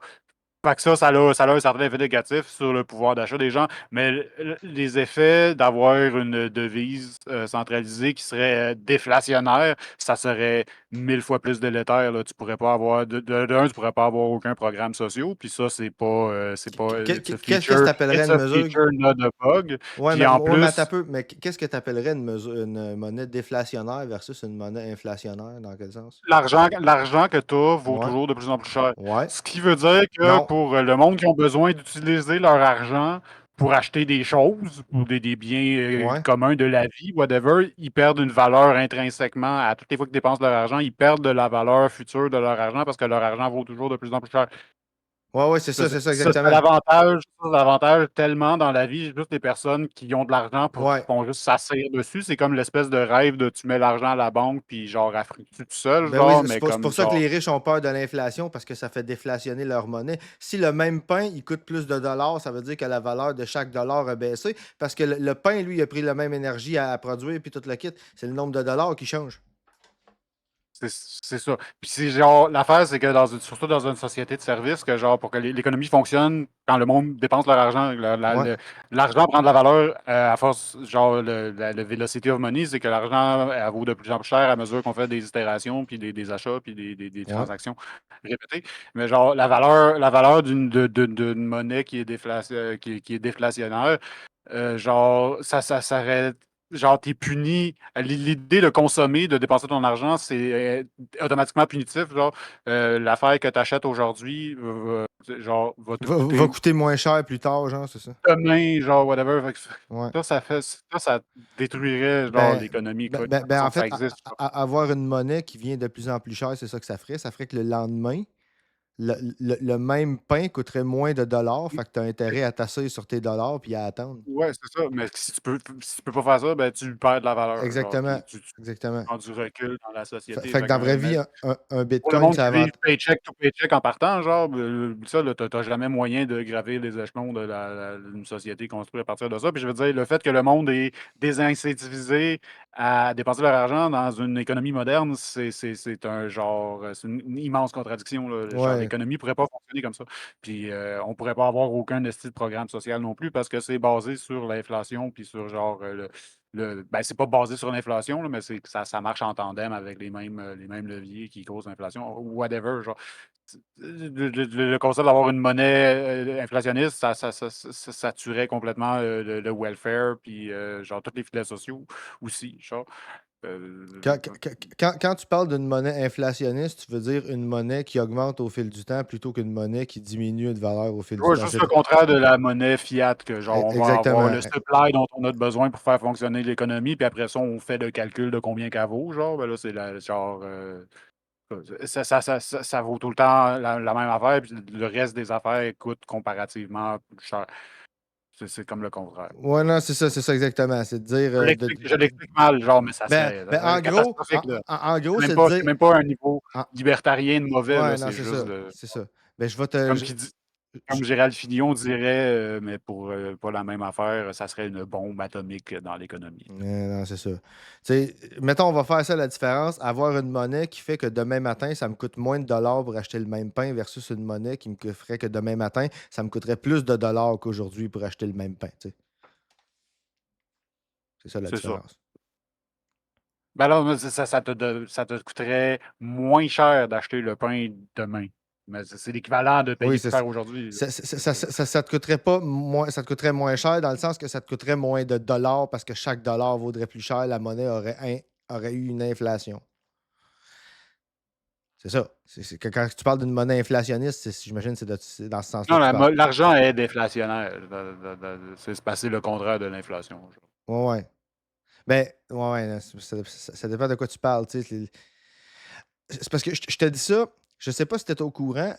fait que ça a un certain effet négatif sur le pouvoir d'achat des gens, mais les effets d'avoir une devise centralisée qui serait déflationnaire, ça serait 1000 fois plus délétère. Là. Tu pourrais pas avoir, d'un, tu pourrais pas avoir aucun programme social, puis ça, c'est pas, Qu'est-ce que tu appellerais it's une a mesure? feature, not a bug. Ouais, Puis en mais attends un plus, peu. Mais qu'est-ce que tu appellerais une monnaie déflationnaire versus une monnaie inflationnaire? Dans quel sens? l'argent que tu as vaut Ouais. toujours de plus en plus cher. Ouais. Ce qui veut dire que Non. pour le monde qui ont besoin d'utiliser leur argent pour acheter des choses, pour des biens Ouais. communs de la vie, whatever, ils perdent une valeur intrinsèquement. À toutes les fois qu'ils dépensent leur argent, ils perdent de la valeur future de leur argent parce que leur argent vaut toujours de plus en plus cher. Ouais, Ça, c'est ça, exactement. c'est l'avantage tellement dans la vie, juste les personnes qui ont de l'argent Ouais. font juste s'asseoir dessus. C'est comme l'espèce de rêve de tu mets l'argent à la banque, puis genre, elle fructue tout seul, Ben oui, genre, c'est mais pour comme ça que genre. les riches ont peur de l'inflation parce que ça fait déflationner leur monnaie. Si le même pain, il coûte plus de dollars, ça veut dire que la valeur de chaque dollar a baissé parce que le pain, lui, il a pris la même énergie à produire puis tout le kit. C'est le nombre de dollars qui change. C'est ça. Puis c'est genre, l'affaire, c'est que surtout dans une société de services, que genre, pour que l'économie fonctionne, quand le monde dépense leur argent, Ouais. l'argent prend de la valeur à force, genre, le velocity of money, c'est que l'argent, elle vaut de plus en plus cher à mesure qu'on fait des itérations, puis des achats, puis des Ouais. transactions répétées. Mais genre, la valeur d'une monnaie qui est, qui est déflationnaire, genre, ça s'arrête. Genre, t'es puni. L'idée de consommer, de dépenser ton argent, c'est automatiquement punitif. Genre, l'affaire que tu achètes aujourd'hui, genre, va te Va coûter coûter moins cher plus tard, genre, c'est ça? demain, genre, whatever. Fait que Ouais. ça détruirait, genre, Ben, l'économie, quoi, la façon en que ça fait, existe. Genre. avoir une monnaie qui vient de plus en plus chère, c'est ça que ça ferait. Ça ferait que le lendemain, le même pain coûterait moins de dollars. Fait que tu as intérêt à tasser sur tes dollars puis à attendre. Ouais, c'est ça. Mais si tu peux pas faire ça, ben, tu perds de la valeur. Genre, Exactement. puis tu Exactement. prends du recul dans la société. Fait que Fait dans la vraie mais vie, un pour le bitcoin, monde ça qui vit avant. paycheck to paycheck en partant, genre, ça, là, t'as jamais moyen de gravir les échelons d'une société construite à partir de ça. Puis je veux dire, le fait que le monde est désincentivisé à dépenser leur argent dans une économie moderne, c'est un genre, c'est une immense contradiction. Là. Genre, Ouais. l'économie pourrait pas fonctionner comme ça. Puis on pourrait pas avoir aucun esti de programme social non plus parce que c'est basé sur l'inflation puis sur genre ben, c'est pas basé sur l'inflation, là, mais ça marche en tandem avec les mêmes leviers qui causent l'inflation, ou whatever. Genre, le concept d'avoir une monnaie inflationniste, ça tuerait complètement le welfare, puis genre tous les filets sociaux aussi. Genre, Quand, quand tu parles d'une monnaie inflationniste, tu veux dire une monnaie qui augmente au fil du temps plutôt qu'une monnaie qui diminue de valeur au fil du ouais, temps. juste le contraire de la monnaie fiat, que genre on va avoir Exactement. le supply dont on a besoin pour faire fonctionner l'économie, puis après ça, on fait le calcul de combien qu'elle vaut, genre, ben là, c'est genre ça vaut tout le temps la même affaire, puis le reste des affaires coûte comparativement plus cher. C'est comme le contraire. Ouais, non, c'est ça exactement. C'est de dire. Je l'explique mal, genre, mais ça serait En gros, catastrophique, là. en gros, C'est même c'est de pas, dire. c'est même pas un niveau en- libertarien de mauvais, là, ouais, non, c'est c'est juste ça. C'est ça. Ben, je vais te. comme qui dit, comme Gérald Filion dirait, mais pour pas la même affaire, ça serait une bombe atomique dans l'économie. Non, c'est ça. Tu sais, mettons, on va faire ça la différence. Avoir une monnaie qui fait que demain matin, ça me coûte moins de dollars pour acheter le même pain versus une monnaie qui me ferait que demain matin, ça me coûterait plus de dollars qu'aujourd'hui pour acheter le même pain. Tu sais. C'est ça la C'est ça. différence. Ben là, ça te coûterait moins cher d'acheter le pain demain. Mais c'est l'équivalent de payer Oui, plus cher aujourd'hui. ça te coûterait pas moins, ça te coûterait moins cher dans le sens que ça te coûterait moins de dollars parce que chaque dollar vaudrait plus cher, la monnaie aurait eu une inflation. C'est ça. C'est que quand tu parles d'une monnaie inflationniste, j'imagine que c'est dans ce sens-là Non, que tu parles. l'argent est déflationnaire. C'est passé le contraire de l'inflation. Ouais, ouais. Ben, ouais, non, ça dépend de quoi tu parles. Tu sais, c'est parce que je te dis ça, je sais pas si tu étais au courant.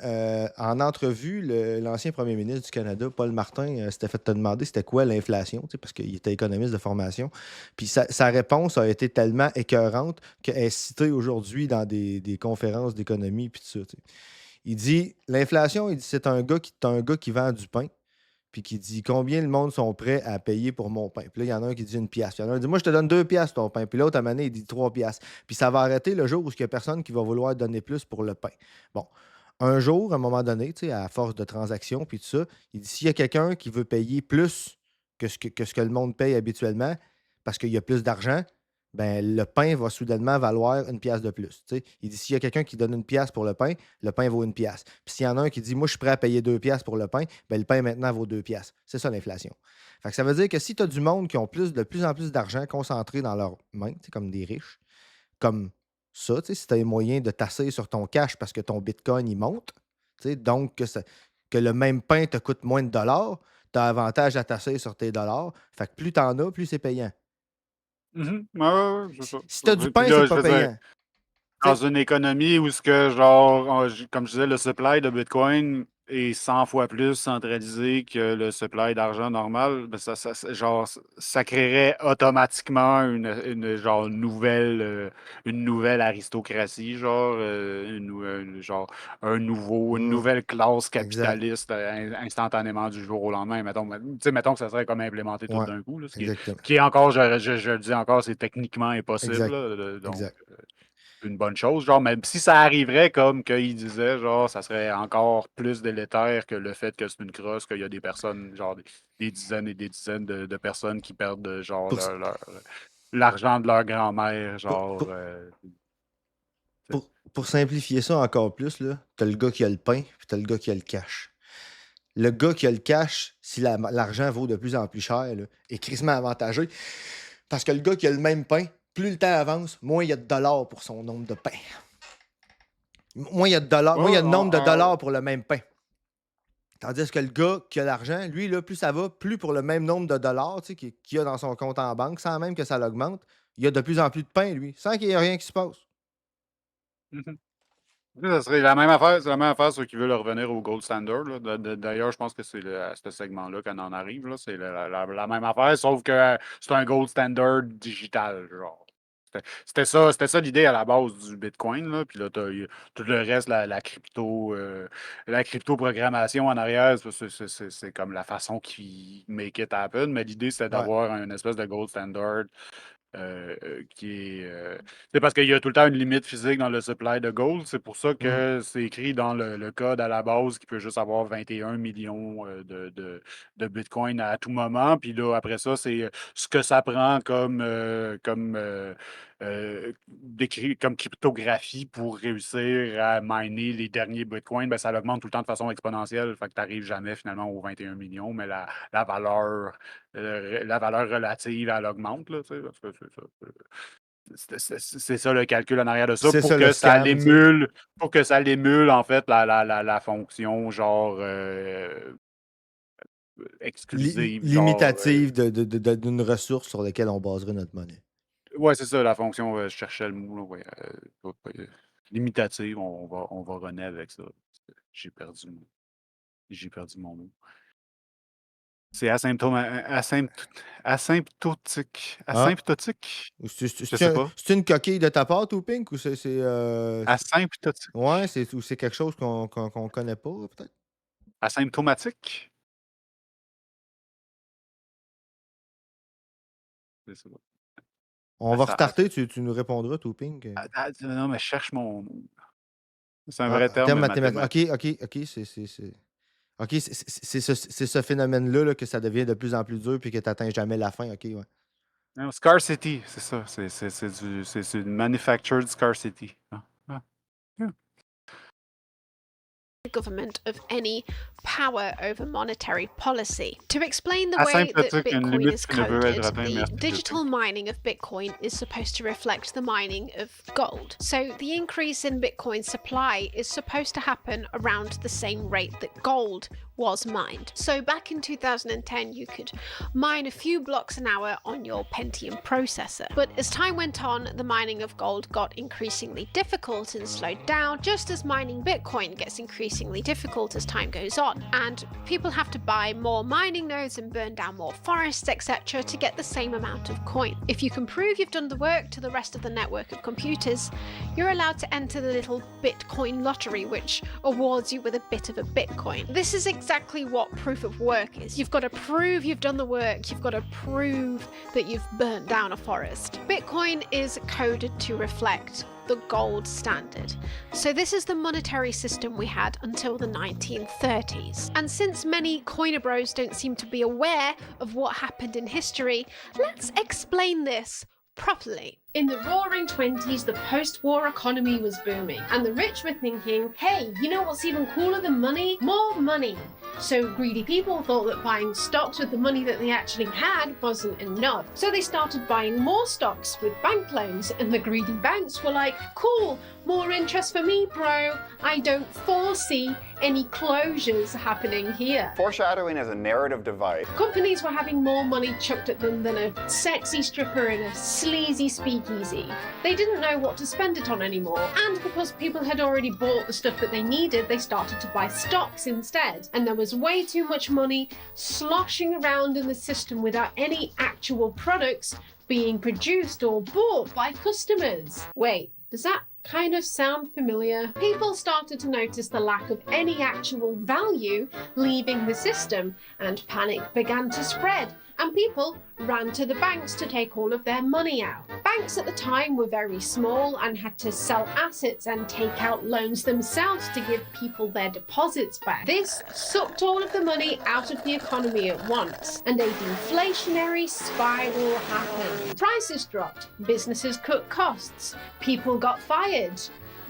En entrevue, l'ancien premier ministre du Canada, Paul Martin, s'était fait te demander c'était quoi l'inflation, tu sais, parce qu'il était économiste de formation. Puis sa réponse a été tellement écœurante qu'elle est citée aujourd'hui dans des conférences d'économie. Puis tout ça. Tu sais. Il dit l'inflation, il dit c'est t'as un gars qui vend du pain puis qui dit combien le monde sont prêts à payer pour mon pain. Puis là, il y en a un qui dit une pièce. Puis il y en a un qui dit moi, je te donne 2 piastres ton pain. Puis l'autre, à un moment donné, il dit 3 piastres. Puis ça va arrêter le jour où il n'y a personne qui va vouloir donner plus pour le pain. Bon. Un jour, à un moment donné, tu sais, à force de transactions, puis tout ça, il dit s'il y a quelqu'un qui veut payer plus que ce que le monde paye habituellement parce qu'il y a plus d'argent, ben, le pain va soudainement valoir 1 pièce de plus. Tu sais. Il dit s'il y a quelqu'un qui donne 1 pièce pour le pain vaut 1 pièce. Puis s'il y en a un qui dit moi, je suis prêt à payer 2 pièces pour le pain, ben, le pain maintenant vaut 2 pièces. C'est ça l'inflation. Fait que ça veut dire que si tu as du monde qui ont de plus en plus d'argent concentré dans leurs mains, comme des riches, comme ça, si tu as les moyens de tasser sur ton cash parce que ton bitcoin il monte, donc que le même pain te coûte moins de dollars, tu as avantage à tasser sur tes dollars. Fait que plus tu en as, plus c'est payant. Mhm. Ouais, c'est ça. Si tu as du Puis pain, là, c'est je pas veux dire, payant. dans une économie où ce que, genre, comme je disais, le supply de Bitcoin est 100 fois plus centralisé que le supply d'argent normal, ben genre, ça créerait automatiquement genre, une nouvelle aristocratie, genre, genre une nouvelle classe Exact. capitaliste instantanément du jour au lendemain. Mettons que ça serait comme implémenté tout Ouais, d'un coup, là, exactement. qui est encore, je le dis encore, c'est techniquement impossible. Exact. Là, donc, Exact. une bonne chose. Genre, même si ça arriverait comme qu'il disait, genre, ça serait encore plus délétère que le fait que c'est une crosse, qu'il y a des personnes, genre, des dizaines et des dizaines de personnes qui perdent, genre, Pour, l'argent de leur grand-mère, pour, genre. pour, pour simplifier ça encore plus, tu as le gars qui a le pain, puis tu as le gars qui a le cash. Le gars qui a le cash, si l'argent vaut de plus en plus cher, là, est crissement avantagé. Parce que le gars qui a le même pain, plus le temps avance, moins il y a de dollars pour son nombre de pain. Moins il y a de dollars, moins il y a de nombre de dollars pour le même pain. Tandis que le gars qui a l'argent, lui, là, plus ça va, plus pour le même nombre de dollars qu'il a dans son compte en banque, sans même que ça l'augmente, il y a de plus en plus de pain, lui, sans qu'il y ait rien qui se passe. Mhm. Ça serait la même affaire, c'est la même affaire ceux qui veulent revenir au gold standard. Là. D'ailleurs, je pense que c'est à ce segment-là qu'on en arrive. Là. C'est la même affaire, sauf que c'est un gold standard digital, genre. C'était ça l'idée à la base du Bitcoin. Là. Puis là, tout le reste, la crypto-programmation en arrière, c'est comme la façon qui make it happen. Mais l'idée, c'était Ouais. d'avoir un espèce de gold standard qui est. C'est parce qu'il y a tout le temps une limite physique dans le supply de gold. C'est pour ça que c'est écrit dans le code à la base qu'il peut juste avoir 21 millions de Bitcoin à tout moment. Puis là, après ça, c'est ce que ça prend comme cryptographie pour réussir à miner les derniers Bitcoins. Ben, ça augmente tout le temps de façon exponentielle. Fait que tu n'arrives jamais finalement aux 21 millions, mais la valeur relative, elle augmente, là, tu sais, parce que c'est ça le calcul en arrière de ça, C'est ça le scam, tu sais. pour que ça l'émule, en fait, la fonction, genre, exclusive, genre, Limitative d'une ressource sur laquelle on baserait notre monnaie. ouais, c'est ça, la fonction, je cherchais le mot, là, ouais, limitative, on va runner avec ça. J'ai perdu mon mot. C'est asymptotique. Ah. Asymptotique? Je C'est sais pas. une coquille de ta part, ou Pink, ou Asymptotique. ouais, ou c'est quelque chose qu'on connaît pas, peut-être? Asymptomatique? Je sais pas. On va restarter, tu nous répondras, tout Pink. Non, mais je cherche mon mot. C'est un vrai En terme termes mathématiques. mathématique. OK, c'est ce phénomène-là là, que ça devient de plus en plus dur puis que tu n'atteins jamais la fin. OK, ouais. Non, scarcity, c'est ça. C'est une manufactured scarcity. Government of any power over monetary policy. To explain the way that Asymptotique, une Bitcoin limite is qui ne peut être coded, atteinte, the merci. digital mining of Bitcoin is supposed to reflect the mining of gold. So the increase in Bitcoin supply is supposed to happen around the same rate that gold was mined. So back in 2010, you could mine a few blocks an hour on your Pentium processor. But as time went on, the mining of gold got increasingly difficult and slowed down, just as mining Bitcoin gets increasingly difficult as time goes on. And people have to buy more mining nodes and burn down more forests, etc., to get the same amount of coin. If you can prove you've done the work to the rest of the network of computers, you're allowed to enter the little Bitcoin lottery, which awards you with a bit of a Bitcoin. This is exactly what proof of work is. You've got to prove you've done the work, you've got to prove that you've burnt down a forest. Bitcoin is coded to reflect the gold standard. So this is the monetary system we had until the 1930s. And since many coiner bros don't seem to be aware of what happened in history, let's explain this properly. In the roaring 20s, the post-war economy was booming, and the rich were thinking, hey, you know what's even cooler than money? More money. So greedy people thought that buying stocks with the money that they actually had wasn't enough. So they started buying more stocks with bank loans, and the greedy banks were like, cool, more interest for me, bro. I don't foresee any closures happening here. Foreshadowing is a narrative device. Companies were having more money chucked at them than a sexy stripper in a sleazy speakeasy. They didn't know what to spend it on anymore, and because people had already bought the stuff that they needed, they started to buy stocks instead. And there was way too much money sloshing around in the system without any actual products being produced or bought by customers. Wait, does that kind of sound familiar? People started to notice the lack of any actual value leaving the system, and panic began to spread, and people ran to the banks to take all of their money out. Banks at the time were very small and had to sell assets and take out loans themselves to give people their deposits back. This sucked all of the money out of the economy at once, and a deflationary spiral happened. Prices dropped, businesses cut costs, people got fired,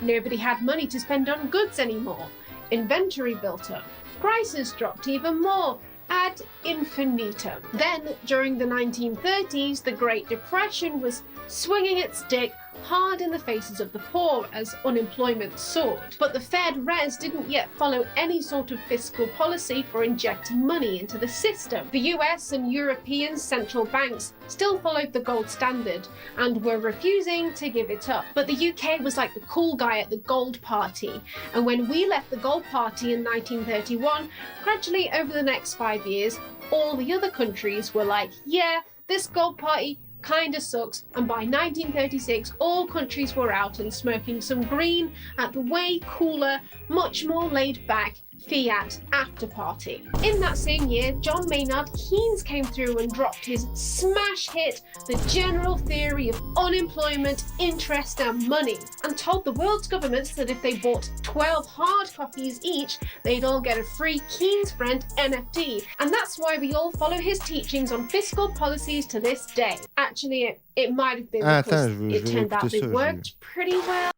nobody had money to spend on goods anymore, inventory built up, prices dropped even more, ad infinitum. Then, during the 1930s, the Great Depression was swinging its dick hard in the faces of the poor as unemployment soared. But the Fed Res didn't yet follow any sort of fiscal policy for injecting money into the system. The US and European central banks still followed the gold standard and were refusing to give it up. But the UK was like the cool guy at the gold party. And when we left the gold party in 1931, gradually over the next 5 years, all the other countries were like, yeah, this gold party kinda sucks, and by 1936 all countries were out and smoking some green at the way cooler, much more laid back Fiat after party. In that same year, John Maynard Keynes came through and dropped his smash hit, The General Theory of Unemployment, Interest and Money, and told the world's governments that if they bought 12 hard copies each, they'd all get a free Keynes Friend NFT. And that's why we all follow his teachings on fiscal policies to this day. Actually, it might have been because it turned out they worked pretty well.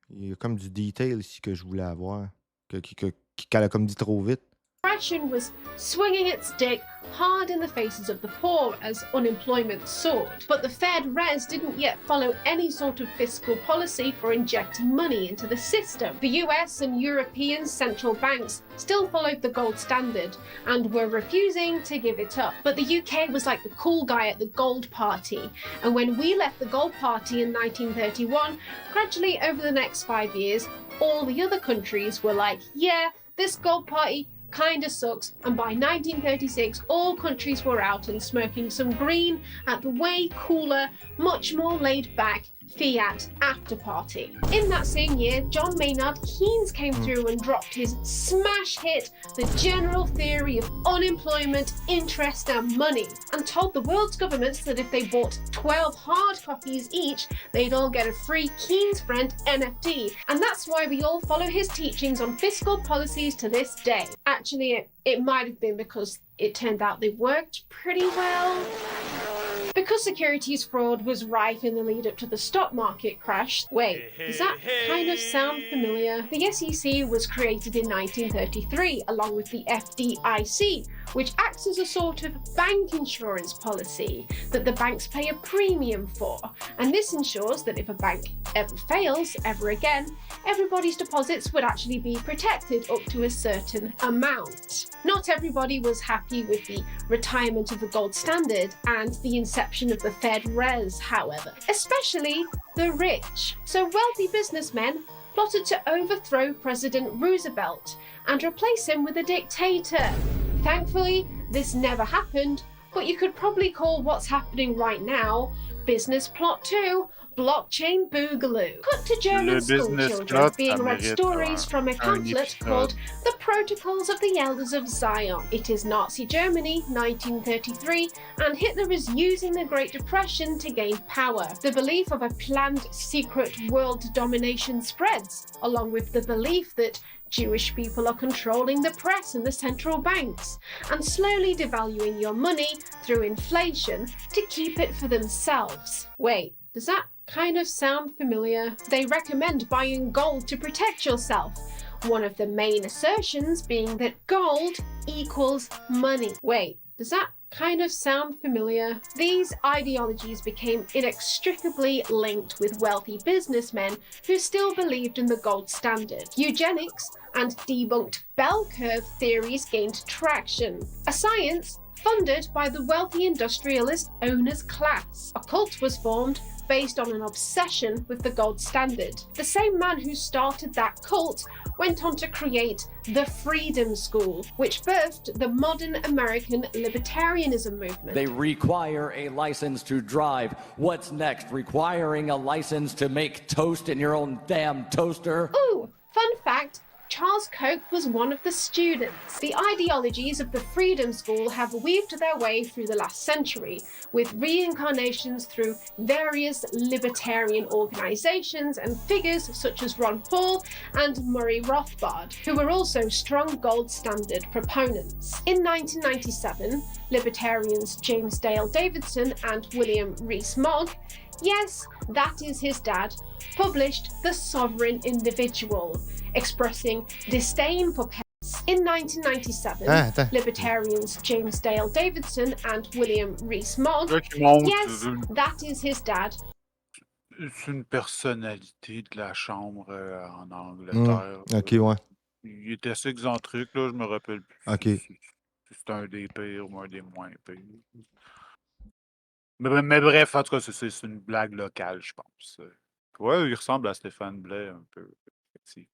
Il y a comme du detail ici que je voulais avoir. Qu'elle a comme dit trop vite. Depression was swinging its dick hard in the faces of the poor as unemployment soared. But the Fed Res didn't yet follow any sort of fiscal policy for injecting money into the system. The US and European central banks still followed the gold standard and were refusing to give it up. But the UK was like the cool guy at the gold party. And when we left the gold party in 1931, gradually over the next 5 years, all the other countries were like, yeah, this gold party kinda sucks, and by 1936 all countries were out and smoking some green at the way cooler, much more laid back Fiat after party. In that same year, John Maynard Keynes came through and dropped his smash hit, The General Theory of Unemployment, Interest and Money, and told the world's governments that if they bought 12 hard copies each, they'd all get a free Keynes Friend NFT. And that's why we all follow his teachings on fiscal policies to this day. Actually, it might have been because it turned out they worked pretty well. Because securities fraud was rife in the lead up to the stock market crash. Wait, does that kind of sound familiar? The SEC was created in 1933 along with the FDIC, which acts as a sort of bank insurance policy that the banks pay a premium for. And this ensures that if a bank ever fails ever again, everybody's deposits would actually be protected up to a certain amount. Not everybody was happy with the retirement of the gold standard and the inception of the Fed Res, however, especially the rich. So wealthy businessmen plotted to overthrow President Roosevelt and replace him with a dictator. Thankfully, this never happened, but you could probably call what's happening right now Business Plot 2, Blockchain Boogaloo. Cut to German schoolchildren being read stories from a pamphlet called The Protocols of the Elders of Zion. It is Nazi Germany, 1933, and Hitler is using the Great Depression to gain power. The belief of a planned secret world domination spreads, along with the belief that Jewish people are controlling the press and the central banks, and slowly devaluing your money through inflation to keep it for themselves. Wait, does that kind of sound familiar? They recommend buying gold to protect yourself. One of the main assertions being that gold equals money. Wait, does that kind of sound familiar? These ideologies became inextricably linked with wealthy businessmen who still believed in the gold standard. Eugenics and debunked bell curve theories gained traction, a science funded by the wealthy industrialist owners class. A cult was formed based on an obsession with the gold standard. The same man who started that cult went on to create the Freedom School, which birthed the modern American libertarianism movement. They require a license to drive. What's next? Requiring a license to make toast in your own damn toaster? Ooh, fun fact, Charles Koch was one of the students. The ideologies of the Freedom School have weaved their way through the last century, with reincarnations through various libertarian organizations and figures such as Ron Paul and Murray Rothbard, who were also strong gold standard proponents. In 1997, libertarians James Dale Davidson and William Rees-Mogg, yes, that is his dad, published The Sovereign Individual, expressing disdain for peasants. In 1997, libertarians James Dale Davidson and William Rees-Mogg, yes, that is his dad. C'est une personnalité de la Chambre en Angleterre. Ok, ouais. Il était assez excentrique, là, je me rappelle plus. Ok. C'est un des pires ou un des moins pires. Mais bref, en tout cas, c'est une blague locale, je pense. Ouais, il ressemble à Stéphane Blais un peu, effectivement.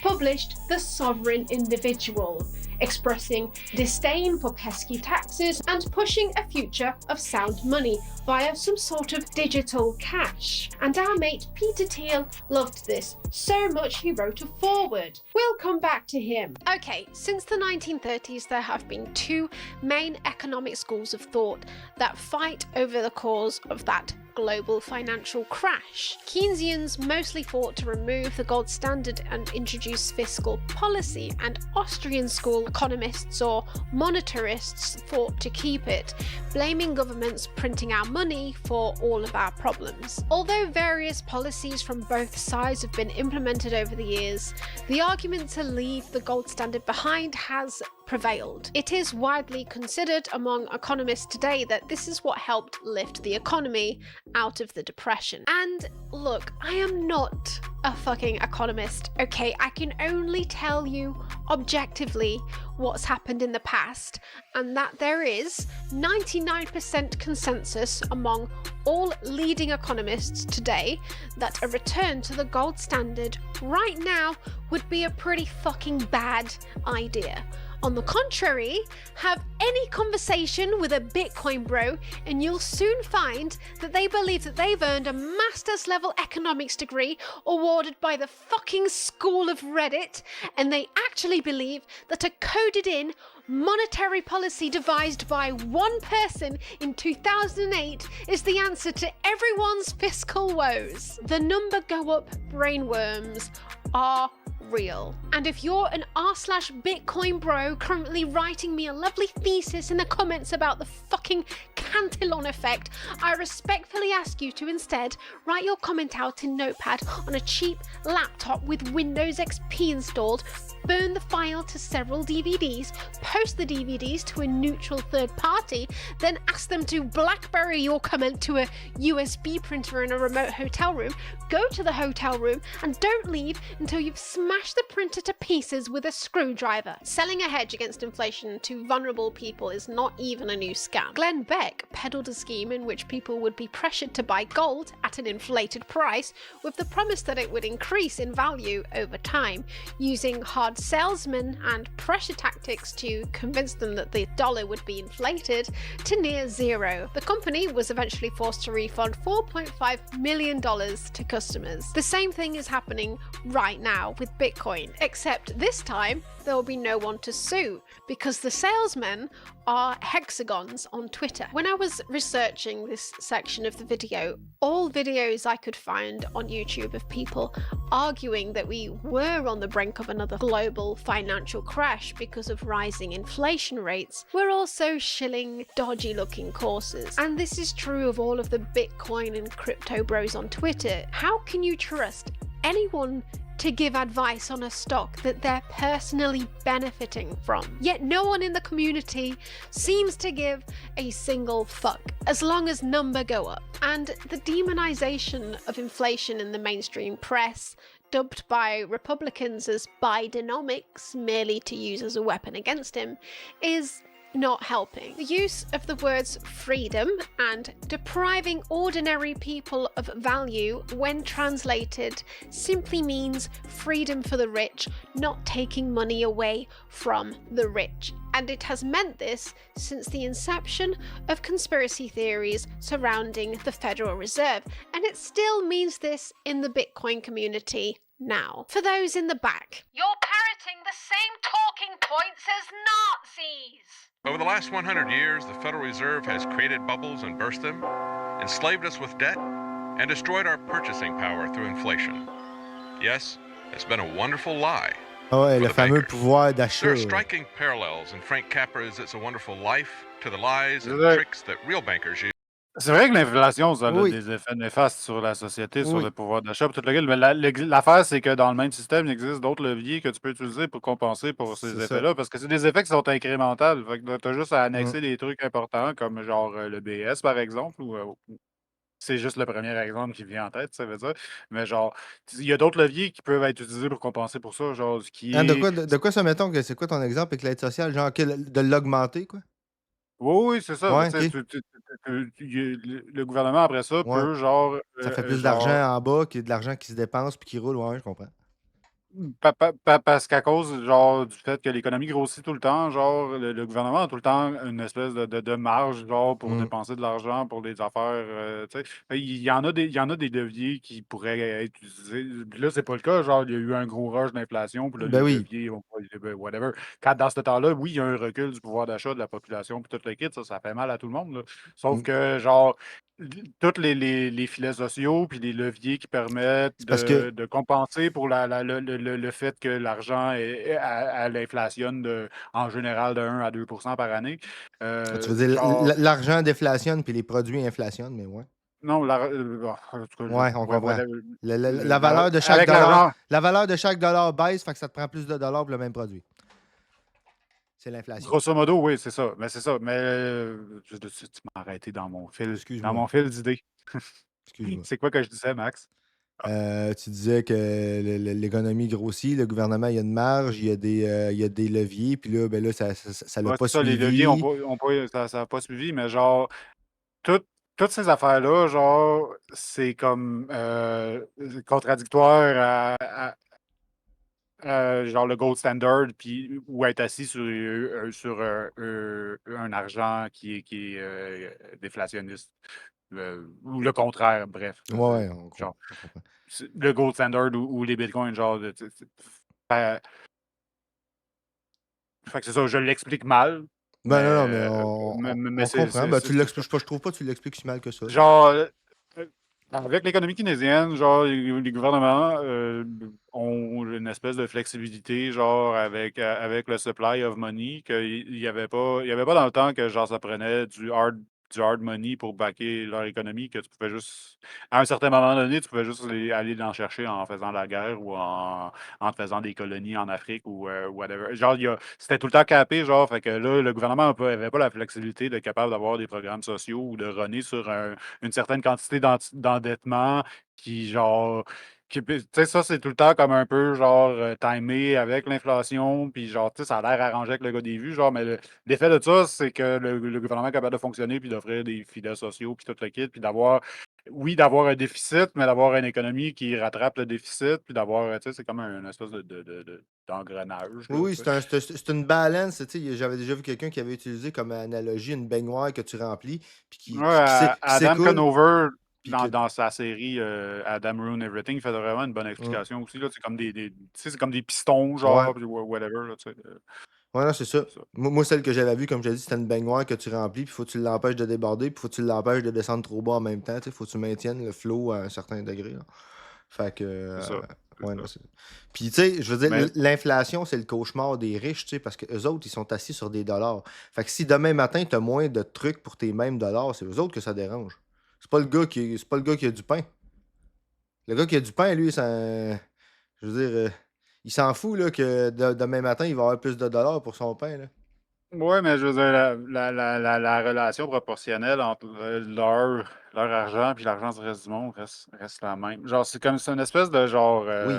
Published The Sovereign Individual, expressing disdain for pesky taxes and pushing a future of sound money via some sort of digital cash. And our mate Peter Thiel loved this so much he wrote a foreword. We'll come back to him. Okay, since the 1930s there have been two main economic schools of thought that fight over the cause of that global financial crash. Keynesians mostly fought to remove the gold standard and introduce fiscal policy, and Austrian school economists or monetarists fought to keep it, blaming governments printing our money for all of our problems. Although various policies from both sides have been implemented over the years, the argument to leave the gold standard behind has prevailed. It is widely considered among economists today that this is what helped lift the economy out of the depression. And look, I am not a fucking economist, okay? I can only tell you objectively what's happened in the past, and that there is 99% consensus among all leading economists today that a return to the gold standard right now would be a pretty fucking bad idea. On the contrary, have any conversation with a Bitcoin bro and you'll soon find that they believe that they've earned a master's level economics degree awarded by the fucking school of Reddit, and they actually believe that a coded in monetary policy devised by one person in 2008 is the answer to everyone's fiscal woes. The number go up brainworms are real. And if you're an r/Bitcoin bro currently writing me a lovely thesis in the comments about the fucking Cantillon effect, I respectfully ask you to instead write your comment out in Notepad on a cheap laptop with Windows XP installed, burn the file to several DVDs, post the DVDs to a neutral third party, then ask them to BlackBerry your comment to a USB printer in a remote hotel room, go to the hotel room and don't leave until you've smashed the printer to pieces with a screwdriver. Selling a hedge against inflation to vulnerable people is not even a new scam. Glenn Beck peddled a scheme in which people would be pressured to buy gold at an inflated price with the promise that it would increase in value over time, using hard salesmen and pressure tactics to convince them that the dollar would be inflated to near zero. The company was eventually forced to refund $4.5 million to customers. The same thing is happening right now with Bitcoin, except this time there will be no one to sue because the salesmen are hexagons on Twitter. When I was researching this section of the video, all videos I could find on YouTube of people arguing that we were on the brink of another global financial crash because of rising driving inflation rates, we're also shilling dodgy looking courses. And this is true of all of the Bitcoin and crypto bros on Twitter. How can you trust anyone to give advice on a stock that they're personally benefiting from? Yet no one in the community seems to give a single fuck, as long as number go up. And the demonization of inflation in the mainstream press, dubbed by Republicans as Bidenomics, merely to use as a weapon against him, is not helping. The use of the words freedom and depriving ordinary people of value, when translated, simply means freedom for the rich, not taking money away from the rich. And it has meant this since the inception of conspiracy theories surrounding the Federal Reserve, and it still means this in the Bitcoin community now. For those in the back, you're parroting the same talking points as Nazis! Over the last 100 years, the Federal Reserve has created bubbles and burst them, enslaved us with debt, and destroyed our purchasing power through inflation. Yes, it's been a wonderful lie. Ah ouais, for le the fameux bankers. pouvoir There d'achat. are striking parallels in Frank Capra's It's a Wonderful Life to the lies and Ouais. tricks that real bankers use. C'est vrai que l'inflation, ça a Oui. des effets néfastes sur la société, sur Oui. le pouvoir d'achat, pis tout le kit, mais l'affaire, c'est que dans le même système, il existe d'autres leviers que tu peux utiliser pour compenser pour ces C'est ça. effets-là, parce que c'est des effets qui sont incrémentales. Fait que tu as juste à Mm. annexer des trucs importants, comme genre le BS, par exemple, ou c'est juste le premier exemple qui vient en tête, ça veut dire. Mais genre, il y a d'autres leviers qui peuvent être utilisés pour compenser pour ça, genre ce qui Hein, de est. quoi, de quoi ça, mettons, que c'est quoi ton exemple avec l'aide sociale? Genre de l'augmenter, quoi? Oui, oui, c'est ça. Ouais, Tu sais, ok. le gouvernement, après ça, Ouais. peut genre. Ça fait plus Genre d'argent en bas que de l'argent qui se dépense puis qui roule, ouais, je comprends. Parce qu'à cause, genre, du fait que l'économie grossit tout le temps, genre, le gouvernement a tout le temps une espèce de marge, genre, pour Mm. dépenser de l'argent pour des affaires, tu sais. Il y en a des leviers qui pourraient être utilisés. Puis là, c'est pas le cas. Genre, il y a eu un gros rush d'inflation, puis là, Ben les oui. leviers ont pas été, ben, whatever. Quand, dans ce temps-là, oui, il y a un recul du pouvoir d'achat de la population, puis tout le kit, ça fait mal à tout le monde, là. Sauf Mm. que, genre, tous les filets sociaux, puis les leviers qui permettent C'est parce que, de compenser pour le fait que l'argent elle inflationne en général de 1 à 2 par année. tu veux dire, Genre, l'argent déflationne puis les produits inflationnent, mais ouais. non, en tout cas, Ouais, on ouais, comprend. whatever. La valeur de chaque Avec dollar, l'argent, la valeur de chaque dollar baisse, fait que ça te prend plus de dollars pour le même produit. C'est l'inflation. grosso modo, oui, c'est ça. Mais c'est ça. Mais tu m'as arrêté dans mon Excuse-moi. fil d'idée. Excuse-moi. C'est quoi que je disais, Max? Tu disais que l'économie grossit, le gouvernement, il y a une marge, il y a des leviers, puis là, ben là, ça l'a Ouais, pas c'est ça, les leviers ont suivi. ça a pas suivi, mais genre, tout- toutes ces affaires-là, genre, c'est comme contradictoire genre le gold standard, puis ou être assis sur un argent qui est déflationniste. Ou le contraire, bref. Ouais, ouais, on Genre, comprend. le gold standard ou les bitcoins, genre, fait fait que c'est ça, je l'explique mal, Ben non, non, mais mais on comprend. Ben, c'est ça. je trouve pas que tu l'expliques si mal que ça. Genre, avec l'économie keynésienne, genre, les gouvernements ont une espèce de flexibilité, genre, avec le supply of money, qu'il y avait pas dans le temps que, genre, ça prenait du hard money pour backer leur économie, que tu pouvais juste, à un certain moment donné, tu pouvais juste aller en chercher en faisant la guerre ou en te faisant des colonies en Afrique ou whatever. Genre, c'était tout le temps capé, genre, fait que là, le gouvernement avait pas la flexibilité d'être capable d'avoir des programmes sociaux ou de runner sur une certaine quantité d'endettement qui, genre, tu sais, ça, c'est tout le temps comme un peu, genre, timé avec l'inflation, puis genre, tu sais, ça a l'air arrangé avec le gars des vues, genre, mais l'effet de ça, c'est que le gouvernement est capable de fonctionner, puis d'offrir des filets sociaux, puis tout le kit, puis d'avoir un déficit, mais d'avoir une économie qui rattrape le déficit, puis d'avoir, tu sais, c'est comme un espèce d'engrenage, Oui, là, oui, tu sais. c'est une balance. Tu sais, j'avais déjà vu quelqu'un qui avait utilisé comme analogie une baignoire que tu remplis, puis Ouais, qui Adam s'écoule, Conover, puis que. dans sa série Adam Ruin Everything, il fait vraiment une bonne Mm. explication aussi. Là, c'est comme tu sais, c'est comme des pistons, Ouais. genre, puis whatever. Là, tu sais, Ouais, non, c'est ça. c'est ça. Moi, celle que j'avais vue, comme je l'ai dit, c'était une baignoire que tu remplis, puis faut que tu l'empêches de déborder, puis faut que tu l'empêches de descendre trop bas en même temps. Tu sais, faut que tu maintiennes le flow à un certain degré, là. Fait que, C'est ça. Ouais, non, puis, tu sais, je veux dire, Mais l'inflation, c'est le cauchemar des riches, tu sais, parce qu'eux autres, ils sont assis sur des dollars. Fait que si demain matin, tu as moins de trucs pour tes mêmes dollars, c'est eux autres que ça dérange. C'est pas le gars qui a du pain. Le gars qui a du pain, lui, je veux dire, il s'en fout là, que demain matin, il va avoir plus de dollars pour son pain. Là. ouais, mais je veux dire, la relation proportionnelle entre leur argent et l'argent du reste du monde reste la même. Genre, c'est une espèce de genre. Oui.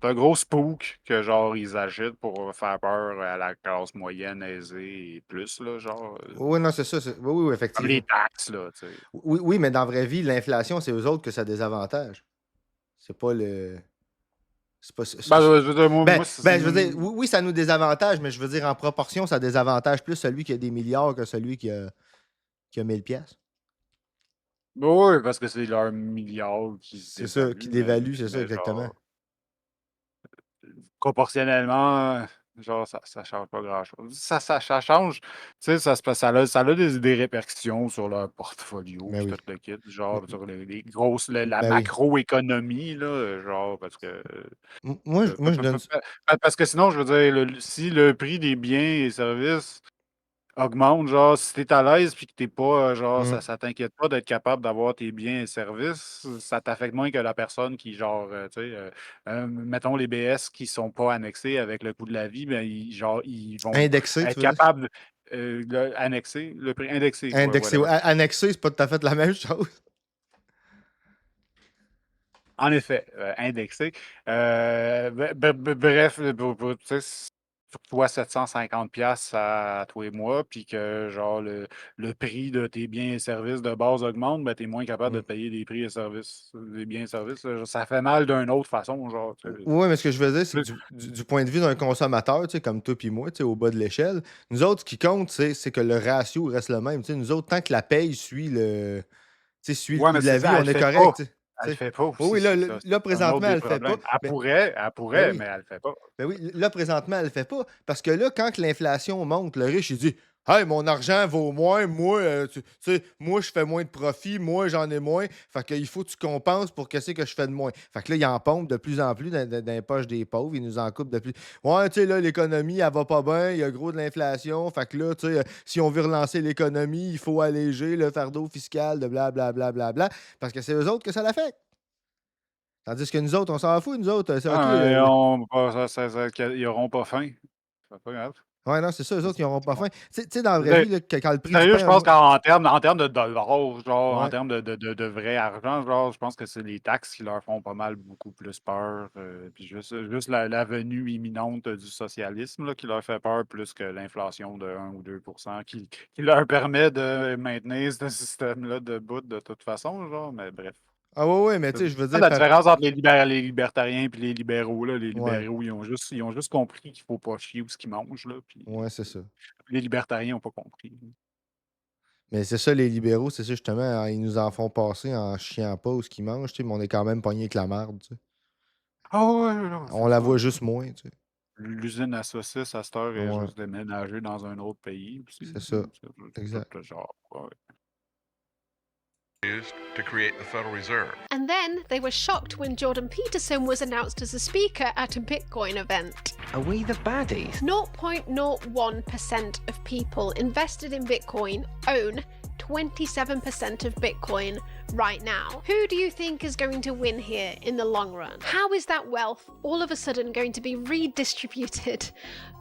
C'est un gros spook que genre ils agitent pour faire peur à la classe moyenne aisée et plus, là, genre. Oui, non, c'est ça. Oui, oui, Comme les effectivement. taxes, là, tu sais. Oui, oui, mais dans la vraie vie, l'inflation, c'est eux autres que ça désavantage. C'est pas le. C'est pas. Ben, je veux dire, moi, Je veux dire, oui, oui, ça nous désavantage, mais je veux dire, en proportion, ça désavantage plus celui qui a des milliards que celui qui a 1000 pièces. oui, parce que c'est leur milliard qui se C'est ça, qui dévalue, c'est ça, mais exactement. genre, proportionnellement, genre, ça change pas grand-chose. Ça change, tu sais, ça a des répercussions sur leur portfolio, Ben puis oui. tout le kit, genre, sur les grosses, la Ben oui. macroéconomie, là, genre, parce que, Moi, je donne. parce que sinon, je veux dire, si le prix des biens et services augmente, genre, si t'es à l'aise puis que t'es pas, genre, Mm. ça t'inquiète pas d'être capable d'avoir tes biens et services, ça t'affecte moins que la personne qui, genre, tu sais, mettons les BS qui sont pas annexés avec le coût de la vie, ben, genre, ils vont Indexé, tu être veux dire? capables annexer, le prix indexé, ouais, Indexé. whatever. Annexé, c'est pas tout à fait la même chose. En effet, indexé. Bref, tu sais, sur toi 750 pièces à tous les mois, puis que genre le prix de tes biens et services de base augmente, ben, tu es moins capable de Mm. te payer des prix et services, des biens et services. Là. Ça fait mal d'une autre façon, genre. Tu sais. Oui, mais ce que je veux dire, c'est que Plus- du point de vue d'un consommateur, tu sais, comme toi et moi, tu sais, au bas de l'échelle, nous autres, ce qui compte, c'est que le ratio reste le même. Tu sais, nous autres, tant que la paye suit le Ouais, coût mais de la c'est vie, ça, elle on le est fait pas. correct. Tu Elle le sais. fait pas Oui, aussi, oui, là, c'est là, ça. là, C'est un autre présentement, des elle le fait pas. problèmes. Ben, Elle ben pourrait, oui. mais elle le fait pas. Ben oui, là, présentement, elle le fait pas. Parce que là, quand que l'inflation monte, le riche, il dit Hey, mon argent vaut moins, moi, tu sais, moi, je fais moins de profit, moi, j'en ai moins. Fait qu'il faut que tu compenses pour qu'est-ce que je fais de moins. Fait que là, il en pompe de plus en plus dans les poches des pauvres, il nous en coupe de plus. Ouais, tu sais, là, l'économie, elle va pas bien, il y a gros de l'inflation. Fait que là, tu sais, si on veut relancer l'économie, il faut alléger le fardeau fiscal de blablabla. Bla, bla, bla, bla, parce que c'est eux autres que ça l'affecte. Tandis que nous autres, on s'en fout, nous autres, c'est OK. Ah, ils auront pas faim. C'est pas grave. Ouais, non, c'est ça, eux autres, ils n'auront pas Bon. faim. Tu sais, dans la vraie vie, là, quand le prix du Sérieux, je pain pense augmente. qu'en termes de dollars, genre, en Ouais. termes de vrai argent, genre, je pense que c'est les taxes qui leur font pas mal beaucoup plus peur. Puis juste la venue imminente du socialisme là, qui leur fait peur plus que l'inflation de 1 ou 2 qui leur permet de maintenir ce système-là debout de toute façon, genre, mais bref. Ah ouais, ouais, mais tu sais, je veux dire, La différence entre les libertariens et les libéraux, là, les ouais, libéraux, ils ont juste compris qu'il faut pas chier où ce qu'ils mangent, là, puis ouais, c'est ça. les libertariens n'ont pas compris. Mais c'est ça, les libéraux, c'est ça, justement, hein, ils nous en font passer en chiant pas ou ce qu'ils mangent, tu sais, mais on est quand même pogné avec la merde, tu sais. Ah ouais, non, On c'est la ça. voit juste moins, tu sais. L'usine à saucisses, à cette heure, est Ouais, juste déménagée dans un autre pays aussi. c'est ça. C'est Exact. tout le genre. Ouais. Used to create the Federal Reserve. And then they were shocked when Jordan Peterson was announced as a speaker at a Bitcoin event. Are we the baddies? 0.01% of people invested in Bitcoin own 27% of Bitcoin right now. Who do you think is going to win here in the long run? How is that wealth all of a sudden going to be redistributed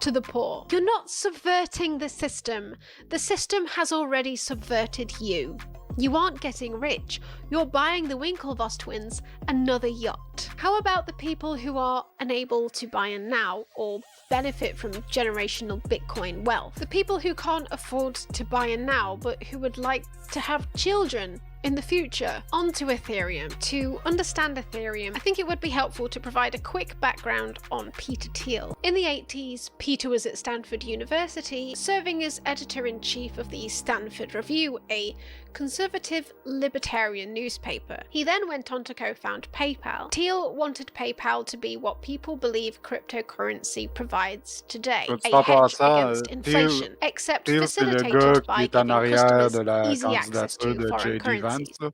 to the poor? You're not subverting the system. The system has already subverted you. You aren't getting rich, you're buying the Winklevoss twins another yacht. How about the people who are unable to buy a now or benefit from generational Bitcoin wealth? The people who can't afford to buy a now but who would like to have children in the future. Onto Ethereum. To understand Ethereum, I think it would be helpful to provide a quick background on Peter Thiel. In the 80s, Peter was at Stanford University, serving as editor-in-chief of the Stanford Review, a conservative libertarian newspaper. He then went on to co-found PayPal. Thiel wanted PayPal to be what people believe cryptocurrency provides today, Soit dit a en hedge passant, against inflation, except Thiel, c'est le gars facilitated qui by est en giving arrière customers de la easy access candidature to de foreign J.D. Vance. currencies. Là.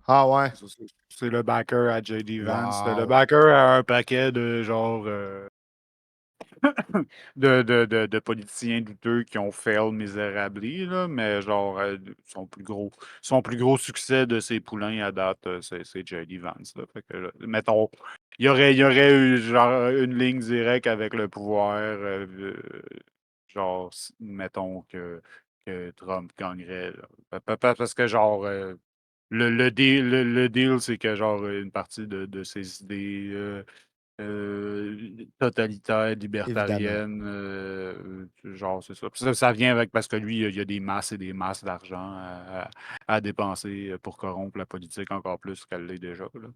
Ah ouais. C'est le backer à J.D. Vance. C'était le Wow. backer à un paquet de genre de politiciens douteux qui ont fail misérably, là, mais genre son plus gros succès de ses poulains à date, c'est J.D. Vance. Là. Fait que, là, mettons, il y aurait eu genre une ligne directe avec le pouvoir, genre, mettons que Trump gagnerait. Là. Parce que genre le deal, c'est que genre une partie de ses idées totalitaires, Évidemment. libertariennes, genre c'est ça. Puis ça vient avec parce que lui, il y a des masses et des masses d'argent à dépenser pour corrompre la politique encore plus qu'elle l'est déjà. Là.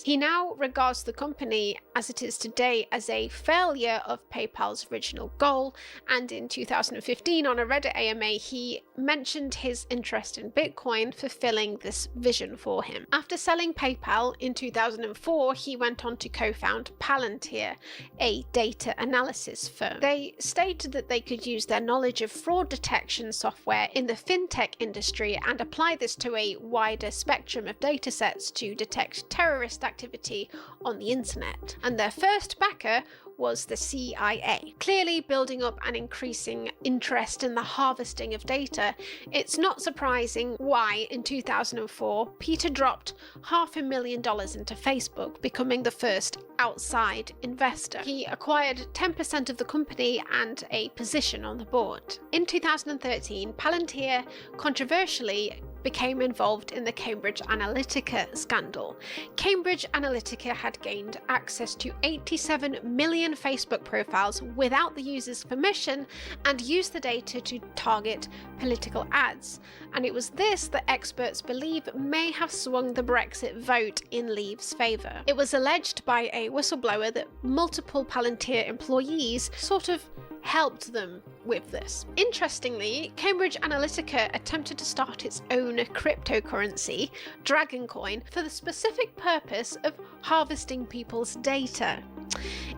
He now regards the company as it is today as a failure of PayPal's original goal, and in 2015 on a Reddit AMA he mentioned his interest in Bitcoin fulfilling this vision for him. After selling PayPal in 2004, he went on to co-found Palantir, a data analysis firm. They stated that they could use their knowledge of fraud detection software in the fintech industry and apply this to a wider spectrum of datasets to detect terrorist activity on the internet. And their first backer was the CIA. Clearly building up an increasing interest in the harvesting of data, it's not surprising why in 2004 Peter dropped $500,000 into Facebook, becoming the first outside investor. He acquired 10% of the company and a position on the board. In 2013, Palantir controversially became involved in the Cambridge Analytica scandal. Cambridge Analytica had gained access to 87 million Facebook profiles without the user's permission and used the data to target political ads. And it was this that experts believe may have swung the Brexit vote in Leave's favour. It was alleged by a whistleblower that multiple Palantir employees sort of helped them with this. Interestingly, Cambridge Analytica attempted to start its own cryptocurrency, Dragoncoin, for the specific purpose of harvesting people's data.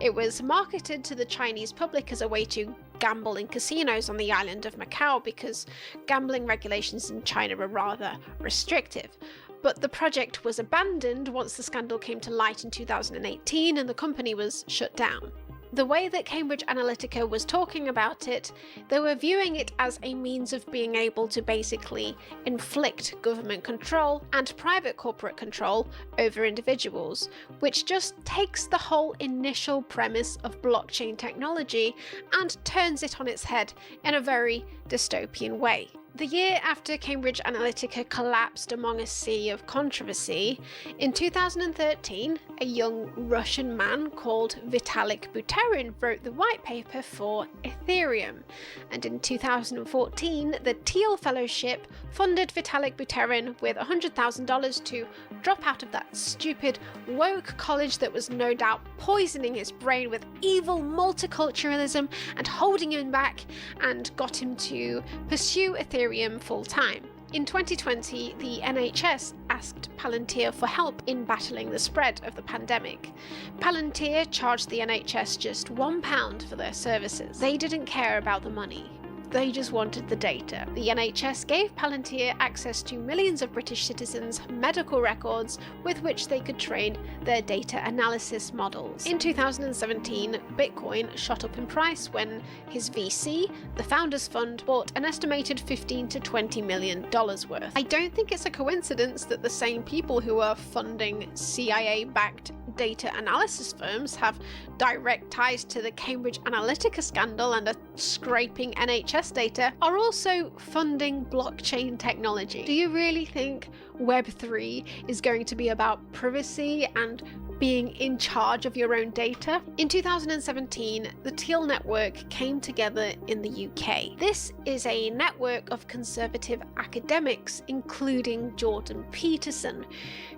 It was marketed to the Chinese public as a way to gamble in casinos on the island of Macau because gambling regulations in China were rather restrictive. But the project was abandoned once the scandal came to light in 2018 and the company was shut down. The way that Cambridge Analytica was talking about it, they were viewing it as a means of being able to basically inflict government control and private corporate control over individuals, which just takes the whole initial premise of blockchain technology and turns it on its head in a very dystopian way. The year after Cambridge Analytica collapsed among a sea of controversy, in 2013, a young Russian man called Vitalik Buterin wrote the white paper for Ethereum. And in 2014, the Thiel Fellowship funded Vitalik Buterin with $100,000 to drop out of that stupid woke college that was no doubt poisoning his brain with evil multiculturalism and holding him back, and got him to pursue Ethereum full-time. In 2020, the NHS asked Palantir for help in battling the spread of the pandemic. Palantir charged the NHS just £1 for their services. They didn't care about the money. They just wanted the data. The NHS gave Palantir access to millions of British citizens' medical records with which they could train their data analysis models. In 2017, Bitcoin shot up in price when his VC, the Founders Fund, bought an estimated $15 to $20 million worth. I don't think it's a coincidence that the same people who are funding CIA-backed data analysis firms have direct ties to the Cambridge Analytica scandal and are scraping NHS data, are also funding blockchain technology. Do you really think Web3 is going to be about privacy and being in charge of your own data? In 2017, the Thiel network came together in the UK. This is a network of conservative academics, including Jordan Peterson,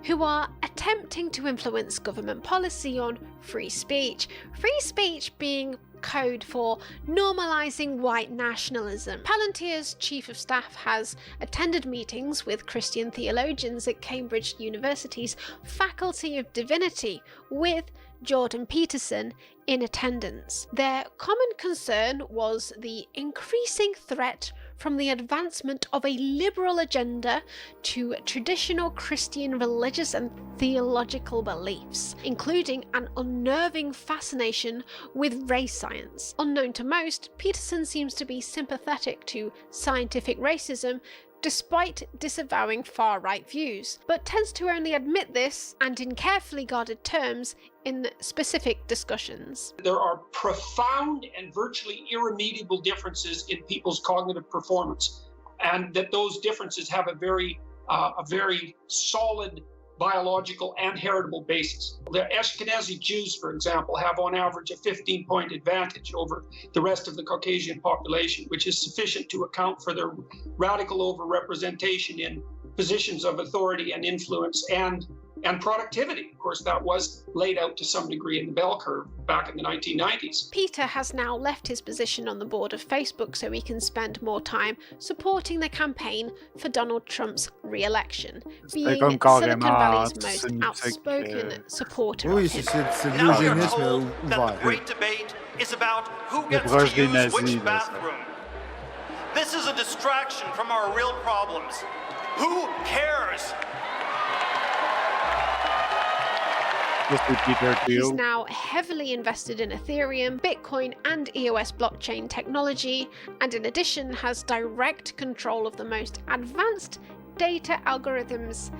who are attempting to influence government policy on free speech. Free speech being code for normalizing white nationalism. Palantir's chief of staff has attended meetings with Christian theologians at Cambridge University's Faculty of Divinity, with Jordan Peterson in attendance. Their common concern was the increasing threat from the advancement of a liberal agenda to traditional Christian religious and theological beliefs, including an unnerving fascination with race science. Unknown to most, Peterson seems to be sympathetic to scientific racism despite disavowing far-right views, but tends to only admit this, and in carefully guarded terms, in specific discussions. There are profound and virtually irremediable differences in people's cognitive performance, and that those differences have a very solid biological and heritable basis. The Ashkenazi Jews, for example, have on average a 15-point advantage over the rest of the Caucasian population, which is sufficient to account for their radical overrepresentation in positions of authority and influence and productivity. Of course, that was laid out to some degree in the bell curve back in the 1990s. Peter has now left his position on the board of Facebook so he can spend more time supporting the campaign for Donald Trump's re-election, being Silicon Valley's most outspoken supporter of him. Now we are told that the great debate is about who gets to use which bathroom. This is a distraction from our real problems. Who cares? He's now heavily invested in Ethereum, Bitcoin, and EOS blockchain technology, and in addition has direct control of the most advanced data algorithms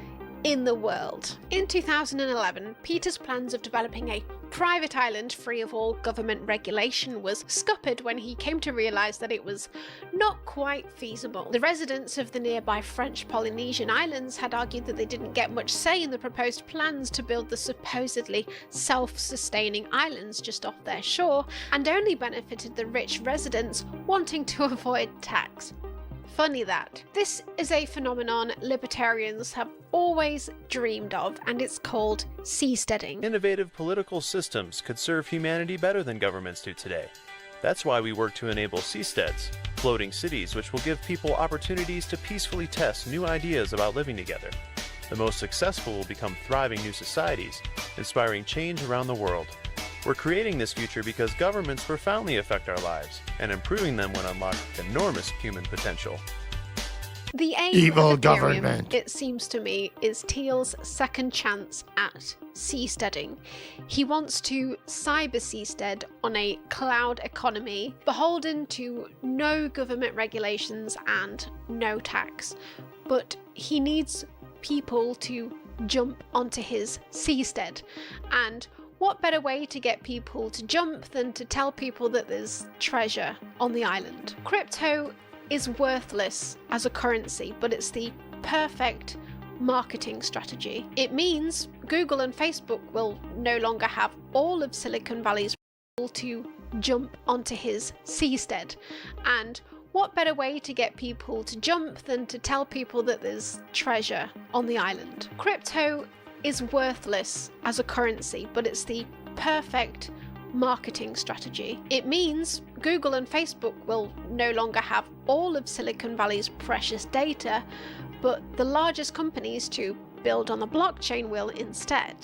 in the world. In 2011, Peter's plans of developing a private island free of all government regulation was scuppered when he came to realise that it was not quite feasible. The residents of the nearby French Polynesian islands had argued that they didn't get much say in the proposed plans to build the supposedly self-sustaining islands just off their shore, and only benefited the rich residents wanting to avoid tax. Funny that. This is a phenomenon libertarians have always dreamed of, and it's called seasteading. Innovative political systems could serve humanity better than governments do today. That's why we work to enable seasteads, floating cities which will give people opportunities to peacefully test new ideas about living together. The most successful will become thriving new societies, inspiring change around the world. We're creating this future because governments profoundly affect our lives, and improving them would unlock enormous human potential. The aim Evil of Ethereum, government. it seems to me, is Thiel's second chance at seasteading. He wants to cyber seastead on a cloud economy, beholden to no government regulations and no tax. But he needs people to jump onto his seastead, and what better way to get people to jump than to tell people that there's treasure on the island? Crypto is worthless as a currency, but it's the perfect marketing strategy. It means Google and Facebook will no longer have all of Silicon Valley's people to jump onto his seastead. And what better way to get people to jump than to tell people that there's treasure on the island? Crypto is worthless as a currency, but it's the perfect marketing strategy. It means Google and Facebook will no longer have all of Silicon Valley's precious data, but the largest companies to build on the blockchain will instead.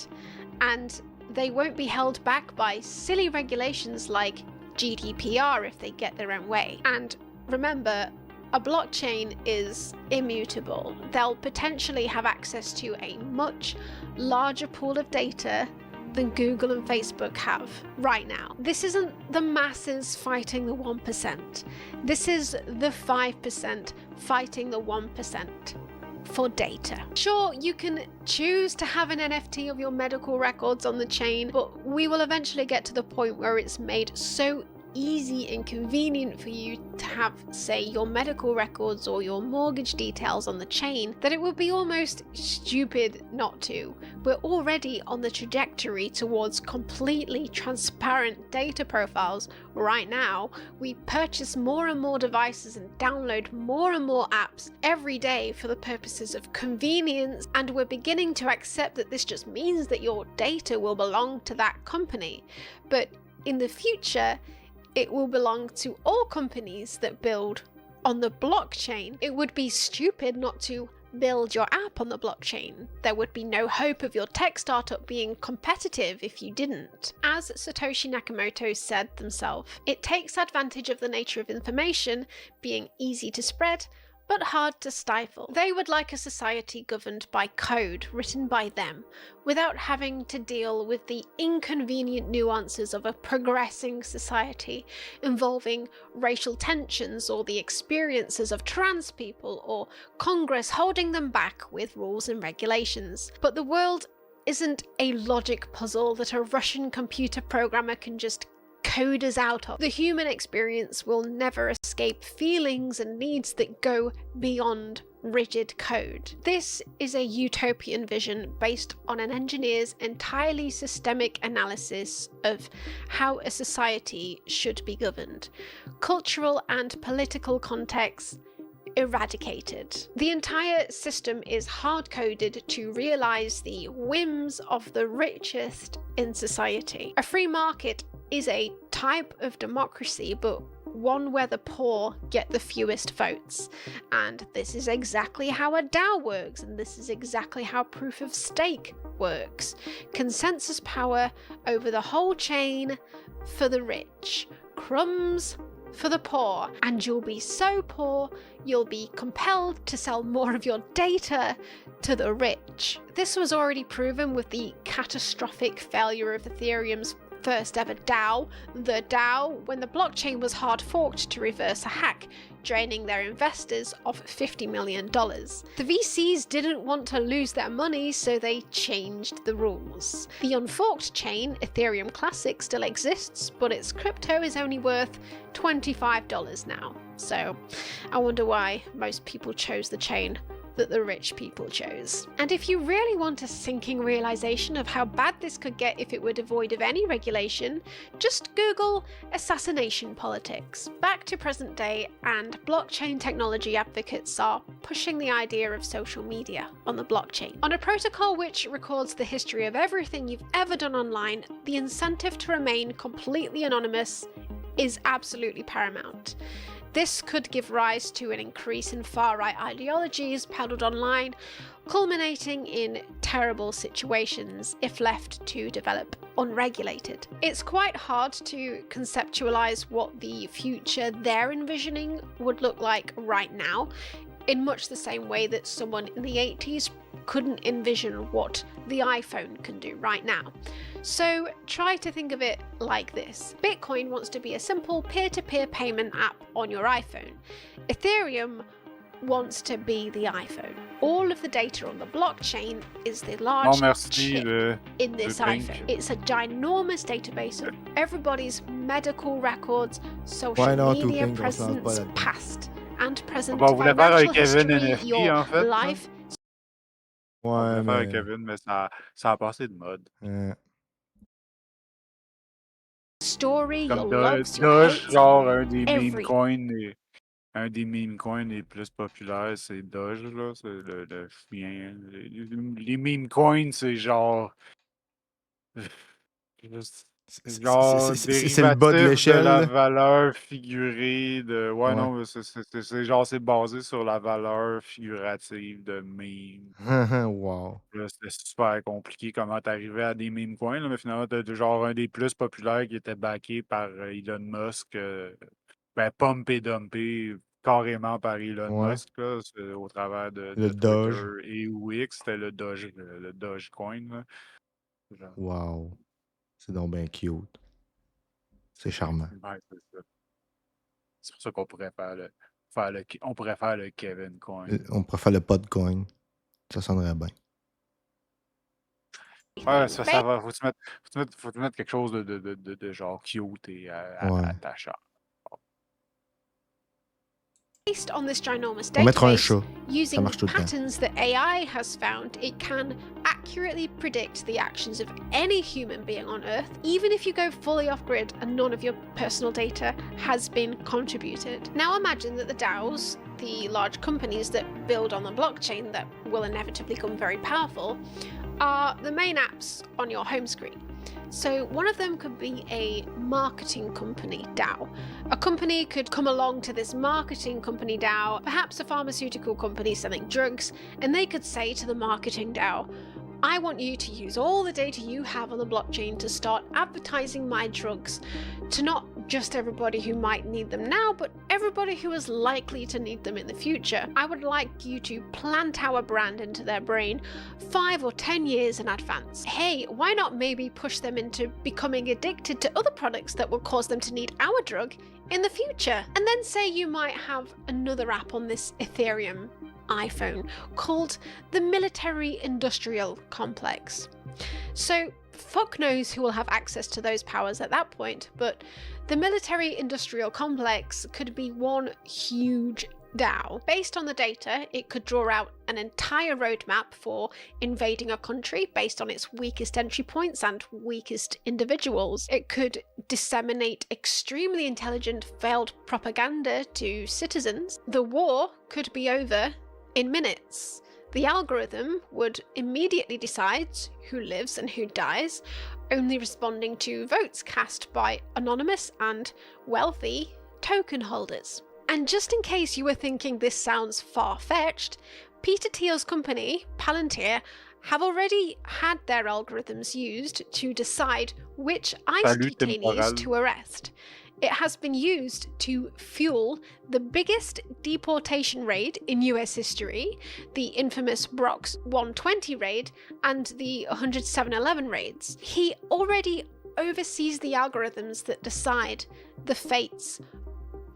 And they won't be held back by silly regulations like GDPR if they get their own way. And remember, a blockchain is immutable. They'll potentially have access to a much larger pool of data than Google and Facebook have right now. This isn't the masses fighting the 1%. This is the 5% fighting the 1% for data. Sure, you can choose to have an NFT of your medical records on the chain, but we will eventually get to the point where it's made so easy and convenient for you to have, say, your medical records or your mortgage details on the chain that it would be almost stupid not to. We're already on the trajectory towards completely transparent data profiles right now. We purchase more and more devices and download more and more apps every day for the purposes of convenience, and we're beginning to accept that this just means that your data will belong to that company. But in the future, it will belong to all companies that build on the blockchain. It would be stupid not to build your app on the blockchain. There would be no hope of your tech startup being competitive if you didn't. As Satoshi Nakamoto said himself, it takes advantage of the nature of information being easy to spread, but hard to stifle. They would like a society governed by code written by them, without having to deal with the inconvenient nuances of a progressing society involving racial tensions or the experiences of trans people or Congress holding them back with rules and regulations. But the world isn't a logic puzzle that a Russian computer programmer can just code us out of. The human experience will never escape feelings and needs that go beyond rigid code. This is a utopian vision based on an engineer's entirely systemic analysis of how a society should be governed. Cultural and political contexts eradicated. The entire system is hard-coded to realise the whims of the richest in society. A free market is a type of democracy, but one where the poor get the fewest votes. And this is exactly how a DAO works, and this is exactly how proof of stake works. Consensus power over the whole chain for the rich. Crumbs for the poor. And you'll be so poor, you'll be compelled to sell more of your data to the rich. This was already proven with the catastrophic failure of Ethereum's first ever DAO, the DAO, when the blockchain was hard forked to reverse a hack, draining their investors of $50 million. The VCs didn't want to lose their money, so they changed the rules. The unforked chain, Ethereum Classic, still exists, but its crypto is only worth $25 now. So I wonder why most people chose the chain that the rich people chose. And if you really want a sinking realization of how bad this could get if it were devoid of any regulation, just Google assassination politics. Back to present day, and blockchain technology advocates are pushing the idea of social media on the blockchain. On a protocol which records the history of everything you've ever done online, the incentive to remain completely anonymous is absolutely paramount. This could give rise to an increase in far-right ideologies peddled online, culminating in terrible situations if left to develop unregulated. It's quite hard to conceptualize what the future they're envisioning would look like right now, in much the same way that someone in the 80s couldn't envision what the iPhone can do right now. So try to think of it like this. Bitcoin wants to be a simple peer-to-peer payment app on your iPhone. Ethereum wants to be the iPhone. All of the data on the blockchain is the large chip in this iPhone. It's a ginormous database of everybody's medical records, social media presence, past and present, financial history, your life. On va faire Kevin, mais ça a passé de mode. Story, your Comme logs, your Doge, hates, genre un des every... meme coins les plus populaires, c'est Doge, là, c'est le chien. Les meme coins, c'est genre... Genre c'est le bas de dérivatif de l'échelle. la valeur figurée de... Ouais, Ouais. non, mais c'est genre, c'est basé sur la valeur figurative de meme. Wow. Là, c'était super compliqué comment t'arrivais à des meme coins, là, mais finalement, t'as genre un des plus populaires qui était backé par Elon Musk, ben, pump et dumpé carrément par Elon Ouais. Musk, là, au travers de Le Doge. Twitter et ou X, c'était le Dogecoin, là. Genre, Wow. C'est donc bien cute. C'est charmant. ouais, c'est ça. C'est pour ça qu'on pourrait on pourrait faire le Kevin Coin. On pourrait faire le podcoin. Ça sonnerait bien. Ouais, ça va. Faut te mettre quelque chose de genre cute et attachant. Based on this ginormous On mettra un database, chat. Ça using marche tout le temps. patterns that AI has found, it can accurately predict the actions of any human being on Earth, even if you go fully off-grid and none of your personal data has been contributed. Now imagine that the DAOs, the large companies that build on the blockchain that will inevitably become very powerful, are the main apps on your home screen. So one of them could be a marketing company DAO. A company could come along to this marketing company DAO, perhaps a pharmaceutical company selling drugs, and they could say to the marketing DAO, I want you to use all the data you have on the blockchain to start advertising my drugs to not just everybody who might need them now, but everybody who is likely to need them in the future. I would like you to plant our brand into their brain 5 or 10 years in advance. Hey, why not maybe push them into becoming addicted to other products that will cause them to need our drug in the future? And then say you might have another app on this Ethereum iPhone called the Military Industrial Complex. So fuck knows who will have access to those powers at that point, but the Military Industrial Complex could be one huge DAO. Based on the data, it could draw out an entire roadmap for invading a country based on its weakest entry points and weakest individuals. It could disseminate extremely intelligent failed propaganda to citizens. The war could be over in minutes. The algorithm would immediately decide who lives and who dies, only responding to votes cast by anonymous and wealthy token holders. And just in case you were thinking this sounds far-fetched, Peter Thiel's company, Palantir, have already had their algorithms used to decide which ICE detainees to arrest. It has been used to fuel the biggest deportation raid in US history, the infamous Brock's 120 raid and the 107-11 raids. He already oversees the algorithms that decide the fates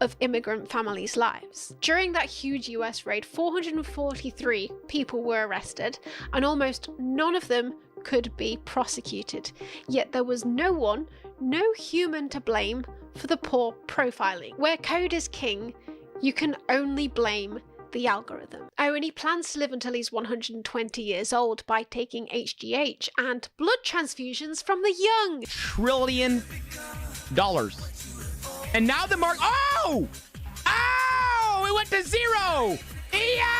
of immigrant families' lives. During that huge US raid, 443 people were arrested, and almost none of them could be prosecuted. Yet there was no human to blame for the poor profiling. Where code is king, you can only blame the algorithm. Oh, and he plans to live until he's 120 years old by taking HGH and blood transfusions from the young. $1 trillion. And now the mark. Oh! Oh! It went to zero! EO!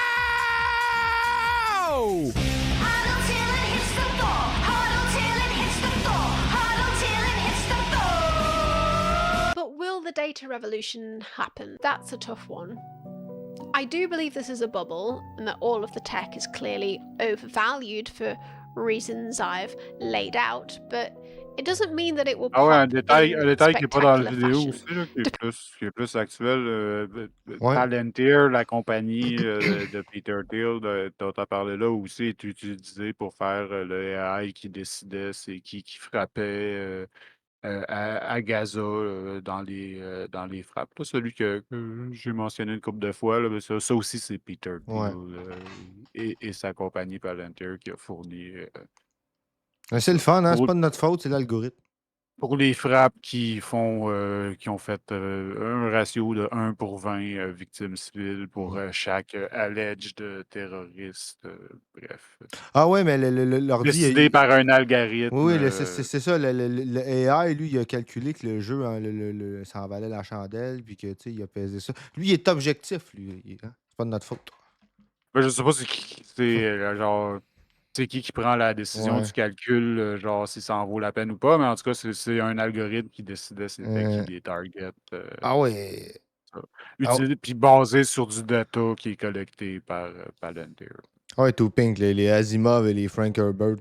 But will the data revolution happen? That's a tough one. I do believe this is a bubble and that all of the tech is clearly overvalued for reasons I've laid out, but it doesn't mean that it will pop un détail qui n'est pas dans la spectacular vidéo fashion. aussi, là, qui est plus actuel. Ouais. Palantir, la compagnie de Peter Thiel dont tu as parlé là aussi, est utilisée pour faire le AI qui décidait c'est qui frappait à Gaza dans les frappes. Là, celui que j'ai mentionné une couple de fois, là, mais ça aussi, c'est Peter Ouais. Thiel et sa compagnie Palantir qui a fourni C'est le fun, hein? C'est pour, pas de notre faute, c'est l'algorithme. pour les frappes qui ont fait un ratio de 1 pour 20 victimes civiles pour chaque alleged terroriste. Bref. Ah ouais, mais l'ordi... Décidé par un algorithme. Oui, c'est ça. Le AI, lui, il a calculé que le jeu, hein, ça en valait la chandelle, puis que, tu sais, il a pesé ça. Lui, il est objectif, lui. Hein? C'est pas de notre faute. Ben, je sais pas c'est genre... C'est qui prend la décision Ouais. du calcul, genre si ça en vaut la peine ou pas, mais en tout cas, c'est un algorithme qui décidait c'était qui les targets. Ah ouais. Ça. Puis basé sur du data qui est collecté par Palantir. Ah ouais, tout pink. Les Asimov et les Frank Herbert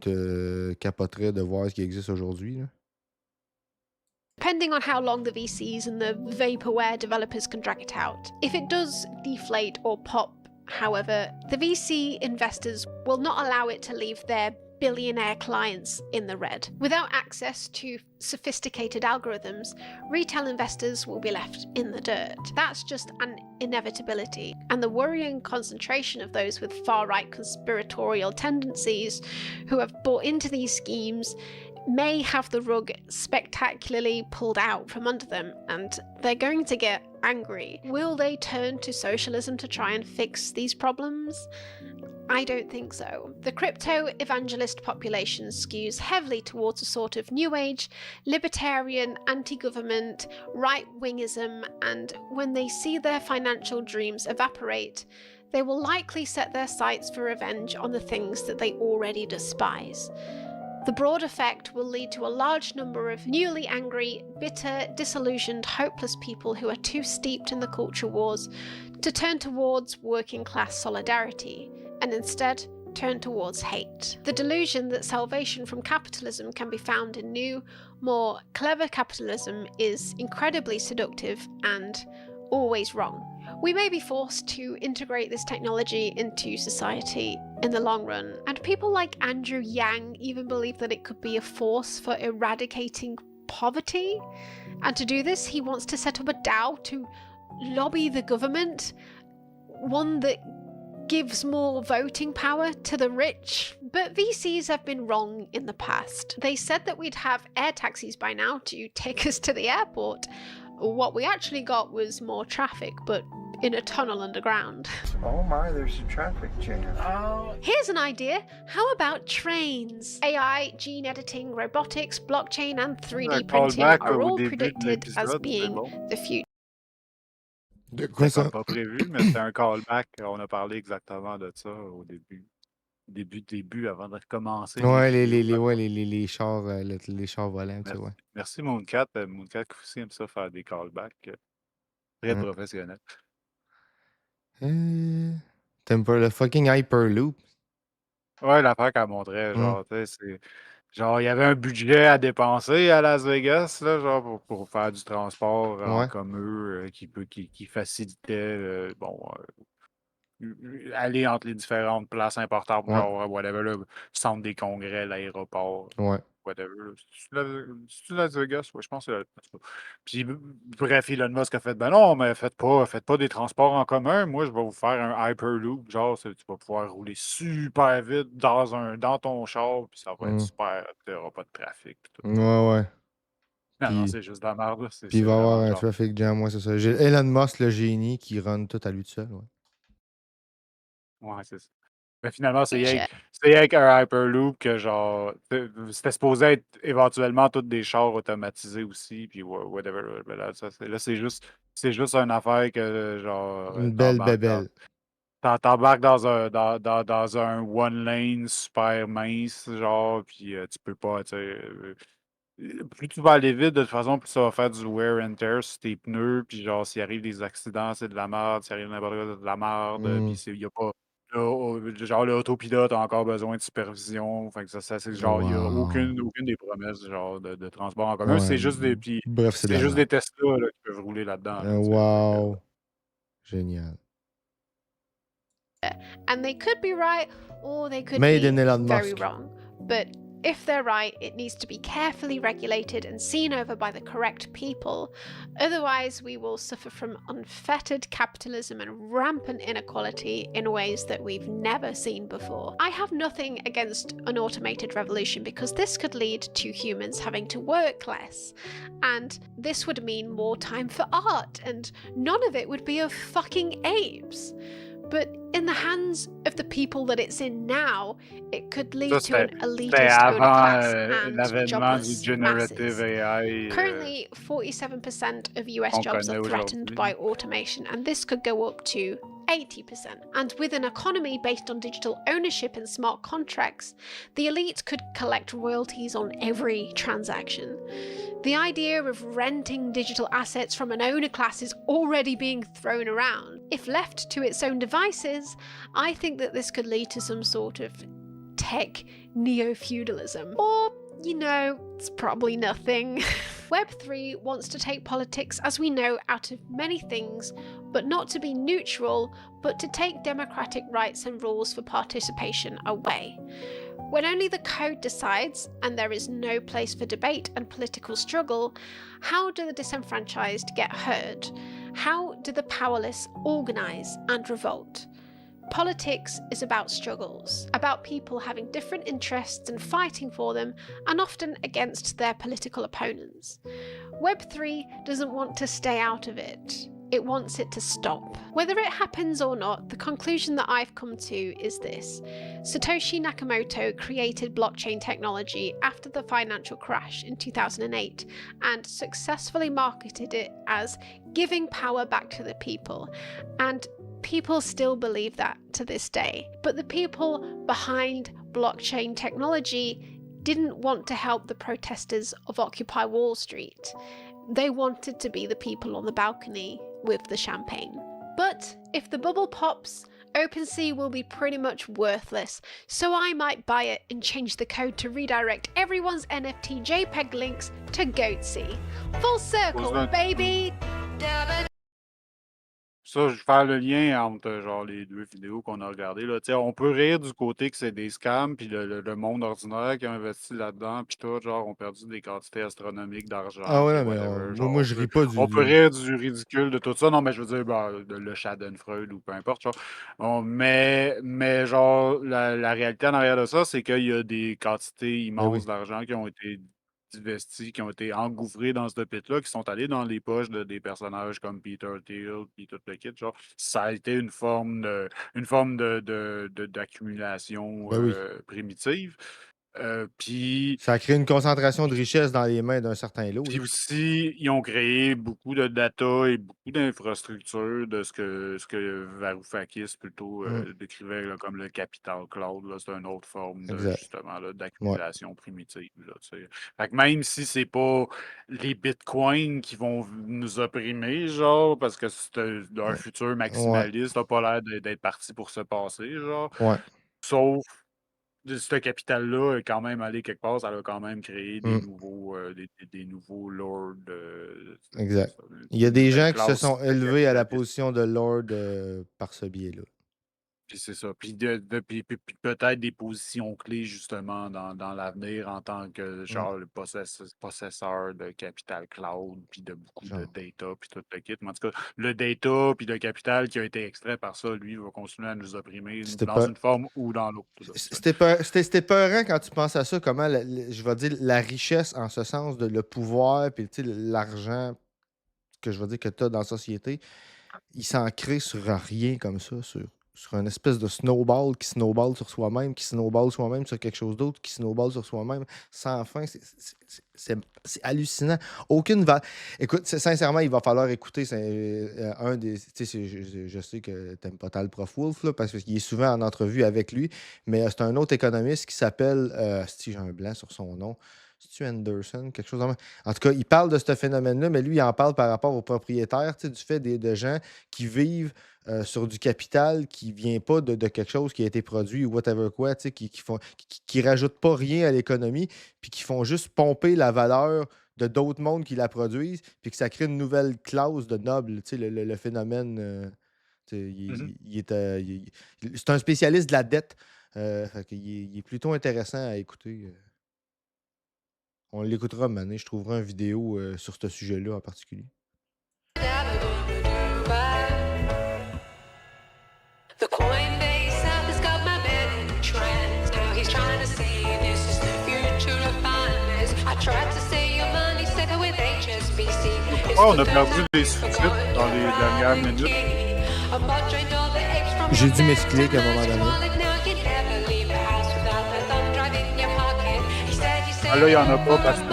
capoteraient de voir ce qui existe aujourd'hui. Là. Depending on how long the VCs and the vaporware developers can drag it out. If it does deflate or pop, however, the VC investors will not allow it to leave their billionaire clients in the red. Without access to sophisticated algorithms, retail investors will be left in the dirt. That's just an inevitability. And the worrying concentration of those with far-right conspiratorial tendencies who have bought into these schemes may have the rug spectacularly pulled out from under them, and they're going to get angry. Will they turn to socialism to try and fix these problems? I don't think so. The crypto evangelist population skews heavily towards a sort of new age, libertarian, anti-government, right-wingism, and when they see their financial dreams evaporate, they will likely set their sights for revenge on the things that they already despise. The broad effect will lead to a large number of newly angry, bitter, disillusioned, hopeless people who are too steeped in the culture wars to turn towards working class solidarity, and instead turn towards hate. The delusion that salvation from capitalism can be found in new, more clever capitalism is incredibly seductive and always wrong. We may be forced to integrate this technology into society in the long run, and people like Andrew Yang even believe that it could be a force for eradicating poverty. And to do this, he wants to set up a DAO to lobby the government, one that gives more voting power to the rich. But VCs have been wrong in the past. They said that we'd have air taxis by now to take us to the airport. What we actually got was more traffic, but in a tunnel underground. Oh my, there's a traffic jam. Here's an idea. How about trains? AI, gene editing, robotics, blockchain, and 3D printing are all predicted as being the future. De quoi ça? Pas prévu, mais c'était un callback. On a parlé exactement de ça au début. Début, avant de recommencer. Ouais, les chars, les chars volants, tu sais, ouais. Merci Mooncat. Mooncat aussi aime ça faire des callbacks. Très professionnel. T'aimes pas le fucking Hyperloop? Ouais, l'affaire qu'elle montrait, genre, tu sais, c'est. Genre, il y avait un budget à dépenser à Las Vegas, là, genre, pour faire du transport en commun qui facilitait, aller entre les différentes places importantes, genre, whatever, le centre des congrès, l'aéroport, whatever. C'est-tu Las Vegas? Ouais, je pense que c'est en tout cas. Puis, bref, Elon Musk a fait, ben non, mais faites pas des transports en commun. Moi, je vais vous faire un Hyperloop. Genre, tu vas pouvoir rouler super vite dans ton char, puis ça va être super. Tu n'auras pas de trafic. Puis tout. Ouais. Non, Puis, c'est juste de la merde. Là. Puis il va y avoir un traffic jam, ouais, c'est ça. J'ai Elon Musk, le génie, qui run tout à lui tout seul, ouais. Ouais, c'est ça. Mais finalement, c'est avec un Hyperloop que genre. C'était supposé être éventuellement tous des chars automatisés aussi, puis whatever. Là, c'est juste une affaire que genre. Une belle bébelle. T'embarques dans un one lane super mince, genre, puis tu peux pas, tu sais. Plus tu vas aller vite, de toute façon, plus ça va faire du wear and tear sur tes pneus, puis genre, s'il arrive des accidents, c'est de la merde, s'il arrive n'importe quoi, c'est de la merde, puis il y a pas. Genre, l'autopilote a encore besoin de supervision. Fait que ça c'est genre, il n'y a aucune des promesses genre, de transport en commun. C'est juste des. Puis, Bref, c'est juste des Tesla là, qui peuvent rouler là-dedans. Là, wow. Génial. And they could be right, or they could Made be in Elon very Musk. wrong. But if they're right, it needs to be carefully regulated and seen over by the correct people. Otherwise, we will suffer from unfettered capitalism and rampant inequality in ways that we've never seen before. I have nothing against an automated revolution because this could lead to humans having to work less. And this would mean more time for art, and none of it would be of fucking apes. But in the hands of the people that it's in now, it could lead to an elitist class and jobless masses. AI, Currently, 47% of US jobs are threatened by automation, and this could go up to 80%. And with an economy based on digital ownership and smart contracts, the elite could collect royalties on every transaction. The idea of renting digital assets from an owner class is already being thrown around. If left to its own devices, I think that this could lead to some sort of tech neo-feudalism. Or, you know, it's probably nothing. Web3 wants to take politics, as we know, out of many things, but not to be neutral, but to take democratic rights and rules for participation away. When only the code decides, and there is no place for debate and political struggle, how do the disenfranchised get heard? How do the powerless organise and revolt? Politics is about struggles, about people having different interests and fighting for them, and often against their political opponents. Web3 doesn't want to stay out of it. It wants it to stop. Whether it happens or not, the conclusion that I've come to is this. Satoshi Nakamoto created blockchain technology after the financial crash in 2008 and successfully marketed it as giving power back to the people. And people still believe that to this day. But the people behind blockchain technology didn't want to help the protesters of Occupy Wall Street. They wanted to be the people on the balcony with the champagne. But if the bubble pops, OpenSea will be pretty much worthless, so I might buy it and change the code to redirect everyone's NFT JPEG links to GoatSea. Full circle, baby! Ça, je vais faire le lien entre genre les deux vidéos qu'on a regardées. Là. On peut rire du côté que c'est des scams, puis le monde ordinaire qui a investi là-dedans, puis tout, genre, ont perdu des quantités astronomiques d'argent, Ah ouais, puis mais whatever. moi, je ris pas On peut rire du ridicule de tout ça. Non, mais je veux dire, le Schadenfreude ou peu importe. Genre. Bon, mais genre, la réalité en arrière de ça, c'est qu'il y a des quantités immenses d'argent qui ont été investis, qui ont été engouffrés dans ce pit-là, qui sont allés dans les poches des personnages comme Peter Thiel puis tout le kit. Genre, ça a été une forme d'accumulation primitive. Puis Ça a créé une concentration de richesse dans les mains d'un certain lot. puis aussi, ils ont créé beaucoup de data et beaucoup d'infrastructures de ce que Varoufakis plutôt décrivait là, comme le capital cloud. C'est une autre forme justement d'accumulation primitive. Là, fait que même si c'est pas les bitcoins qui vont nous opprimer, genre, parce que c'est un futur maximaliste, ça n'a pas l'air d'être parti pour se passer, genre. Sauf ce capital-là est quand même allé quelque part, ça a quand même créé des nouveaux lords. Exact. Il y a des gens qui se sont élevés à la position de lord par ce biais-là. Puis c'est ça. Puis peut-être des positions clés, justement, dans l'avenir en tant que genre le possesseur de capital cloud, puis de beaucoup de data, puis tout le kit. Mais en tout cas, le data, puis le capital qui a été extrait par ça, lui, va continuer à nous opprimer dans une forme ou dans l'autre. C'était peurant quand tu penses à ça, comment, je vais dire, la richesse en ce sens, de le pouvoir, puis l'argent que je vais dire que tu as dans la société, il s'en crée sur rien comme ça, sur une espèce de snowball qui snowball sur soi-même, qui snowball soi-même sur quelque chose d'autre, qui snowball sur soi-même sans fin. C'est hallucinant. Écoute, sincèrement, il va falloir écouter un des. Je sais que tu n'aimes pas tant le Prof Wolf, là, parce qu'il est souvent en entrevue avec lui, mais c'est un autre économiste qui s'appelle. Si j'ai un blanc sur son nom. C'est-tu Anderson, quelque chose comme ça. En tout cas, il parle de ce phénomène-là, mais lui, il en parle par rapport aux propriétaires, du fait de gens qui vivent sur du capital qui ne vient pas de quelque chose qui a été produit ou whatever quoi, qui rajoutent pas rien à l'économie, puis qui font juste pomper la valeur de d'autres mondes qui la produisent, puis que ça crée une nouvelle classe de nobles. Le phénomène, c'est un spécialiste de la dette. Il est plutôt intéressant à écouter. On l'écoutera maintenant. Je trouverai une vidéo sur ce sujet-là en particulier. The Coinbase app has got my man in trance. Now he's trying to say this is the future of finance. I tried to say your money stuck with HSBC. On a perdu des sous-titres dans les dernières minutes. J'ai dû m'expliquer à un moment donné. Ah là, il n'y en a pas parce que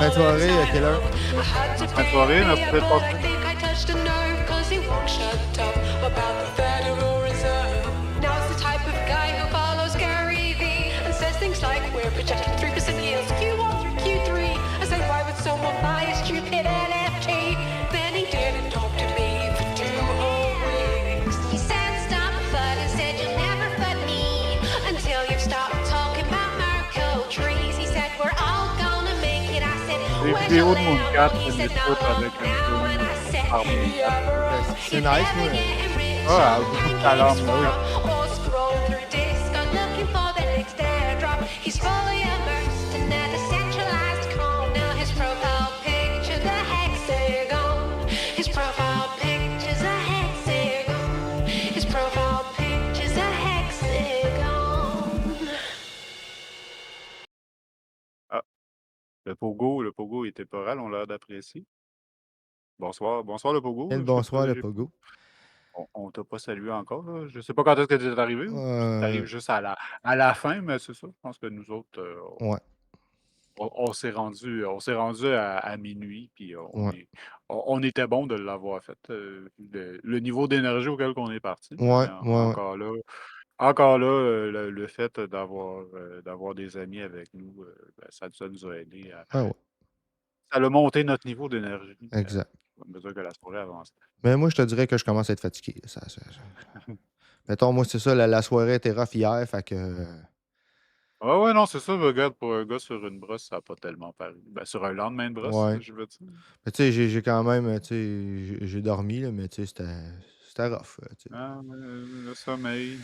Fin de soirée, à quelle heure? Fin de soirée, on a peut-être pas. Les vidéos de mon 4, je les écoute avec un peu. C'est nice, moi. Ah, beaucoup de talent, moi. Le pogo est épeurant, on a l'air d'apprécier. Bonsoir, bonsoir le pogo. Bien le Je sais bonsoir, pas, le pogo. on t'a pas salué encore, là. Je sais pas quand est-ce que tu es arrivé. Ou tu arrives juste à la fin, mais c'est ça. Je pense que nous autres, Ouais, on s'est rendu à minuit, puis ouais. on était bon de l'avoir fait. Le niveau d'énergie auquel on est parti, là, Ouais, mais ouais, ouais. encore là, le fait d'avoir des amis avec nous, ben, ça nous a aidé à. Ah ouais, Ça a monté notre niveau d'énergie exact. à mesure que la soirée avançait. Mais moi, je te dirais que je commence à être fatigué. Mettons, moi, c'est ça, la soirée était rough hier, fait que. Ah ouais, non, c'est ça, regarde, pour un gars sur une brosse, ça n'a pas tellement paru. Ben, sur un lendemain de brosse, Ouais. je veux dire. Mais tu sais, j'ai quand même, tu sais, j'ai dormi, là, mais tu sais, c'était rough, tu sais. Ah, le sommeil,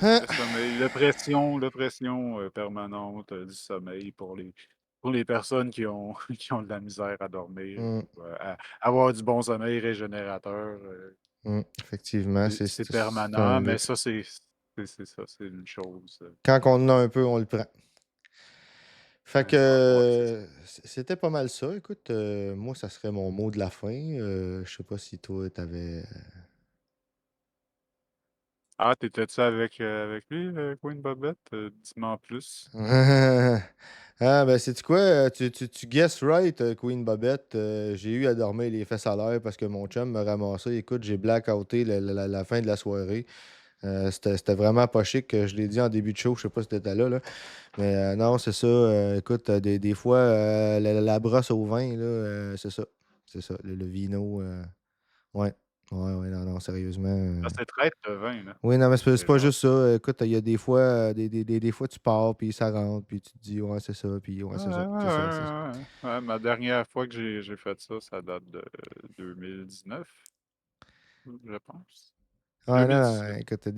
Hein? le sommeil, la pression permanente du sommeil pour les personnes qui ont, qui ont de la misère à dormir Hum, ou à avoir du bon sommeil régénérateur. effectivement, C'est c'est permanent, un mais luxe. ça, c'est ça, c'est une chose. Quand on en a un peu, on le prend. Fait que Ouais, c'est ça. c'était pas mal ça. Écoute, moi, ça serait mon mot de la fin. Je sais pas si toi, t'avais. Ah, t'étais-tu avec lui, Queen Bobette? Dis-moi en plus. Ah, ben, sais-tu quoi? Tu guess right, Queen Bobette. J'ai eu à dormir les fesses à l'air parce que mon chum m'a ramassé. Écoute, j'ai blackouté la fin de la soirée. C'était vraiment pas chic. Je l'ai dit en début de show. Je sais pas si t'étais là, là. Mais non, c'est ça. Écoute, des fois, la brosse au vin, là, c'est ça. C'est ça. Le vino. Ouais. Ouais, ouais, non, non, sérieusement. Ah, c'est traître le vin, là. Oui, non, mais c'est C'est pas genre. juste ça. Écoute, il y a des fois, des fois, tu pars, puis ça rentre, puis tu te dis, ouais, c'est ça, puis ouais, Ouais, c'est ça, ouais, c'est ça, c'est ça. ouais, ouais. Ouais, ma dernière fois que j'ai fait ça, ça date de 2019, je pense. Ouais, non, non, 2018. écoute,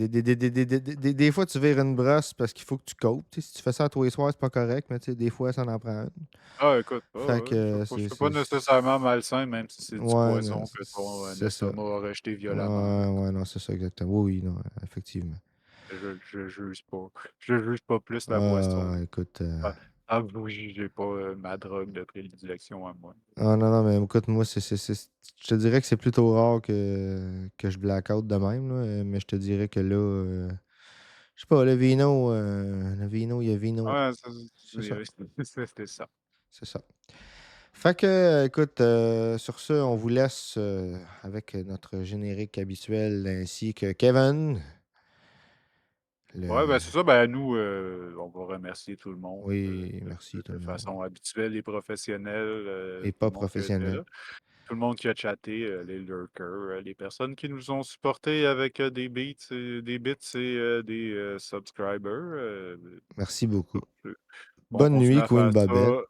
des fois, tu vires une brosse parce qu'il faut que tu copes. Tu sais, si tu fais ça tous les soirs, c'est pas correct, mais tu sais, des fois, ça en prend une. Ah, écoute, Fait que c'est pas nécessairement malsain, même si c'est du Ouais, non, poison que ton c'est ça. estomac a rejeté violemment. Ouais, ouais, non, c'est ça, exactement. Oui, oui, non, effectivement. Je juge pas. Je juge pas plus la Ah, boisson. écoute. Ah, vous jugez pas ma drogue de prédilection à moi. Ah, non, non, mais écoute, moi, je te dirais que c'est plutôt rare que je blackout de même, là, mais je te dirais que là, je sais pas, le vino, il y a vino. Ouais, C'est ça, c'était ça. c'est ça. Fait que, écoute, sur ce, on vous laisse avec notre générique habituel ainsi que Kevin. Ouais, ben Le... c'est ça. Ben nous, on va remercier tout le monde Oui, merci tout de le monde. façon habituelle et professionnelle, Et tout pas le monde qui a été professionnel. là. Tout le monde qui a chatté, les lurkers, les personnes qui nous ont supportés avec des bits et des subscribers. Merci beaucoup. Euh, on Bonne continue nuit, à faire Queen ça. Babette.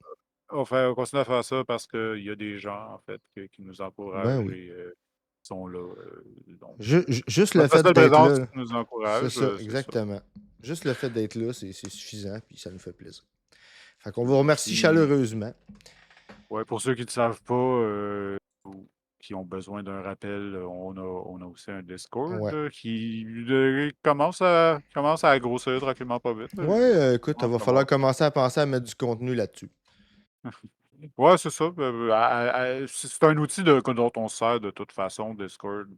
On continue à faire ça parce qu'il y a des gens, en fait, qui nous Ben encouragent oui. et sont là. Donc, Juste le votre fait seule d'être présence là, nous c'est encourage, ça, c'est ça. exactement. Juste le fait d'être là, c'est suffisant, puis ça nous fait plaisir. Fait qu'on vous remercie Puis, chaleureusement. ouais, pour ceux qui ne savent pas, ou qui ont besoin d'un rappel, on a aussi un Discord Ouais. qui commence à grossir tranquillement pas vite. Ouais, On écoute, il commence va à falloir avoir commencer à penser à mettre du contenu là-dessus. Ouais, c'est ça. C'est un outil dont on se sert de toute façon, Discord,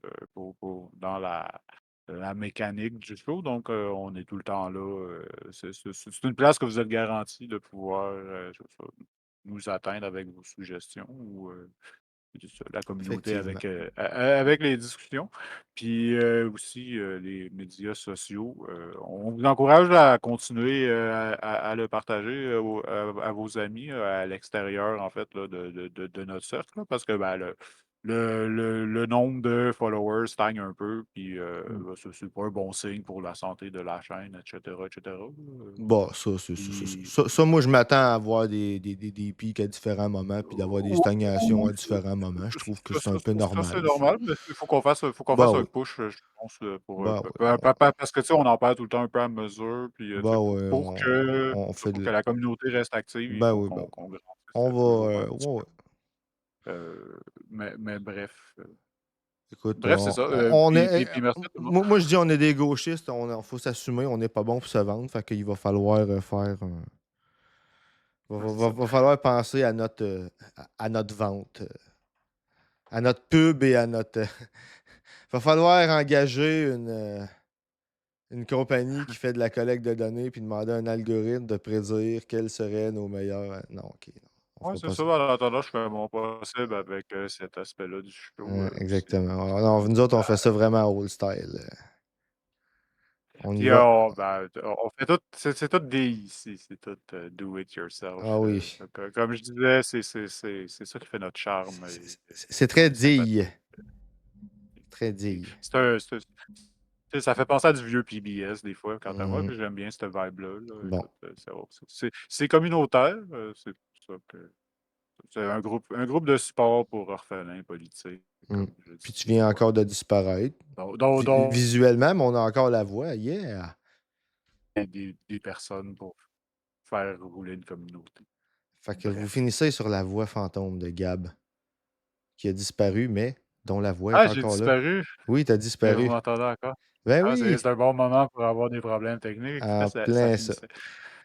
dans la mécanique du show. Donc, on est tout le temps là. C'est une place que vous êtes garanti de pouvoir je sais pas, nous atteindre avec vos suggestions ou c'est ça, la communauté Effectivement. avec les discussions. Puis aussi les médias sociaux. On vous encourage à continuer à le partager à vos amis à l'extérieur, en fait, là, de notre cercle, là, parce que ben, le nombre de followers stagne un peu, puis Mm. ben, c'est pas un bon signe pour la santé de la chaîne, etc., etc. Bon, Puis, ça, moi, je m'attends à avoir des pics à différents moments, puis d'avoir des stagnations à différents moments. Je trouve que c'est un peu ça, normal c'est aussi. normal, mais il faut qu'on Bah fasse un oui. push, je pense, pour, Bah oui. parce que, tu sais, on en parle tout le temps un peu à mesure, puis, tu Bah sais, oui, on fait pour que la communauté reste active, il bah faut oui, bah oui. qu'on grandisse On toujours va. un petit Ouais, peu. ouais. Mais bref, Écoute, c'est ça. on est. Puis merci à tout le monde. Moi, je dis on est des gauchistes, faut s'assumer, on n'est pas bon pour se vendre, fait qu'il va falloir faire Va falloir penser à notre vente, à notre pub et à notre. Va falloir engager une compagnie qui fait de la collecte de données puis demander à un algorithme de prédire quels seraient nos meilleurs. Non, OK. Non, on Ouais, fera c'est pas ça. ça. En attendant, je fais mon possible avec cet aspect-là du show. Exactement. Alors, non, nous autres, on fait ça vraiment old style. On y Puis, va. on fait tout, c'est tout des ici, c'est tout do it yourself. Ah oui. Comme je disais, c'est ça qui fait notre charme. C'est très sympathique. digne. Très digne. Ça fait penser à du vieux PBS des fois, quant à moi, Mhm. puis j'aime bien cette vibe-là. Bon. Écoute, c'est communautaire. C'est pour ça que c'est un groupe de support pour orphelins politiques. Mm. Comme je Puis dis tu viens encore de disparaître. donc, Visuellement, mais on a encore la voix. Yeah! des personnes pour faire rouler une communauté. Fait que vous finissez sur la voix fantôme de Gab, qui a disparu, mais dont la voix est Ah, j'ai encore là. disparu. Oui, t'as Mais vous disparu. m'entendez encore? Ben Ah, oui! c'est un bon moment pour avoir des problèmes techniques. En Ça plein ça. finissait.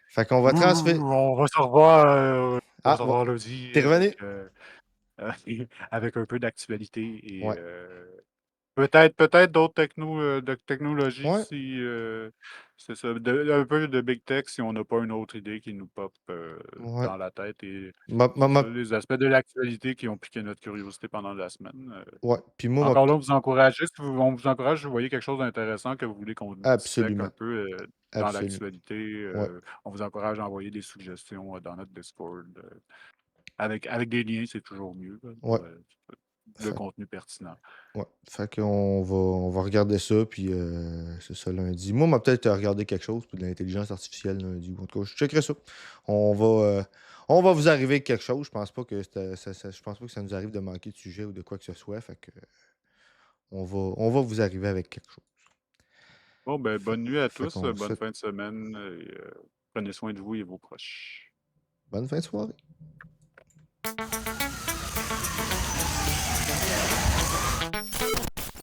Fait qu'on va transférer. On va se revoir, Ah, bon. lundi T'es revenu? avec un peu d'actualité et Ouais. peut-être d'autres technologies Ouais. si c'est ça, un peu de big tech si on n'a pas une autre idée qui nous pop Ouais. dans la tête et Ma- c'est ça, les aspects de l'actualité qui ont piqué notre curiosité pendant la semaine. Ouais. Puis moi, Encore là, on vous encourage. On vous encourage, si vous voyez quelque chose d'intéressant que vous voulez qu'on dissèque un Absolument. peu dans Absolument. l'actualité, Ouais. on vous encourage à envoyer des suggestions dans notre Discord. Avec des liens, c'est toujours mieux là, Ouais. pour le contenu pertinent. Ouais. Fait on va regarder ça, puis c'est ça lundi. Moi, on va peut-être regarder quelque chose, puis de l'intelligence artificielle lundi. En tout cas, je checkerai ça. On va vous arriver avec quelque chose. Je pense pas que je pense pas que ça nous arrive de manquer de sujet ou de quoi que ce soit. Fait que on va vous arriver avec quelque chose. Bon, ben, bonne nuit à Fait tous, qu'on bonne souhaite fin de semaine. Et, prenez soin de vous et vos proches. bonne fin de soirée.